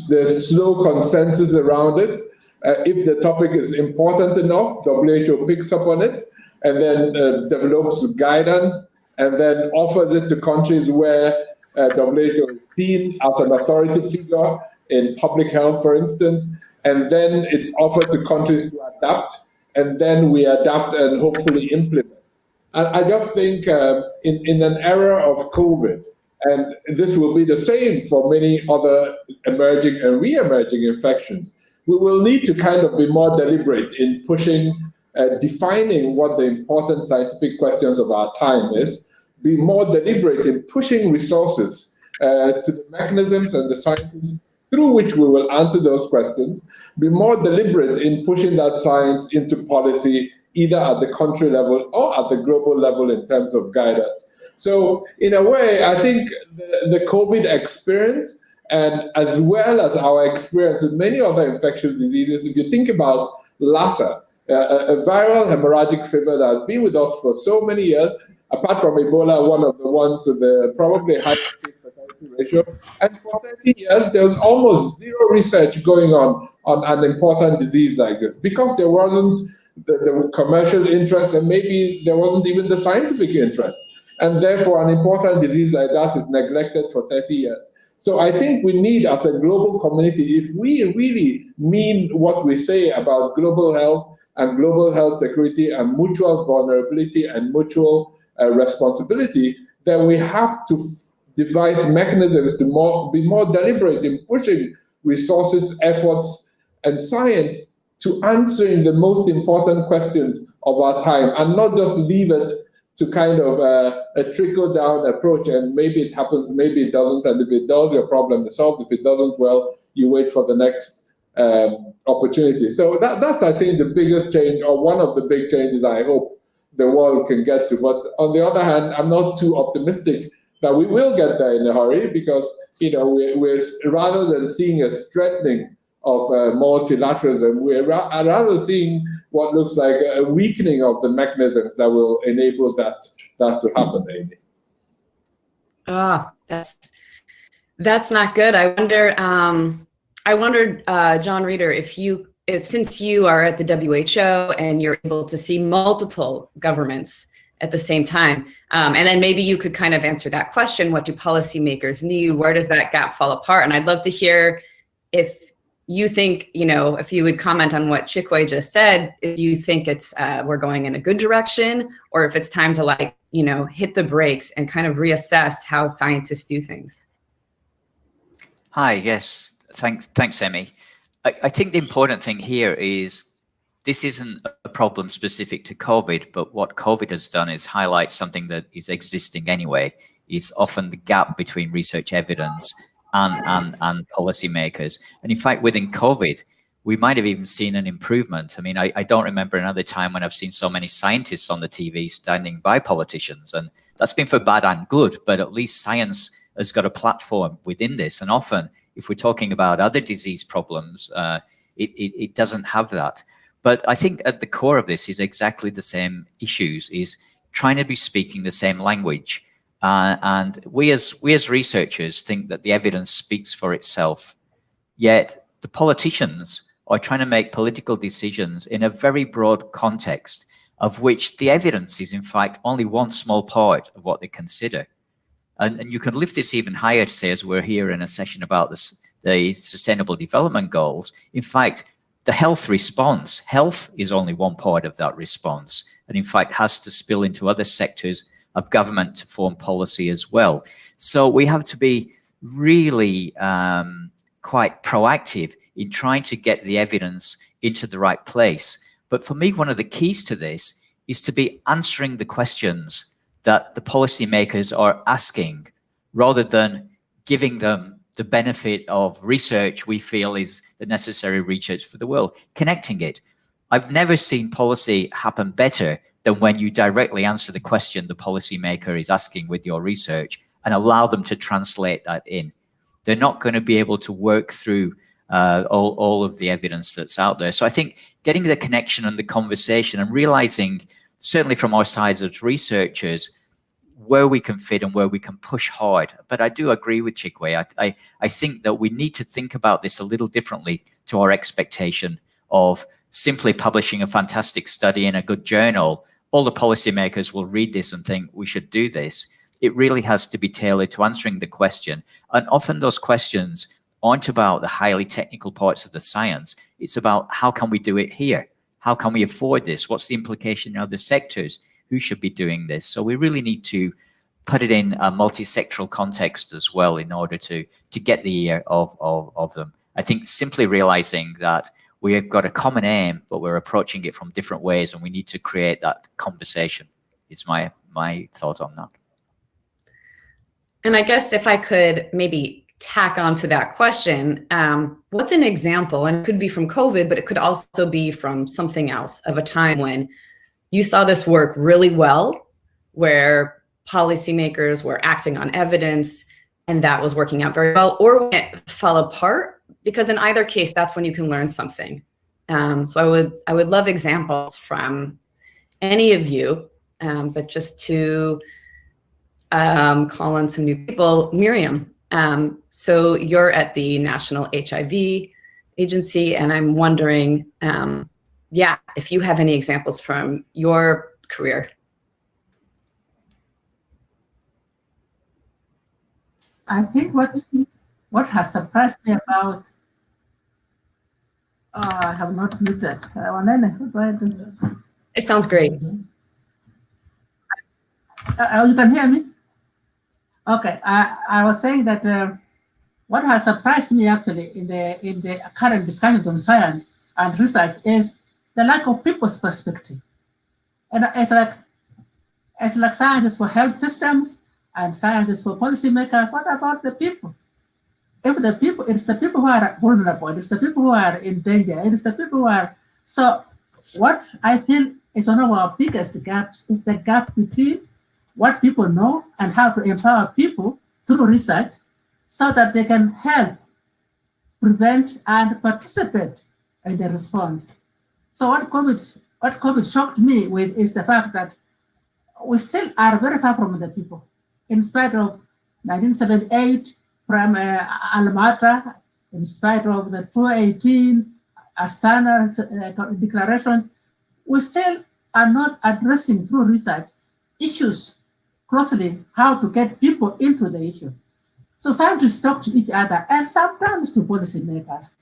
There's slow consensus around it. If the topic is important enough, WHO picks up on it and then develops guidance and then offers it to countries where WHO is seen as an authority figure in public health, for instance, and then it's offered to countries to adapt, and then we adapt and hopefully implement. And I just think in an era of COVID, and this will be the same for many other emerging and re-emerging infections, we will need to kind of be more deliberate in pushing, defining what the important scientific questions of our time is, be more deliberate in pushing resources to the mechanisms and the sciences through which we will answer those questions, be more deliberate in pushing that science into policy, either at the country level or at the global level in terms of guidance. So in a way, I think the COVID experience, and as well as our experience with many other infectious diseases, if you think about Lassa, a viral hemorrhagic fever that has been with us for so many years, apart from Ebola, one of the ones with the probably highest fatality ratio, and for 30 years, there was almost zero research going on an important disease like this, because there wasn't the commercial interest, and maybe there wasn't even the scientific interest. And therefore, an important disease like that is neglected for 30 years. So I think we need, as a global community, if we really mean what we say about global health and global health security and mutual vulnerability and mutual responsibility, then we have to devise mechanisms to be more deliberate in pushing resources, efforts, and science to answering the most important questions of our time, and not just leave it to kind of a trickle-down approach, and maybe it happens, maybe it doesn't, and if it does, your problem is solved. If it doesn't, well, you wait for the next opportunity. So that's, I think, the biggest change, or one of the big changes I hope the world can get to. But on the other hand, I'm not too optimistic that we will get there in a hurry, because we're rather than seeing a strengthening of multilateralism, we're rather seeing what looks like a weakening of the mechanisms that will enable that to happen, Amy. That's not good. I wondered, John Reeder, if since you are at the WHO and you're able to see multiple governments at the same time, and then maybe you could kind of answer that question: what do policymakers need? Where does that gap fall apart? And I'd love to hear if you think, if you would comment on what Chikwe just said, if you think it's we're going in a good direction, or if it's time to hit the brakes and kind of reassess how scientists do things. Hi, yes, thanks, Emmy. I think the important thing here is this isn't a problem specific to COVID, but what COVID has done is highlight something that is existing anyway. Is often the gap between research evidence and policymakers. And in fact, within COVID, we might have even seen an improvement. I mean, I don't remember another time when I've seen so many scientists on the TV standing by politicians, and that's been for bad and good, but at least science has got a platform within this. And often, if we're talking about other disease problems, it doesn't have that. But I think at the core of this is exactly the same issues, is trying to be speaking the same language. And we as researchers think that the evidence speaks for itself, yet the politicians are trying to make political decisions in a very broad context, of which the evidence is in fact only one small part of what they consider. And you can lift this even higher to say, as we're here in a session about the Sustainable Development Goals, in fact, the health response, health is only one part of that response, and in fact has to spill into other sectors of government to form policy as well. So we have to be really quite proactive in trying to get the evidence into the right place. But for me, one of the keys to this is to be answering the questions that the policymakers are asking, rather than giving them the benefit of research we feel is the necessary research for the world, connecting it. I've never seen policy happen better than when you directly answer the question the policymaker is asking with your research and allow them to translate that in. They're not going to be able to work through all of the evidence that's out there. So I think getting the connection and the conversation and realizing, certainly from our sides as researchers, where we can fit and where we can push hard. But I do agree with Chikwe. I think that we need to think about this a little differently to our expectation of simply publishing a fantastic study in a good journal. All the policymakers will read this and think we should do this. It really has to be tailored to answering the question. And often those questions aren't about the highly technical parts of the science. It's about how can we do it here? How can we afford this? What's the implication in other sectors? Who should be doing this? So we really need to put it in a multi-sectoral context as well in order to get the ear of them. I think simply realizing that we have got a common aim, but we're approaching it from different ways, and we need to create that conversation. Is my thought on that. And I guess if I could maybe tack onto that question, what's an example, and it could be from COVID, but it could also be from something else, of a time when you saw this work really well, where policymakers were acting on evidence and that was working out very well, or when it fell apart? Because in either case, that's when you can learn something. So I would love examples from any of you, but just to call on some new people. Miriam, so you're at the National HIV Agency, and I'm wondering, yeah, if you have any examples from your career. I think what has surprised me about, I have not muted. It sounds great. You can hear me? Okay, I was saying that what has surprised me actually in the current discussion on science and research is the lack of people's perspective. And it's like science for health systems and science is for policymakers. What about the people? If the people, it's the people who are vulnerable, it's the people who are in danger, it's the people who are. So what I feel is one of our biggest gaps is the gap between what people know and how to empower people through research so that they can help prevent and participate in the response. So what COVID shocked me with is the fact that we still are very far from the people. In spite of 1978 from Almata, in spite of the 2018 Astana declarations, we still are not addressing through research issues closely, how to get people into the issue. So scientists talk to each other and sometimes to policymakers,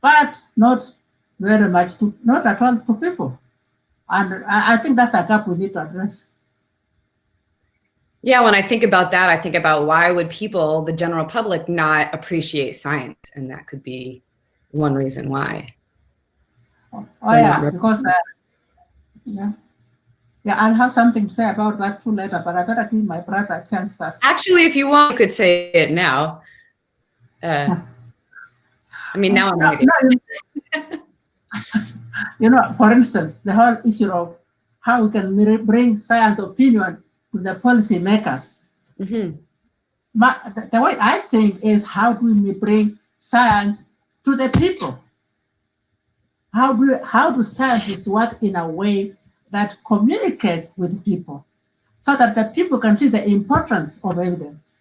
but not very much to, not at all to people. And I think that's a gap we need to address. Yeah, when I think about that, I think about why would people, the general public, not appreciate science? And that could be one reason why. Oh yeah, because yeah, I'll have something to say about that too later, but I better give my brother a chance first. Actually, if you want, you could say it now. I mean, now I'm ready. You know, for instance, the whole issue of how we can bring science opinion to the policy makers. Mm-hmm. But the way I think is how do we bring science to the people? How do scientists work in a way that communicates with people so that the people can see the importance of evidence?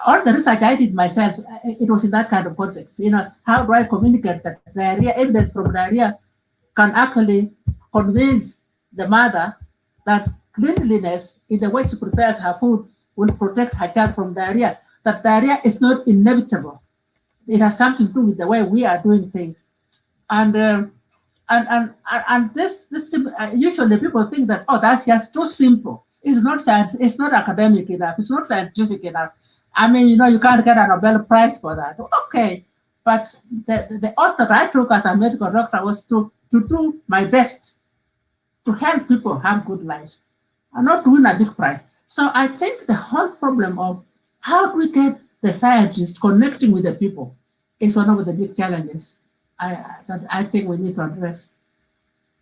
All the research I did myself, it was in that kind of context. You know, how do I communicate that diarrhea, evidence from diarrhea can actually convince the mother that cleanliness in the way she prepares her food will protect her child from diarrhea, that diarrhea is not inevitable. It has something to do with the way we are doing things. And this usually people think that, oh, that's just too simple. It's not academic enough. It's not scientific enough. I mean, you know, you can't get a Nobel Prize for that. Okay, but the author I took as a medical doctor was to do my best to help people have good lives and not to win a big prize. So I think the whole problem of how we get the scientists connecting with the people is one of the big challenges that I think we need to address.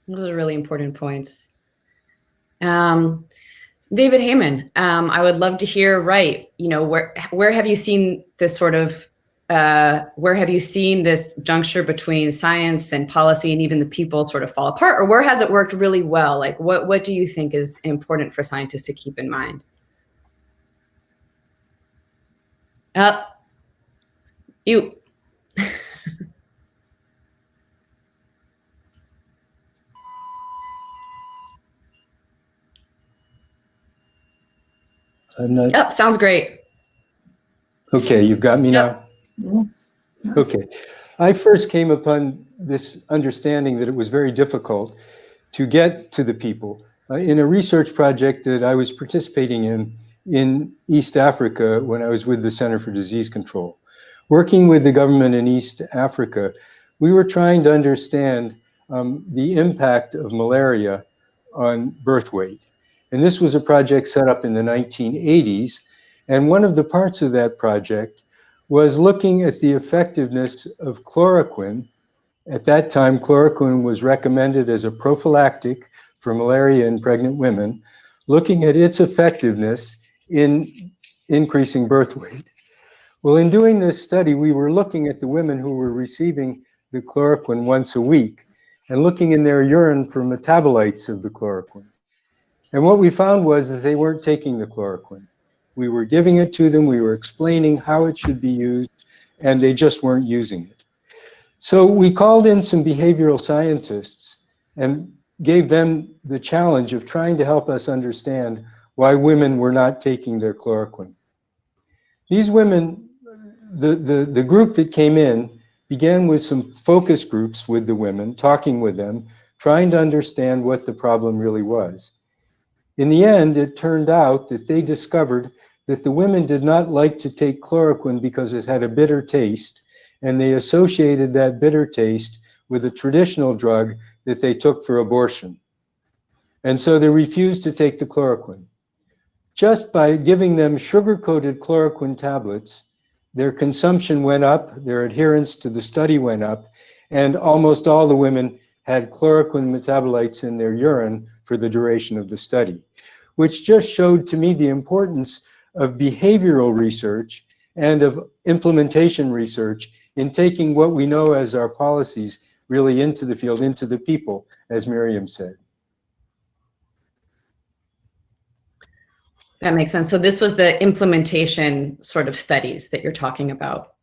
Those are really important points. David Heyman, I would love to hear, where have you seen this sort of, where have you seen this juncture between science and policy and even the people sort of fall apart, or where has it worked really well? Like, what do you think is important for scientists to keep in mind? You. I'm not. Yep, sounds great. Okay, you've got me now? Yes. Okay. I first came upon this understanding that it was very difficult to get to the people in a research project that I was participating in East Africa when I was with the Center for Disease Control. Working with the government in East Africa, we were trying to understand the impact of malaria on birth weight. And this was a project set up in the 1980s. And one of the parts of that project was looking at the effectiveness of chloroquine. At that time, chloroquine was recommended as a prophylactic for malaria in pregnant women, looking at its effectiveness in increasing birth weight. Well, in doing this study, we were looking at the women who were receiving the chloroquine once a week and looking in their urine for metabolites of the chloroquine. And what we found was that they weren't taking the chloroquine. We were giving it to them, we were explaining how it should be used, and they just weren't using it. So we called in some behavioral scientists and gave them the challenge of trying to help us understand why women were not taking their chloroquine. These women, the group that came in began with some focus groups with the women, talking with them, trying to understand what the problem really was. In the end, it turned out that they discovered that the women did not like to take chloroquine because it had a bitter taste, and they associated that bitter taste with a traditional drug that they took for abortion. And so they refused to take the chloroquine. Just by giving them sugar-coated chloroquine tablets, their consumption went up, their adherence to the study went up, and almost all the women had chloroquine metabolites in their urine for the duration of the study, which just showed to me the importance of behavioral research and of implementation research in taking what we know as our policies really into the field, into the people, as Miriam said. That makes sense. So this was the implementation sort of studies that you're talking about.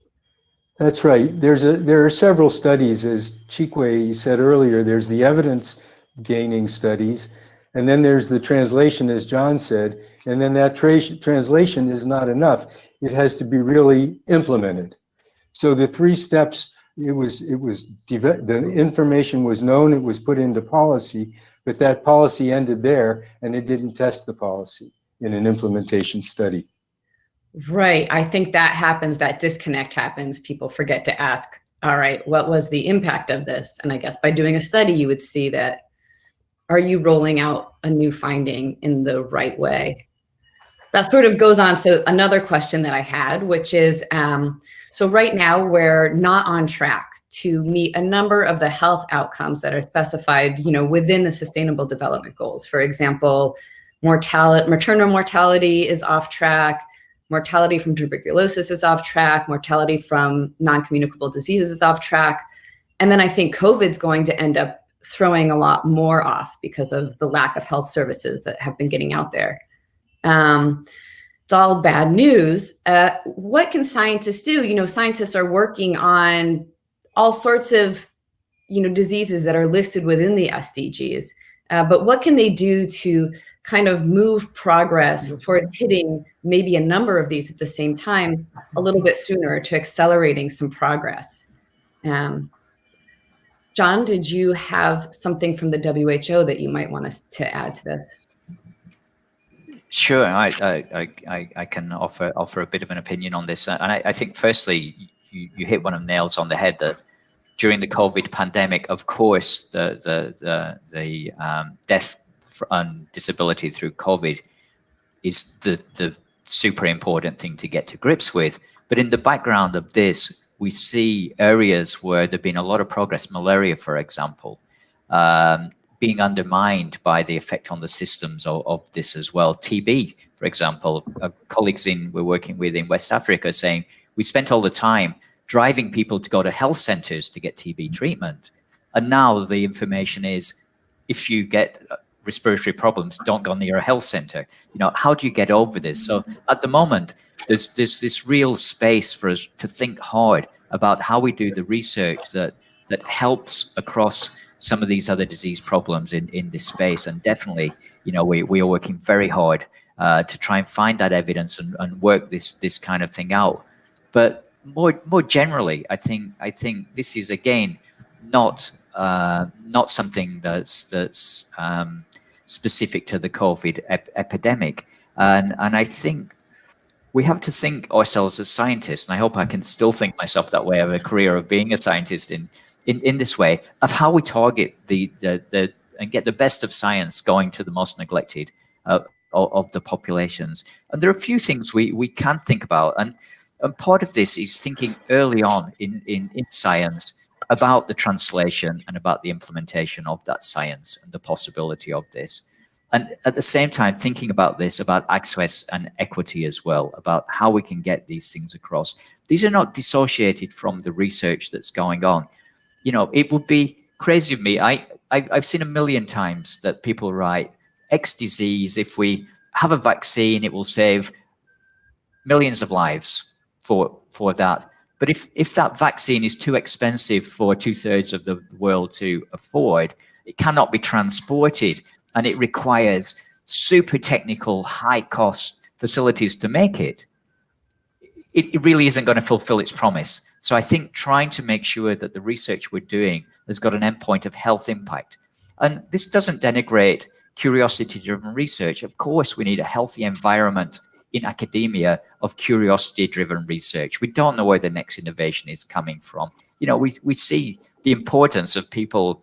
That's right. There are several studies, as Chikwe said earlier. There's the evidence gaining studies, and then there's the translation, as John said, and then that translation is not enough. It has to be really implemented. So the three steps, the information was known, it was put into policy, but that policy ended there, and it didn't test the policy in an implementation study. Right. I think that happens, that disconnect happens. People forget to ask, all right, what was the impact of this? And I guess by doing a study, you would see that, are you rolling out a new finding in the right way? That sort of goes on to another question that I had, which is, so right now we're not on track to meet a number of the health outcomes that are specified, within the Sustainable Development Goals. For example, maternal mortality is off track, mortality from tuberculosis is off track, mortality from non-communicable diseases is off track. And then I think COVID's going to end up throwing a lot more off because of the lack of health services that have been getting out there. It's all bad news. What can scientists do? Scientists are working on all sorts of, diseases that are listed within the SDGs. But what can they do to kind of move progress towards hitting maybe a number of these at the same time a little bit sooner, to accelerating some progress? John, did you have something from the WHO that you might want us to add to this? Sure, I can offer a bit of an opinion on this, and I think firstly you hit one of the nails on the head that during the COVID pandemic, of course, the death and disability through COVID is the super important thing to get to grips with. But in the background of this, we see areas where there's been a lot of progress. Malaria, for example, being undermined by the effect on the systems of this as well. TB, for example, colleagues we're working with in West Africa saying we spent all the time driving people to go to health centers to get TB treatment. And now the information is, if you get respiratory problems, don't go near a health center. How do you get over this? So at the moment, there's this real space for us to think hard about how we do the research that helps across some of these other disease problems in this space. And definitely, we are working very hard to try and find that evidence and work this kind of thing out. But more generally, I think this is again not something that's specific to the COVID epidemic, and I think we have to think ourselves as scientists, and I hope I can still think myself that way. I have a career of being a scientist in this way, of how we target the and get the best of science going to the most neglected of the populations. And there are a few things we can think about, and part of this is thinking early on in science about the translation and about the implementation of that science and the possibility of this. And at the same time, thinking about this, about access and equity as well, about how we can get these things across. These are not dissociated from the research that's going on. It would be crazy of me. I've seen a million times that people write, X disease, if we have a vaccine, it will save millions of lives for that. But if that vaccine is too expensive for 2/3 of the world to afford, it cannot be transported, and it requires super technical, high-cost facilities to make it, it really isn't going to fulfill its promise. So I think trying to make sure that the research we're doing has got an endpoint of health impact. And this doesn't denigrate curiosity-driven research. Of course, we need a healthy environment in academia of curiosity-driven research. We don't know where the next innovation is coming from. We see the importance of people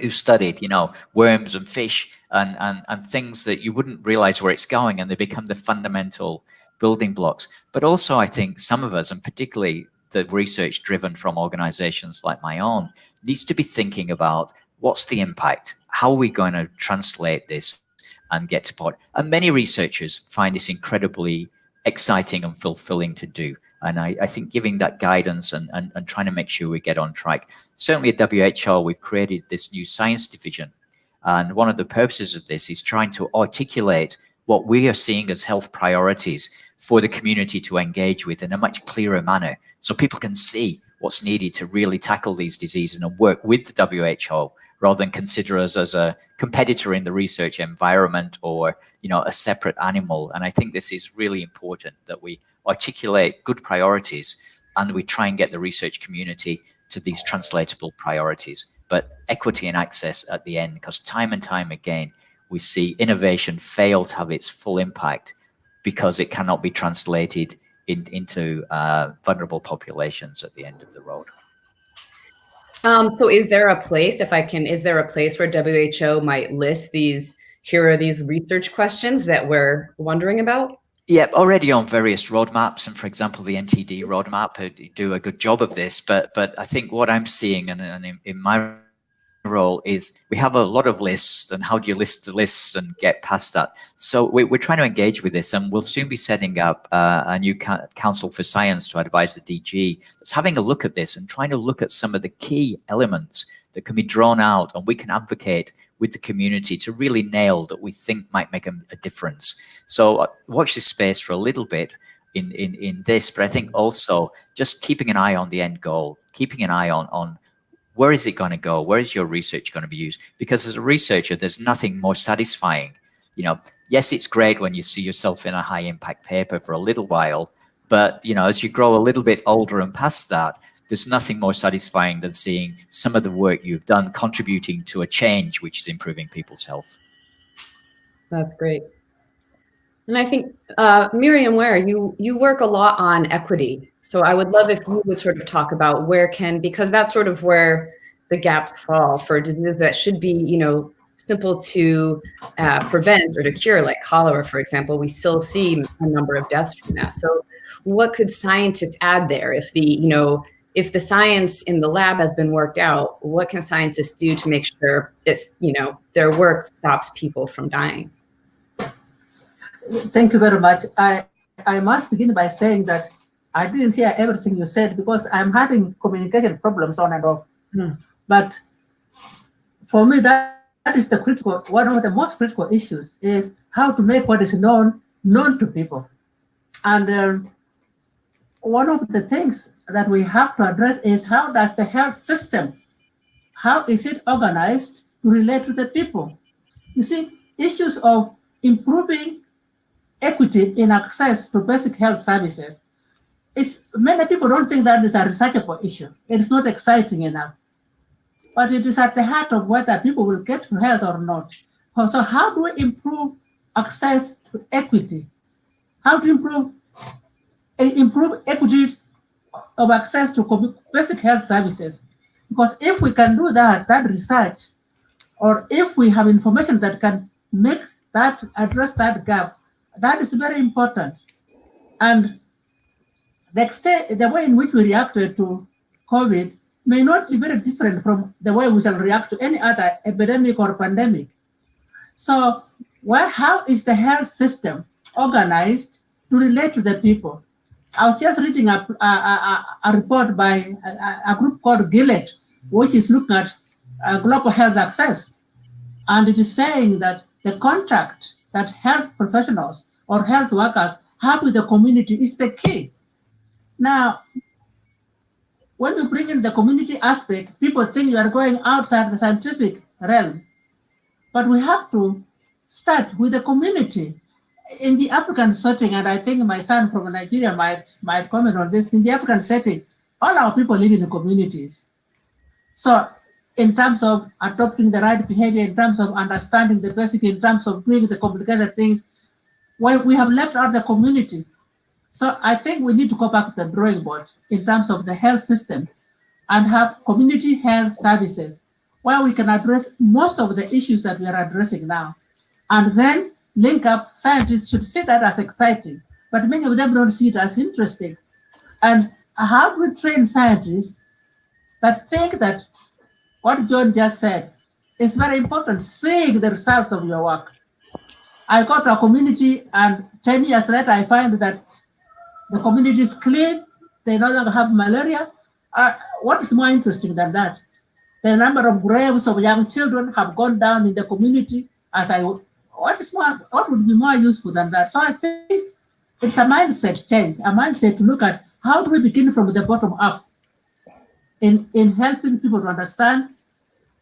who studied, worms and fish and things that you wouldn't realize where it's going, and they become the fundamental building blocks. But also, I think some of us, and particularly the research driven from organizations like my own, needs to be thinking about what's the impact? How are we going to translate this and get to part? And many researchers find this incredibly exciting and fulfilling to do. And I think giving that guidance and trying to make sure we get on track. Certainly at WHO, we've created this new science division. And one of the purposes of this is trying to articulate what we are seeing as health priorities for the community to engage with in a much clearer manner, so people can see what's needed to really tackle these diseases and work with the WHO, rather than consider us as a competitor in the research environment or a separate animal. And I think this is really important, that we articulate good priorities and we try and get the research community to these translatable priorities. But equity and access at the end, because time and time again, we see innovation fail to have its full impact because it cannot be translated into vulnerable populations at the end of the road. So is there a place, is there a place where WHO might list here are these research questions that we're wondering about? Yeah, already on various roadmaps, and for example, the NTD roadmap do a good job of this. But I think what I'm seeing, and in my role, is we have a lot of lists, and how do you list the lists and get past that? So we're trying to engage with this, and we'll soon be setting up a new Council for Science to advise the DG that's having a look at this and trying to look at some of the key elements that can be drawn out, and we can advocate with the community to really nail that we think might make a difference. So watch this space for a little bit in this, but I think also just keeping an eye on the end goal, keeping an eye on where is it going to go? Where is your research going to be used? Because as a researcher, there's nothing more satisfying. Yes, it's great when you see yourself in a high impact paper for a little while, but as you grow a little bit older and past that, there's nothing more satisfying than seeing some of the work you've done contributing to a change which is improving people's health. That's great. And I think, Miriam Ware, you work a lot on equity. So I would love if you would sort of talk about because that's sort of where the gaps fall for diseases that should be, simple to prevent or to cure, like cholera, for example, we still see a number of deaths from that. So what could scientists add there? If the science in the lab has been worked out, what can scientists do to make sure their work stops people from dying? Thank you very much. I must begin by saying that I didn't hear everything you said because I'm having communication problems on and off. But for me, that is one of the most critical issues is how to make what is known to people. And one of the things that we have to address is how does the health system, how is it organized to relate to the people? You see, issues of improving equity in access to basic health services, many people don't think that is a researchable issue. It is not exciting enough. But it is at the heart of whether people will get to health or not. So how do we improve access to equity? How to improve equity of access to basic health services? Because if we can do that research, or if we have information that can address that gap, that is very important. And the way in which we reacted to COVID may not be very different from the way we shall react to any other epidemic or pandemic. So how is the health system organized to relate to the people? I was just reading a report by a group called Gilead, which is looking at global health access. And it is saying that the contract that health professionals or health workers have with the community is the key. Now, when you bring in the community aspect, people think you are going outside the scientific realm. But we have to start with the community. In the African setting, and I think my son from Nigeria might comment on this, in the African setting, all our people live in the communities. So in terms of adopting the right behavior, in terms of understanding the basic, in terms of doing the complicated things, we have left out the community. So I think we need to go back to the drawing board in terms of the health system and have community health services where we can address most of the issues that we are addressing now. And then link up, scientists should see that as exciting, but many of them don't see it as interesting. And how do we train scientists that think that what John just said is very important, seeing the results of your work. I go to a community and 10 years later, I find that the community is clean, they no longer have malaria. What is more interesting than that? The number of graves of young children have gone down in the community. What would be more useful than that? So I think it's a mindset change, a mindset to look at how do we begin from the bottom up in helping people to understand.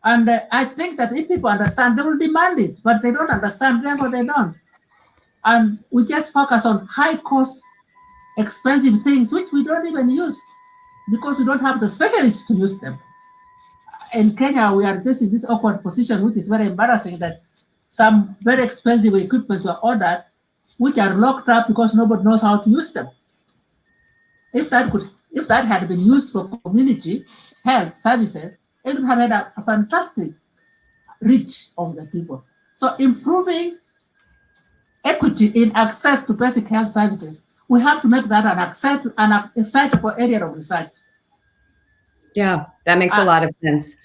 And I think that if people understand, they will demand it, but they don't understand, therefore they don't. And we just focus on high cost, expensive things, which we don't even use because we don't have the specialists to use them. In Kenya, we are in this awkward position, which is very embarrassing, that some very expensive equipment were ordered, which are locked up because nobody knows how to use them. If that had been used for community health services, it would have had a fantastic reach of the people. So improving equity in access to basic health services, we have to make that an excitable area of research. Yeah, that makes a lot of sense.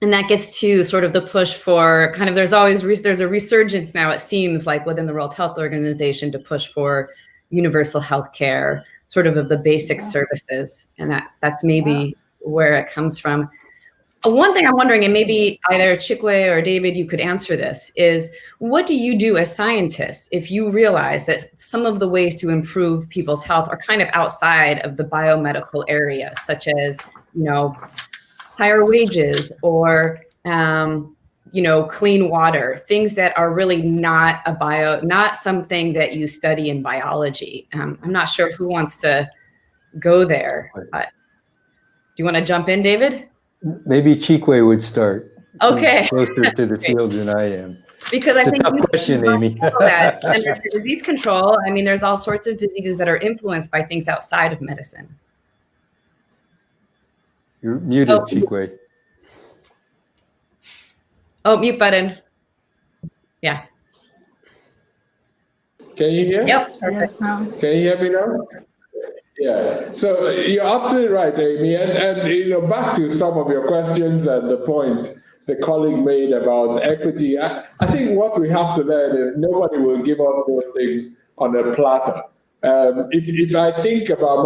And that gets to sort of the push for there's a resurgence now, it seems like, within the World Health Organization to push for universal health care, sort of the basic services. And that's maybe where it comes from. One thing I'm wondering, and maybe either Chikwe or David, you could answer this, is what do you do as scientists if you realize that some of the ways to improve people's health are kind of outside of the biomedical area, such as, higher wages or, clean water, things that are really not something that you study in biology. I'm not sure who wants to go there, but do you want to jump in, David? Maybe Chikwe would start. Okay. He's closer to the field than I am. Because it's I think a tough question, Amy. that under disease control, there's all sorts of diseases that are influenced by things outside of medicine. You're muted, Chikwe. Oh, mute button. Yeah. Can you hear? Yep. Yes, now. Can you hear me now? Yeah. So you're absolutely right, Amy. And you know, back to some of your questions and the point the colleague made about equity. I think what we have to learn is nobody will give us those things on a platter. If I think about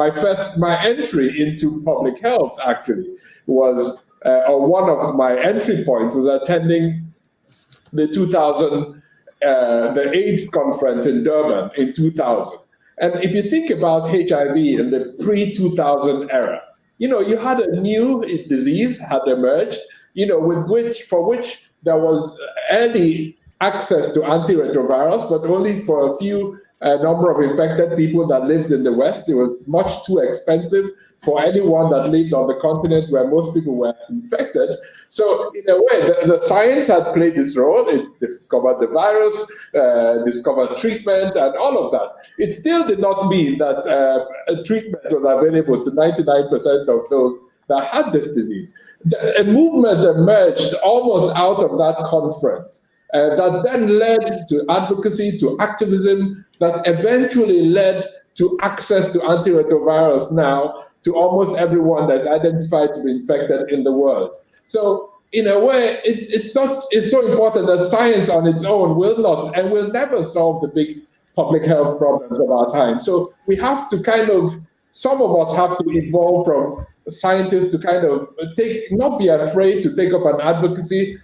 my entry into public health actually was, or one of my entry points was attending the the AIDS conference in Durban in 2000. And if you think about HIV in the pre-2000 era, you know, you had a new disease had emerged, you know, for which there was early access to antiretrovirals, but only for a few number of infected people that lived in the West. It was much too expensive for anyone that lived on the continent where most people were infected. So in a way, the science had played this role. It discovered the virus, discovered treatment and all of that. It still did not mean that a treatment was available to 99% of those that had this disease. A movement emerged almost out of that conference that then led to advocacy, to activism, that eventually led to access to antiretrovirals now to almost everyone that's identified to be infected in the world. So in a way, it's so important that science on its own will not and will never solve the big public health problems of our time. So we have to kind of, some of us have to evolve from scientists to kind of not be afraid to take up an advocacy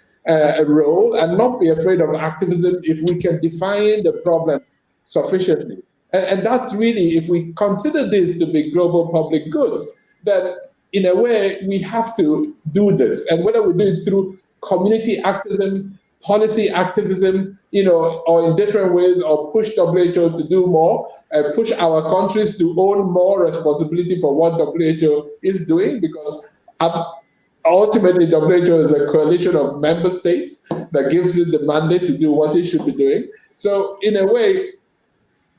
role and not be afraid of activism if we can define the problem sufficiently. And that's really, if we consider this to be global public goods, then in a way we have to do this. And whether we do it through community activism, policy activism, you know, or in different ways, or push WHO to do more, push our countries to own more responsibility for what WHO is doing, because ultimately WHO is a coalition of member states that gives it the mandate to do what it should be doing. So in a way,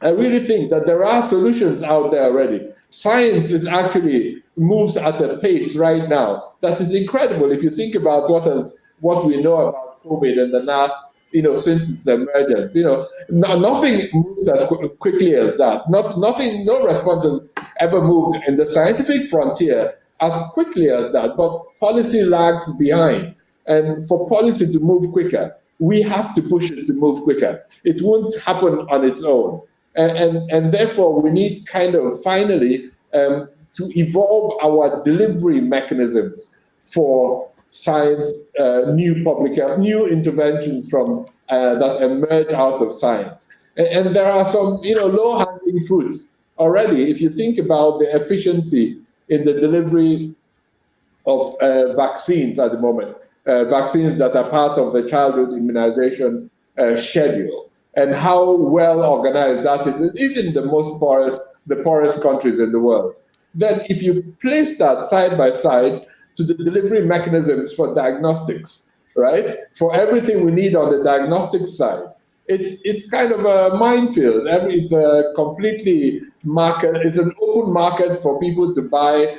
I really think that there are solutions out there already. Science is actually moves at a pace right now that is incredible. If you think about what we know about COVID in the last, you know, since its emergence, you know, nothing moves as quickly as that. No response has ever moved in the scientific frontier as quickly as that. But policy lags behind, and for policy to move quicker, we have to push it to move quicker. It won't happen on its own. And therefore, we need kind of finally to evolve our delivery mechanisms for science, new public health, new interventions from that emerge out of science. And there are some, you know, low-hanging fruits already. If you think about the efficiency in the delivery of vaccines at the moment, vaccines that are part of the childhood immunization schedule, and how well organized that is, even the poorest countries in the world. Then if you place that side by side to the delivery mechanisms for diagnostics, right? For everything we need on the diagnostic side, it's kind of a minefield. It's a completely market, it's an open market for people to buy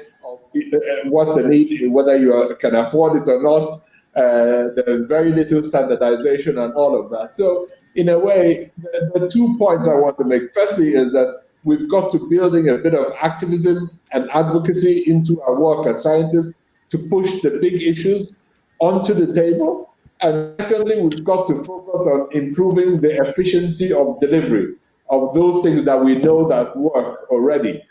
what they need, whether you can afford it or not. There's very little standardization and all of that. So in a way, the 2 points I want to make. Firstly is that we've got to building a bit of activism and advocacy into our work as scientists to push the big issues onto the table. And secondly, we've got to focus on improving the efficiency of delivery of those things that we know that work already,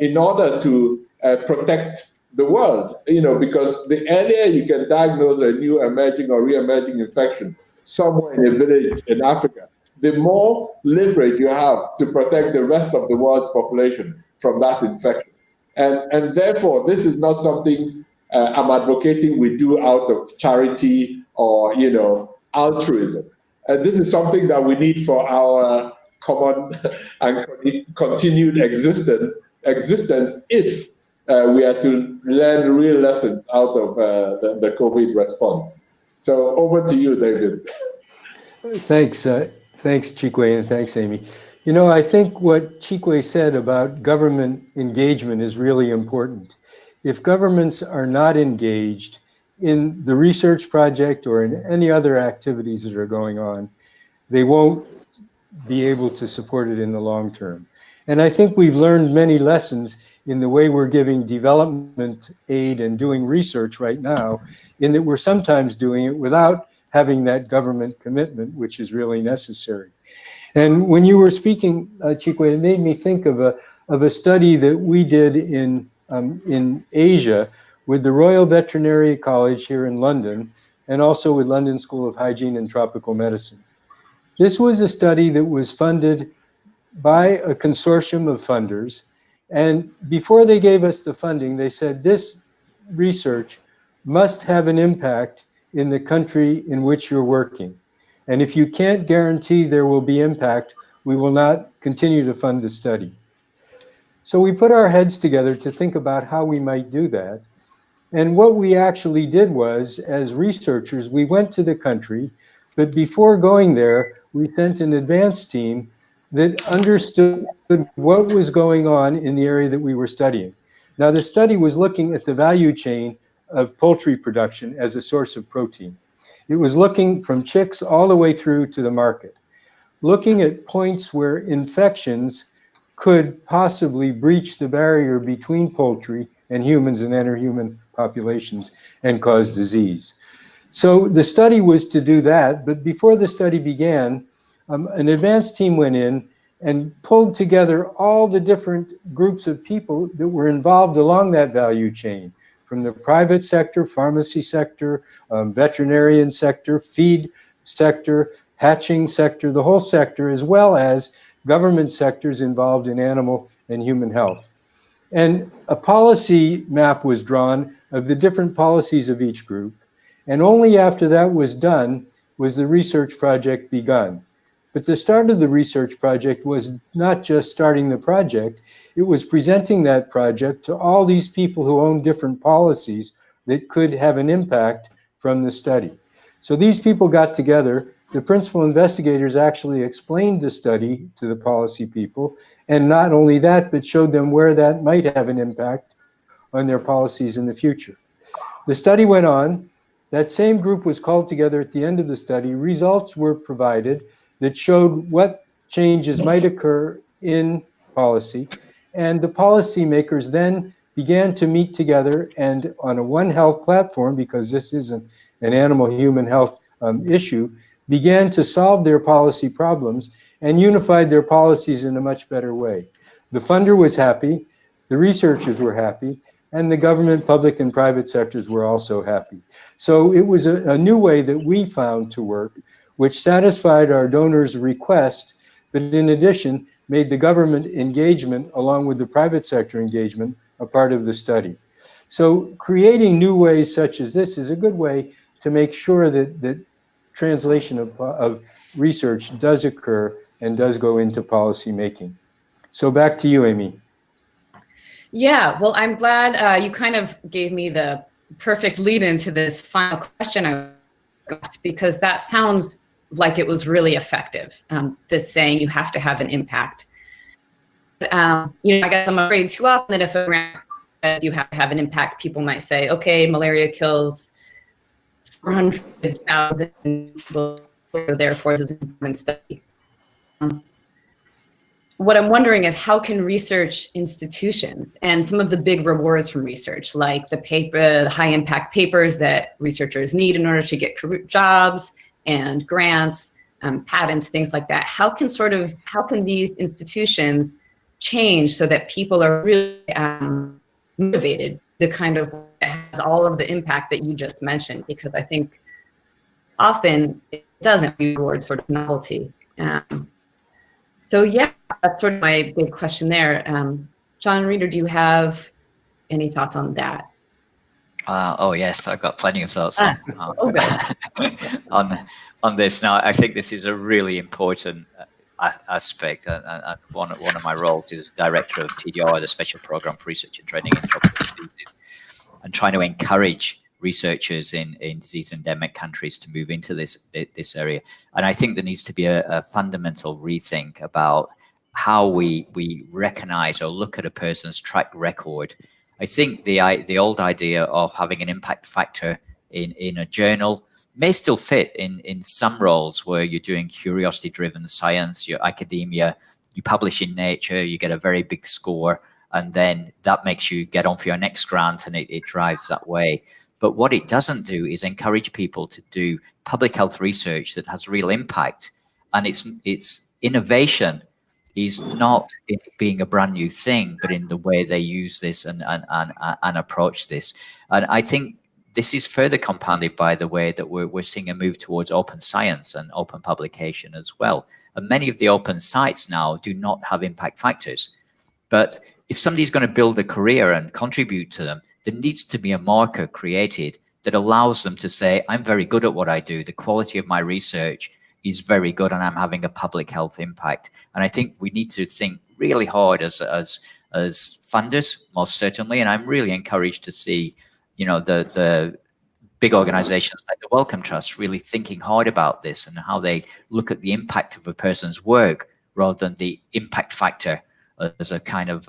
in order to protect the world, you know, because the earlier you can diagnose a new emerging or re-emerging infection somewhere in a village in Africa, the more leverage you have to protect the rest of the world's population from that infection. And therefore, this is not something I'm advocating we do out of charity or, you know, altruism. And this is something that we need for our common and continued existence if we are to learn real lessons out of the COVID response. So over to you, David. Thanks, Chikwe, and thanks, Amy. You know, I think what Chikwe said about government engagement is really important. If governments are not engaged in the research project or in any other activities that are going on, they won't be able to support it in the long term. And I think we've learned many lessons in the way we're giving development aid and doing research right now, in that we're sometimes doing it without having that government commitment, which is really necessary. And when you were speaking, Chikwe, it made me think of a study that we did in Asia with the Royal Veterinary College here in London, and also with London School of Hygiene and Tropical Medicine. This was a study that was funded by a consortium of funders. And before they gave us the funding, they said this research must have an impact in the country in which you're working. And if you can't guarantee there will be impact, we will not continue to fund the study. So we put our heads together to think about how we might do that. And what we actually did was, as researchers, we went to the country, but before going there, we sent an advanced team that understood what was going on in the area that we were studying. Now, the study was looking at the value chain of poultry production as a source of protein. It was looking from chicks all the way through to the market, looking at points where infections could possibly breach the barrier between poultry and humans and enter human populations and cause disease. So the study was to do that, but before the study began, an advanced team went in and pulled together all the different groups of people that were involved along that value chain, from the private sector, pharmacy sector, veterinarian sector, feed sector, hatching sector, the whole sector, as well as government sectors involved in animal and human health. And a policy map was drawn of the different policies of each group. And only after that was done was the research project begun. But the start of the research project was not just starting the project, it was presenting that project to all these people who own different policies that could have an impact from the study. So these people got together. The principal investigators actually explained the study to the policy people, and not only that, but showed them where that might have an impact on their policies in the future. The study went on. That same group was called together at the end of the study. Results were provided that showed what changes might occur in policy. And the policymakers then began to meet together and on a One Health platform, because this isn't an animal-human health issue, began to solve their policy problems and unified their policies in a much better way. The funder was happy, the researchers were happy, and the government, public, and private sectors were also happy. So it was a new way that we found to work, which satisfied our donors' request, but in addition, made the government engagement along with the private sector engagement a part of the study. So creating new ways such as this is a good way to make sure that translation of research does occur and does go into policy making. So back to you, Amy. Yeah, well, I'm glad you kind of gave me the perfect lead into this final question I asked, because that sounds like it was really effective, this saying you have to have an impact. I guess I'm afraid too often that if a grant says you have to have an impact, people might say, okay, malaria kills 400,000 people, therefore it's an important study. What I'm wondering is, how can research institutions and some of the big rewards from research, like the high impact papers that researchers need in order to get jobs and grants, patents, things like that, how can these institutions change so that people are really motivated, the kind of has all of the impact that you just mentioned? Because I think often it doesn't rewards for novelty. So yeah, that's sort of my big question there. John Reeder, do you have any thoughts on that? Oh yes, I've got plenty of thoughts on this. Now, I think this is a really important aspect. One of my roles is director of TDR, the Special Program for Research and Training in Tropical Diseases, and trying to encourage researchers in disease endemic countries to move into this area. And I think there needs to be a fundamental rethink about how we recognize or look at a person's track record. I think the old idea of having an impact factor in a journal may still fit in some roles where you're doing curiosity-driven science, your academia, you publish in Nature, you get a very big score, and then that makes you get on for your next grant, and it drives that way. But what it doesn't do is encourage people to do public health research that has real impact. And it's innovation is not in being a brand new thing, but in the way they use this and approach this. And I think this is further compounded by the way that we're seeing a move towards open science and open publication as well. And many of the open sites now do not have impact factors. But if somebody's going to build a career and contribute to them, there needs to be a marker created that allows them to say, I'm very good at what I do. The quality of my research is very good, and I'm having a public health impact. And I think we need to think really hard as funders, most certainly. And I'm really encouraged to see, the big organizations like the Wellcome Trust really thinking hard about this and how they look at the impact of a person's work rather than the impact factor as a kind of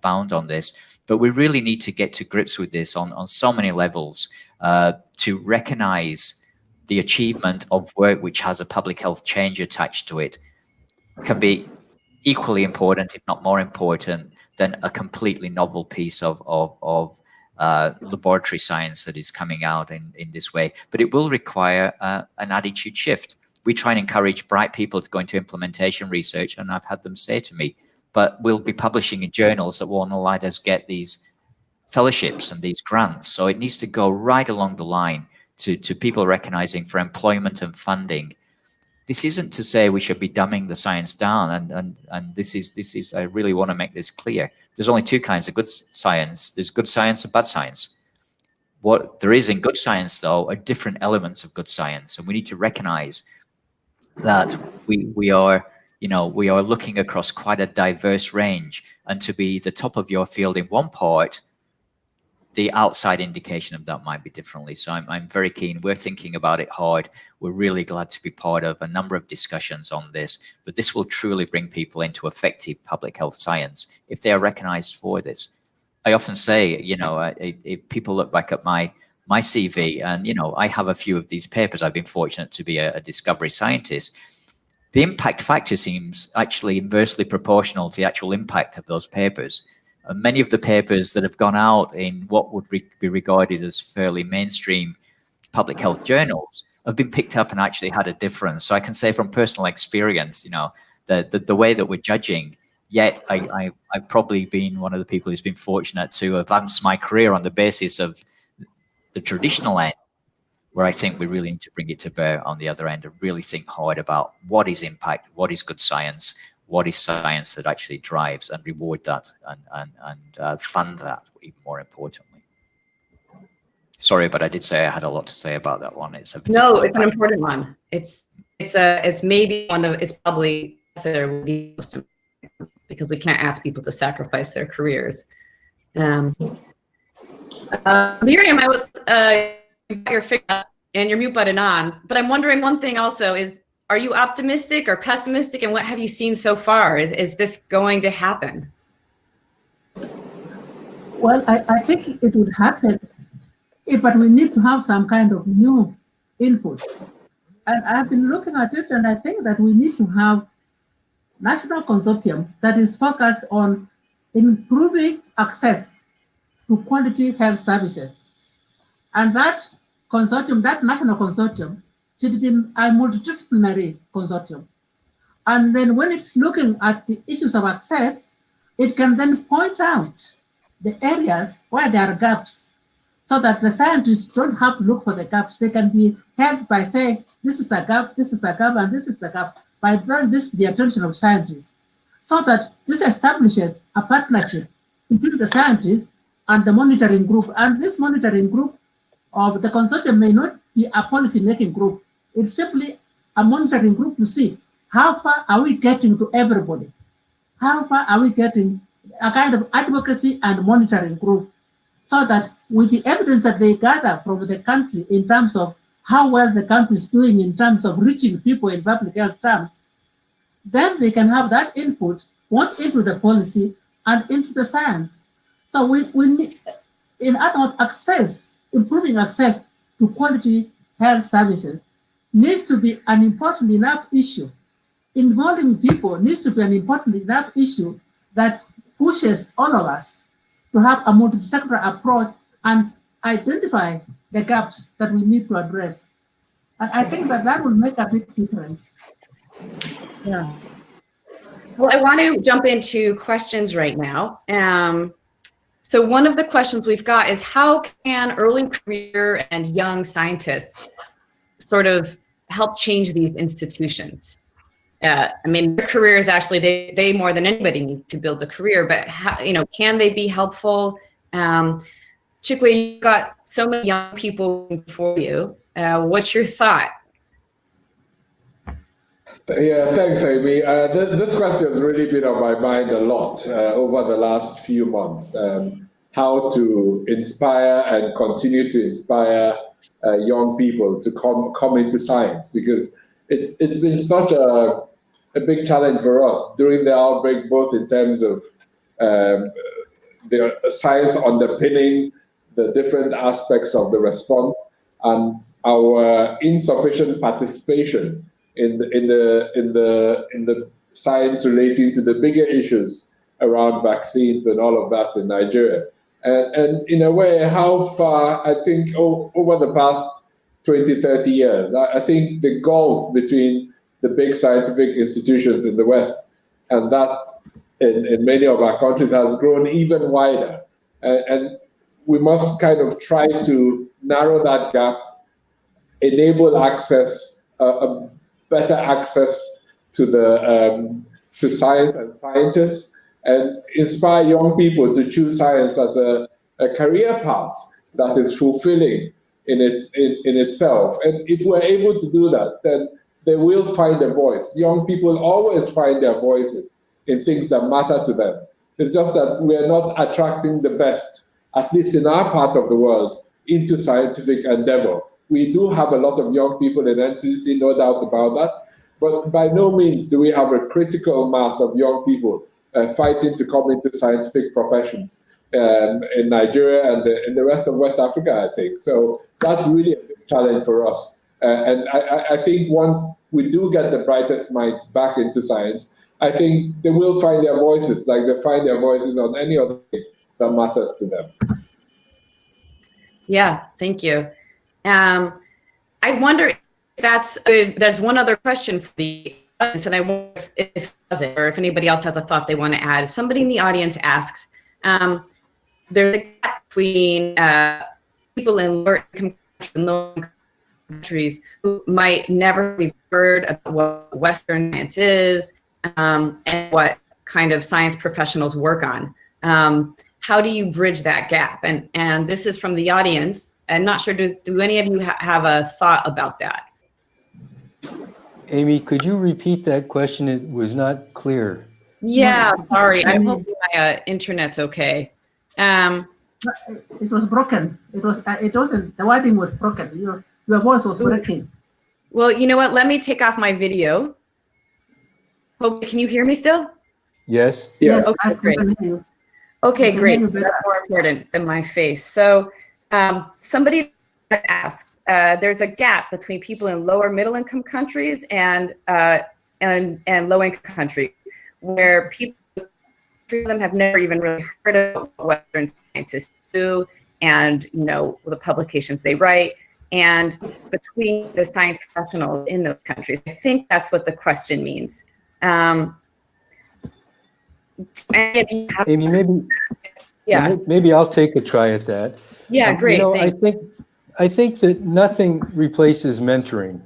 bound on this. But we really need to get to grips with this on so many levels to recognize the achievement of work which has a public health change attached to it can be equally important, if not more important, than a completely novel piece of laboratory science that is coming out in this way. But it will require an attitude shift. We try and encourage bright people to go into implementation research, and I've had them say to me, but we'll be publishing in journals that won't allow us to get these fellowships and these grants. So it needs to go right along the line to people recognizing for employment and funding. This isn't to say we should be dumbing the science down, and this is I really want to make this clear. There's only two kinds of good science. There's good science and bad science. What there is in good science, though, are different elements of good science, and we need to recognize that we are looking across quite a diverse range, and to be the top of your field in one part, the outside indication of that might be differently. So I'm very keen. We're thinking about it hard. We're really glad to be part of a number of discussions on this, but this will truly bring people into effective public health science if they are recognized for this. I often say, if people look back at my CV, and, I have a few of these papers. I've been fortunate to be a discovery scientist. The impact factor seems actually inversely proportional to the actual impact of those papers. And many of the papers that have gone out in what would be regarded as fairly mainstream public health journals have been picked up and actually had a difference. So I can say from personal experience, the way that we're judging, yet I've probably been one of the people who's been fortunate to advance my career on the basis of the traditional end, where I think we really need to bring it to bear on the other end and really think hard about what is impact, what is good science, what is science that actually drives, and reward that and fund that, even more importantly. Sorry, but I did say I had a lot to say about that one. It's an important one. It's maybe it's probably the most important, because we can't ask people to sacrifice their careers. Miriam, I was your finger and your mute button on, but I'm wondering one thing also is, are you optimistic or pessimistic, and what have you seen so far? Is this going to happen? Well, I think it would happen, but we need to have some kind of new input. And I've been looking at it, and I think that we need to have national consortium that is focused on improving access to quality health services. And that consortium, that national consortium, should be a multidisciplinary consortium. And then when it's looking at the issues of access, it can then point out the areas where there are gaps, so that the scientists don't have to look for the gaps. They can be helped by saying, this is a gap, this is a gap, and this is the gap, by drawing this to the attention of scientists, so that this establishes a partnership between the scientists and the monitoring group. And this monitoring group of the consortium may not be a policy-making group. It's simply a monitoring group to see how far are we getting to everybody? How far are we getting? A kind of advocacy and monitoring group, so that with the evidence that they gather from the country in terms of how well the country is doing in terms of reaching people in public health terms, then they can have that input both into the policy and into the science. So we need, in other words, access, improving access to quality health services needs to be an important enough issue. Involving people needs to be an important enough issue that pushes all of us to have a multi-sectoral approach and identify the gaps that we need to address. And I think that will make a big difference. Yeah. Well, I want to jump into questions right now. So one of the questions we've got is, how can early career and young scientists sort of help change these institutions? I mean, their careers actually, they more than anybody need to build a career, but how, can they be helpful? Chikwe, you've got so many young people before you. What's your thought? Yeah, thanks, Amy. This question has really been on my mind a lot over the last few months. How to inspire and continue to inspire young people to come into science, because it's been such a big challenge for us during the outbreak, both in terms of the science underpinning the different aspects of the response and our insufficient participation in the science relating to the bigger issues around vaccines and all of that in Nigeria. And in a way, how far, I think, over the past 20, 30 years, I think the gulf between the big scientific institutions in the West and that in many of our countries has grown even wider. And we must kind of try to narrow that gap, enable access, a better access to to science and scientists, and inspire young people to choose science as a career path that is fulfilling in itself. And if we're able to do that, then they will find a voice. Young people always find their voices in things that matter to them. It's just that we're not attracting the best, at least in our part of the world, into scientific endeavor. We do have a lot of young people in NCC, no doubt about that, but by no means do we have a critical mass of young people fighting to come into scientific professions in Nigeria and in the rest of West Africa, I think. So that's really a big challenge for us. And I think once we do get the brightest minds back into science, I think they will find their voices, like they find their voices on any other thing that matters to them. Yeah, thank you. I wonder if there's one other question for the audience, and I wonder if it doesn't, or if anybody else has a thought they want to add. Somebody in the audience asks, there's a gap between people in lower income countries who might never have heard about what Western science is and what kind of science professionals work on. How do you bridge that gap? And this is from the audience. I'm not sure, do any of you have a thought about that? Amy, could you repeat that question? It was not clear. Yeah, sorry. I'm hoping my internet's okay. It was broken. It wasn't, the wording was broken. Your voice was breaking. Well, you know what? Let me take off my video. Can you hear me still? Yes. Yes. Okay, great. Okay, great. That's more important than my face. So somebody asks, there's a gap between people in lower middle income countries and low income countries, where people of them have never even really heard of what Western scientists do and the publications they write, and between the science professionals in those countries. I think that's what the question means. Amy, maybe I'll take a try at that. Yeah, great. I think that nothing replaces mentoring,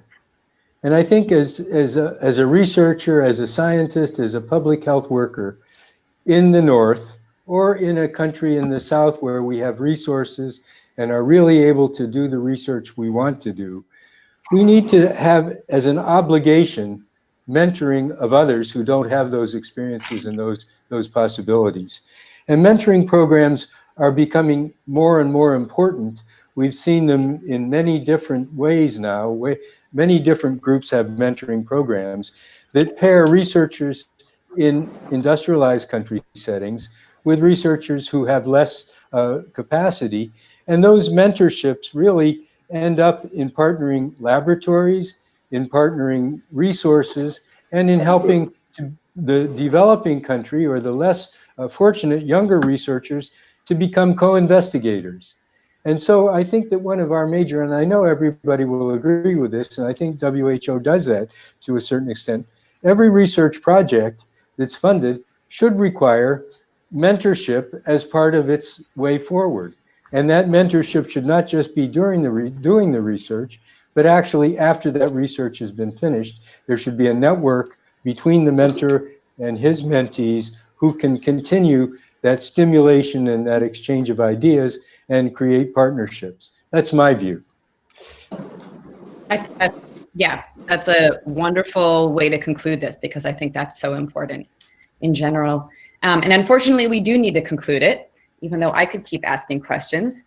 and I think as a researcher, as a scientist, as a public health worker in the North or in a country in the South where we have resources and are really able to do the research we want to do, we need to have as an obligation mentoring of others who don't have those experiences and those possibilities. And mentoring programs are becoming more and more important. We've seen them in many different ways now. Many different groups have mentoring programs that pair researchers in industrialized country settings with researchers who have less capacity. And those mentorships really end up in partnering laboratories, in partnering resources, and in helping the developing country or the less fortunate younger researchers to become co-investigators. And so I think that one of our major, and I know everybody will agree with this, and I think WHO does that to a certain extent, every research project that's funded should require mentorship as part of its way forward. And that mentorship should not just be during doing the research, but actually after that research has been finished, there should be a network between the mentor and his mentees who can continue that stimulation and that exchange of ideas and create partnerships. That's my view. Yeah, that's a wonderful way to conclude this, because I think that's so important in general. And unfortunately, we do need to conclude it, even though I could keep asking questions.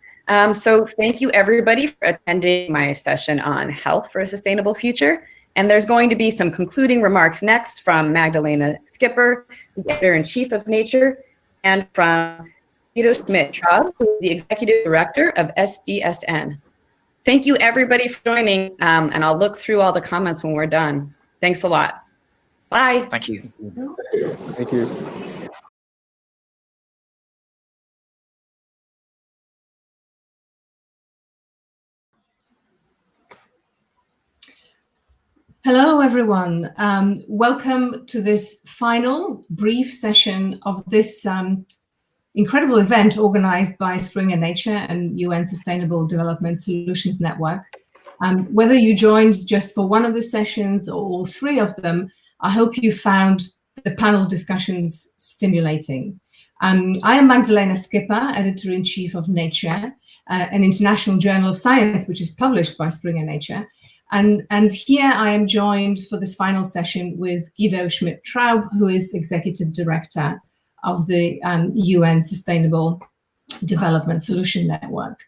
So thank you, everybody, for attending my session on health for a sustainable future. And there's going to be some concluding remarks next from Magdalena Skipper, the editor-in-chief of Nature, and from Guido Schmidt-Traub, who is the executive director of SDSN. Thank you, everybody, for joining, and I'll look through all the comments when we're done. Thanks a lot. Bye. Thank you. Thank you. Hello, everyone. Welcome to this final brief session of this incredible event organized by Springer Nature and UN Sustainable Development Solutions Network. Whether you joined just for one of the sessions or all three of them, I hope you found the panel discussions stimulating. I am Magdalena Skipper, editor-in-chief of Nature, an international journal of science which is published by Springer Nature. And here I am joined for this final session with Guido Schmidt-Traub, who is executive director of the UN Sustainable Development Solution Network.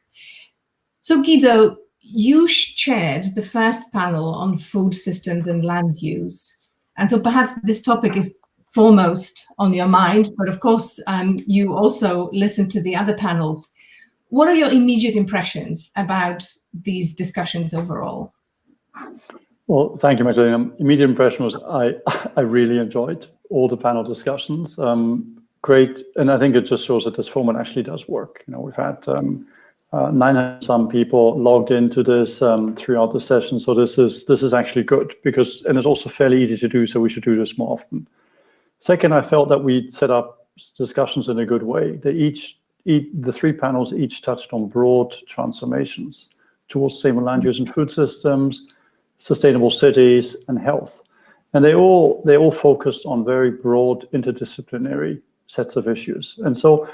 So Guido, you chaired the first panel on food systems and land use. And so perhaps this topic is foremost on your mind, but of course you also listened to the other panels. What are your immediate impressions about these discussions overall? Well, thank you, Magdalena. Immediate impression was I really enjoyed all the panel discussions. Great, and I think it just shows that this format actually does work. You know, we've had 900 some people logged into this throughout the session, so this is actually good because, and it's also fairly easy to do. So we should do this more often. Second, I felt that we set up discussions in a good way. The three panels each touched on broad transformations towards sustainable land use and food systems, sustainable cities, and health. And they all focused on very broad interdisciplinary sets of issues. And so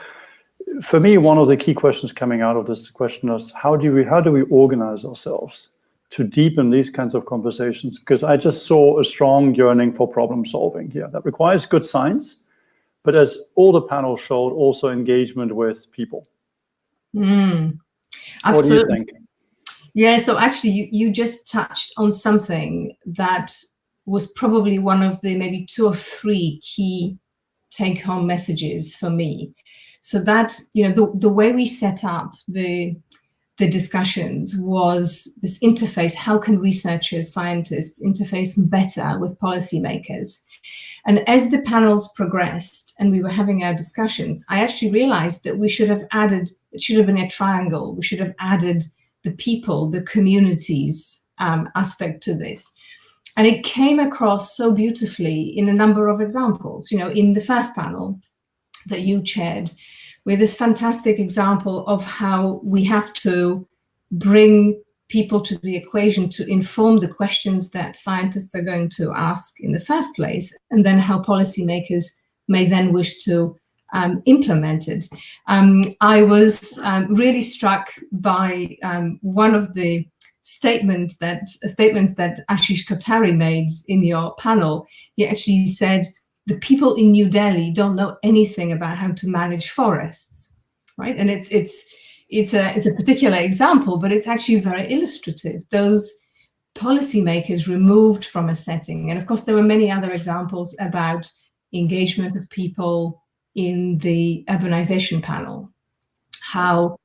for me, one of the key questions coming out of this question is how do we organize ourselves to deepen these kinds of conversations? Because I just saw a strong yearning for problem solving here that requires good science, but as all the panels showed, also engagement with people. Absolutely. What do you think? Yeah, so actually you just touched on something that was probably one of the maybe 2 or 3 key take-home messages for me. So that, you know, the way we set up the discussions was this interface. How can researchers, scientists interface better with policymakers? And as the panels progressed and we were having our discussions, I actually realized that we should have added, it should have been a triangle. We should have added the people, the communities aspect to this. And it came across so beautifully in a number of examples. You know, in the first panel that you chaired, with this fantastic example of how we have to bring people to the equation to inform the questions that scientists are going to ask in the first place, and then how policymakers may then wish to implement it. I was really struck by one of the statements that Ashish Kothari made in your panel. He actually said, the people in New Delhi don't know anything about how to manage forests, right? And it's a particular example, but it's actually very illustrative. Those policymakers removed from a setting, and of course there were many other examples about engagement of people in the urbanization panel, how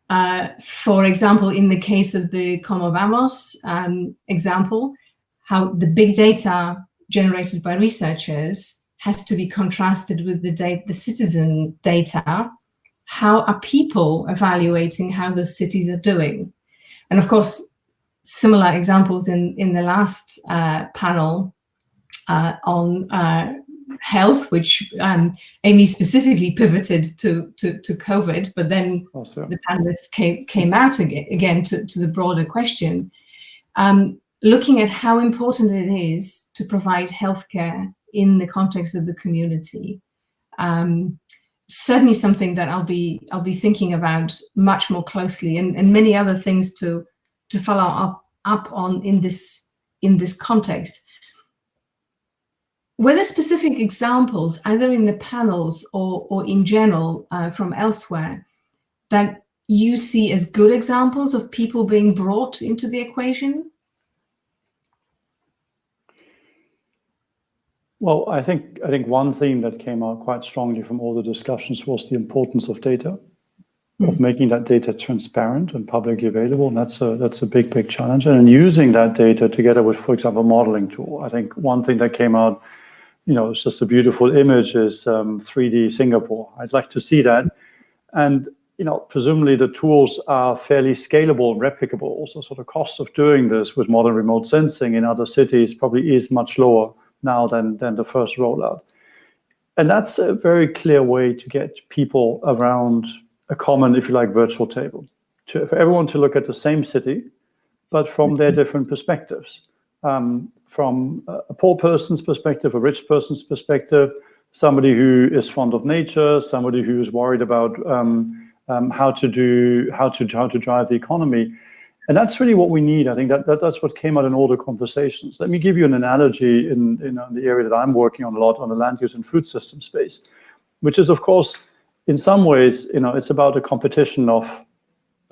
For example, in the case of the Como Vamos example, how the big data generated by researchers has to be contrasted with the citizen data. How are people evaluating how those cities are doing? And of course, similar examples in the last panel on health, which Amy specifically pivoted to COVID, but then the panelists came out again to the broader question, looking at how important it is to provide healthcare in the context of the community. Certainly something that I'll be thinking about much more closely, and many other things to follow up on in this context. Were there specific examples, either in the panels or in general from elsewhere, that you see as good examples of people being brought into the equation? Well, I think one theme that came out quite strongly from all the discussions was the importance of data, of making that data transparent and publicly available, and that's a big challenge. And using that data together with, for example, a modeling tool. I think one thing that came out, it's just a beautiful image, is 3D Singapore. I'd like to see that, and presumably the tools are fairly scalable and replicable. Also, sort of cost of doing this with modern remote sensing in other cities probably is much lower now than the first rollout. And that's a very clear way to get people around a common, if you like, virtual table, for everyone to look at the same city, but from their different perspectives. From a poor person's perspective, a rich person's perspective, somebody who is fond of nature, somebody who is worried about how to drive the economy. And that's really what we need. I think that's what came out in all the conversations. Let me give you an analogy in the area that I'm working on a lot, on the land use and food system space, which is, of course, in some ways, it's about a competition of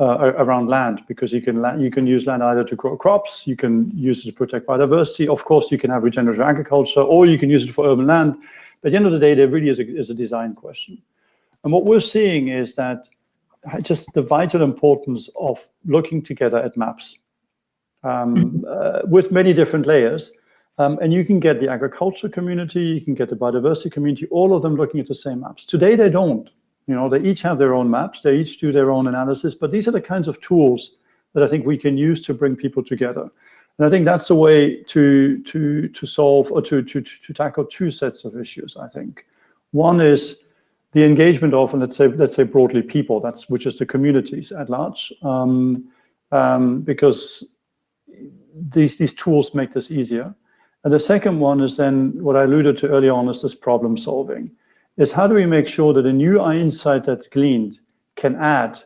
around land, because you can use land either to grow crops, you can use it to protect biodiversity. Of course, you can have regenerative agriculture, or you can use it for urban land. But at the end of the day, there really is a design question. And what we're seeing is that just the vital importance of looking together at maps with many different layers. And you can get the agriculture community, you can get the biodiversity community, all of them looking at the same maps. Today, they don't. They each have their own maps, they each do their own analysis, but these are the kinds of tools that I think we can use to bring people together. And I think that's the way to solve or to tackle two sets of issues, I think. One is the engagement of, and let's say broadly people, which is the communities at large, because these tools make this easier. And the second one is then what I alluded to earlier on, is this problem solving. Is how do we make sure that a new insight that's gleaned can add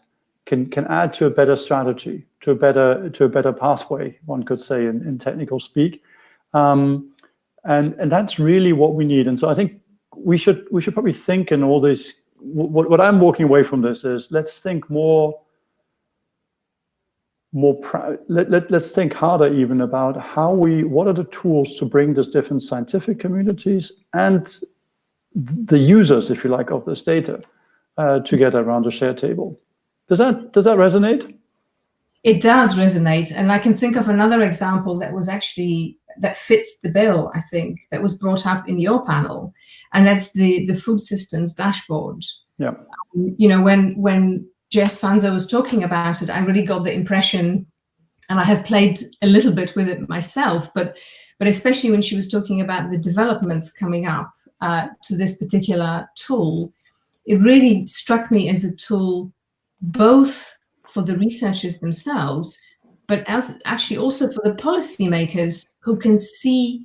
to a better strategy, to a better pathway, one could say in technical speak, and that's really what we need. And so I think we should probably think in all this. What I'm walking away from this is, let's think let's think harder even about what are the tools to bring these different scientific communities and the users, if you like, of this data together around a shared table. Does that resonate? It does resonate, and I can think of another example that fits the bill, I think, that was brought up in your panel, and that's the food systems dashboard. Yeah. When Jess Fanzo was talking about it, I really got the impression, and I have played a little bit with it myself, but especially when she was talking about the developments coming up to this particular tool, it really struck me as a tool both for the researchers themselves, but actually also for the policymakers who can see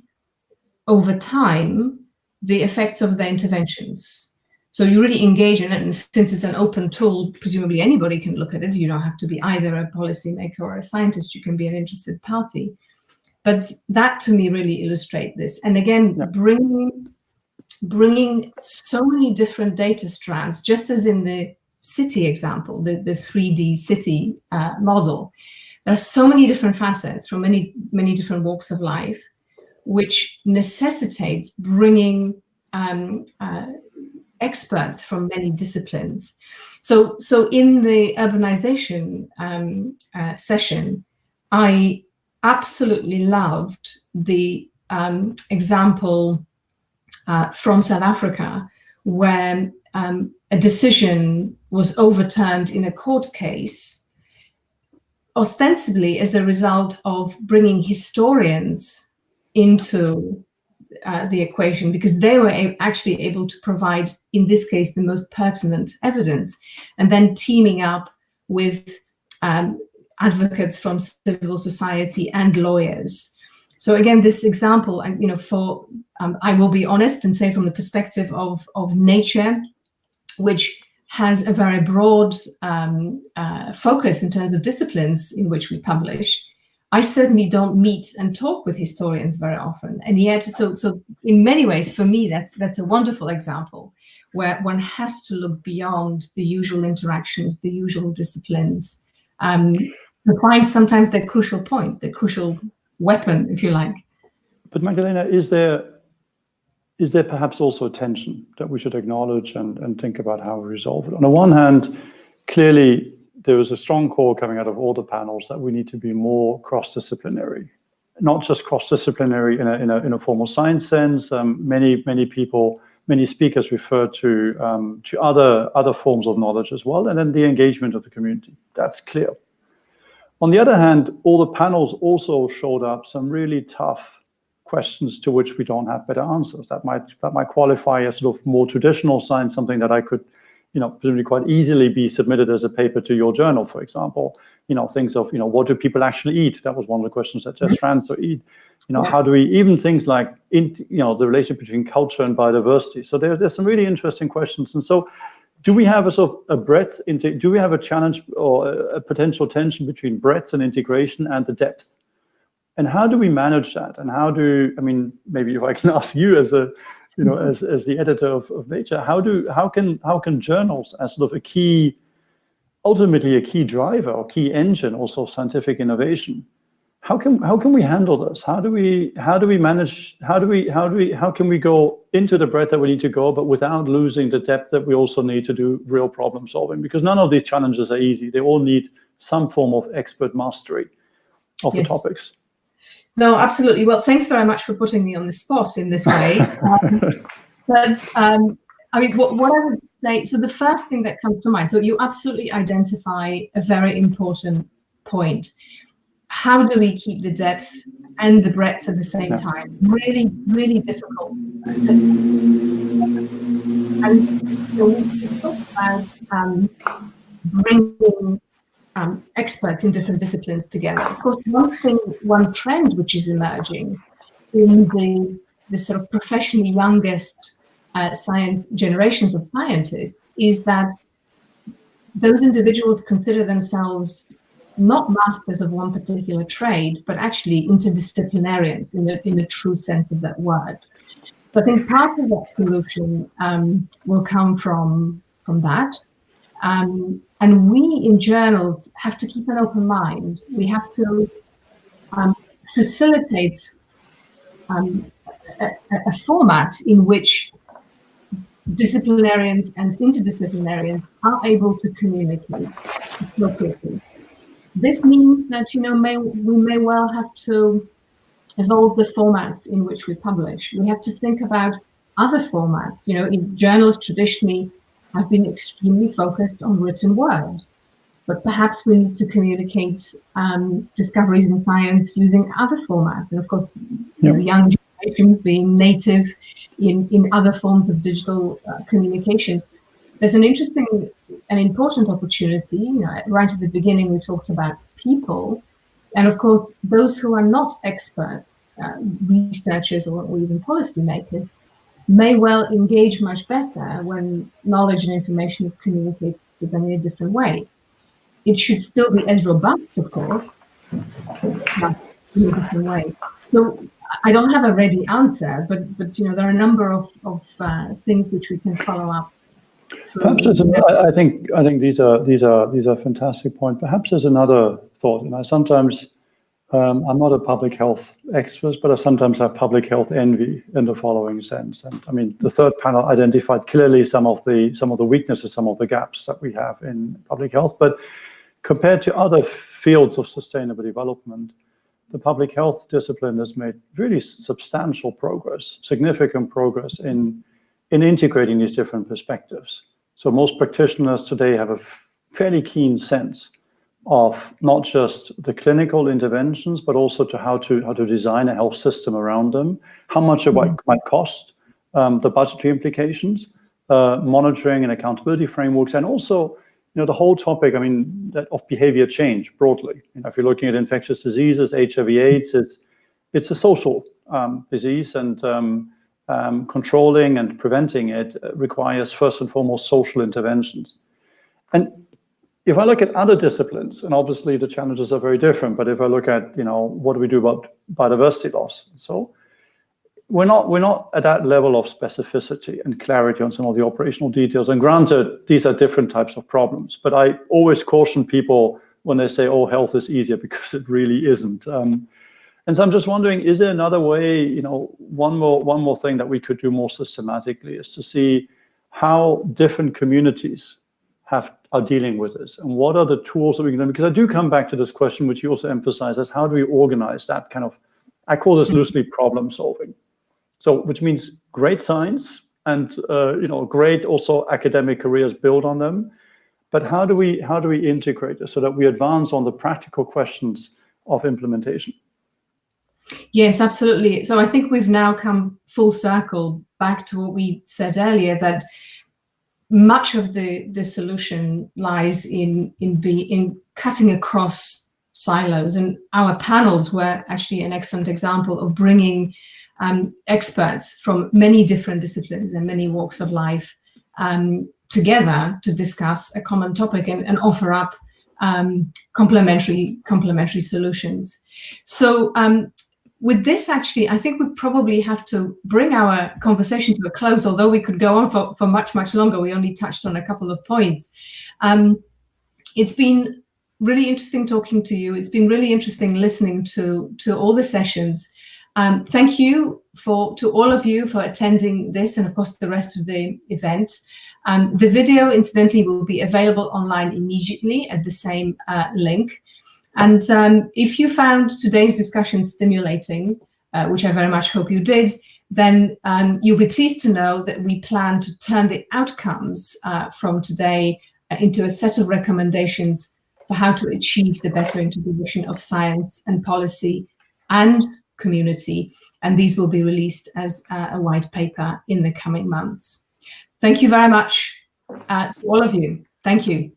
over time the effects of their interventions. So you really engage in it, and since it's an open tool, presumably anybody can look at it. You don't have to be either a policymaker or a scientist. You can be an interested party. But that, to me, really illustrates this. And again, bringing so many different data strands, just as in the city example, the 3D city model. There's so many different facets from many different walks of life, which necessitates bringing experts from many disciplines. So in the urbanization session, I absolutely loved the example from South Africa, where a decision was overturned in a court case, ostensibly as a result of bringing historians into the equation, because they were actually able to provide, in this case, the most pertinent evidence, and then teaming up with advocates from civil society and lawyers. So again, this example, and I will be honest and say, from the perspective of nature, which has a very broad focus in terms of disciplines in which we publish, I certainly don't meet and talk with historians very often. And yet, so in many ways, for me, that's a wonderful example where one has to look beyond the usual interactions, the usual disciplines, to find sometimes the crucial point, the crucial weapon, if you like. But Magdalena, is there perhaps also a tension that we should acknowledge and think about how we resolve it? On the one hand, clearly there is a strong call coming out of all the panels that we need to be more cross-disciplinary, not just cross-disciplinary in a formal science sense. Many people, many speakers refer to other forms of knowledge as well, and then the engagement of the community. That's clear. On the other hand, all the panels also showed up some really tough questions to which we don't have better answers. That might qualify as sort of more traditional science, something that I could, presumably quite easily be submitted as a paper to your journal, for example. Things of, what do people actually eat? That was one of the questions that Jess Franzo eat. How do we, even things like, the relationship between culture and biodiversity. So there's some really interesting questions. And so do we have a sort of a breadth do we have a challenge or a potential tension between breadth and integration and the depth? And how do we manage that? And maybe if I can ask you as a, as the editor of Nature, how can journals as sort of ultimately a key driver or key engine also of scientific innovation, how can we handle this? How can we go into the breadth that we need to go, but without losing the depth that we also need to do real problem solving? Because none of these challenges are easy. They all need some form of expert mastery of the topics. No, absolutely. Well, thanks very much for putting me on the spot in this way. What I would say, so the first thing that comes to mind, so you absolutely identify a very important point. How do we keep the depth and the breadth at the same time? Really, really difficult. And we talk about bringing experts in different disciplines together. Of course, one trend which is emerging in the sort of professionally youngest generations of scientists is that those individuals consider themselves not masters of one particular trade, but actually interdisciplinarians in the true sense of that word. So I think part of that solution will come from that. And we in journals have to keep an open mind. We have to facilitate a format in which disciplinarians and interdisciplinarians are able to communicate appropriately. This means that we may well have to evolve the formats in which we publish. We have to think about other formats. In journals traditionally have been extremely focused on written word, but perhaps we need to communicate discoveries in science using other formats. And of course, young generations being native in other forms of digital communication. There's an interesting and important opportunity. Right at the beginning, we talked about people. And of course, those who are not experts, researchers or even policymakers, may well engage much better when knowledge and information is communicated to them in a different way. It should still be as robust, of course, but in a different way. So I don't have a ready answer, but there are a number of things which we can follow up. I think these are fantastic points. Perhaps there's another thought, sometimes I'm not a public health expert, but I sometimes have public health envy in the following sense. And I mean, the third panel identified clearly some of the weaknesses, some of the gaps that we have in public health. But compared to other fields of sustainable development, the public health discipline has made really substantial progress, significant progress in integrating these different perspectives. So most practitioners today have a fairly keen sense of not just the clinical interventions, but also to how to design a health system around them, how much it might cost, the budgetary implications, monitoring and accountability frameworks, and also, the whole topic, I mean, of behavior change broadly. If you're looking at infectious diseases, HIV/AIDS, it's a social disease, and controlling and preventing it requires first and foremost social interventions. And if I look at other disciplines, and obviously the challenges are very different, but if I look at, what do we do about biodiversity loss? So we're not at that level of specificity and clarity on some of the operational details. And granted, these are different types of problems, but I always caution people when they say, oh, health is easier, because it really isn't. And so I'm just wondering, is there another way, one more thing that we could do more systematically is to see how different communities are dealing with this, and what are the tools that we can do? Because I do come back to this question, which you also emphasize, as how do we organize that kind of, I call this loosely problem solving. So, which means great science and great also academic careers build on them, but how do we integrate this so that we advance on the practical questions of implementation? Yes, absolutely. So I think we've now come full circle back to what we said earlier, that much of the solution lies in cutting across silos, and our panels were actually an excellent example of bringing experts from many different disciplines and many walks of life together to discuss a common topic and offer up complementary solutions. So with this, actually, I think we probably have to bring our conversation to a close, although we could go on for much, much longer. We only touched on a couple of points. It's been really interesting talking to you. It's been really interesting listening to all the sessions. Thank you to all of you for attending this, and of course the rest of the event. The video, incidentally, will be available online immediately at the same link. And if you found today's discussion stimulating, which I very much hope you did, then you'll be pleased to know that we plan to turn the outcomes from today into a set of recommendations for how to achieve the better integration of science and policy and community. And these will be released as a white paper in the coming months. Thank you very much to all of you. Thank you.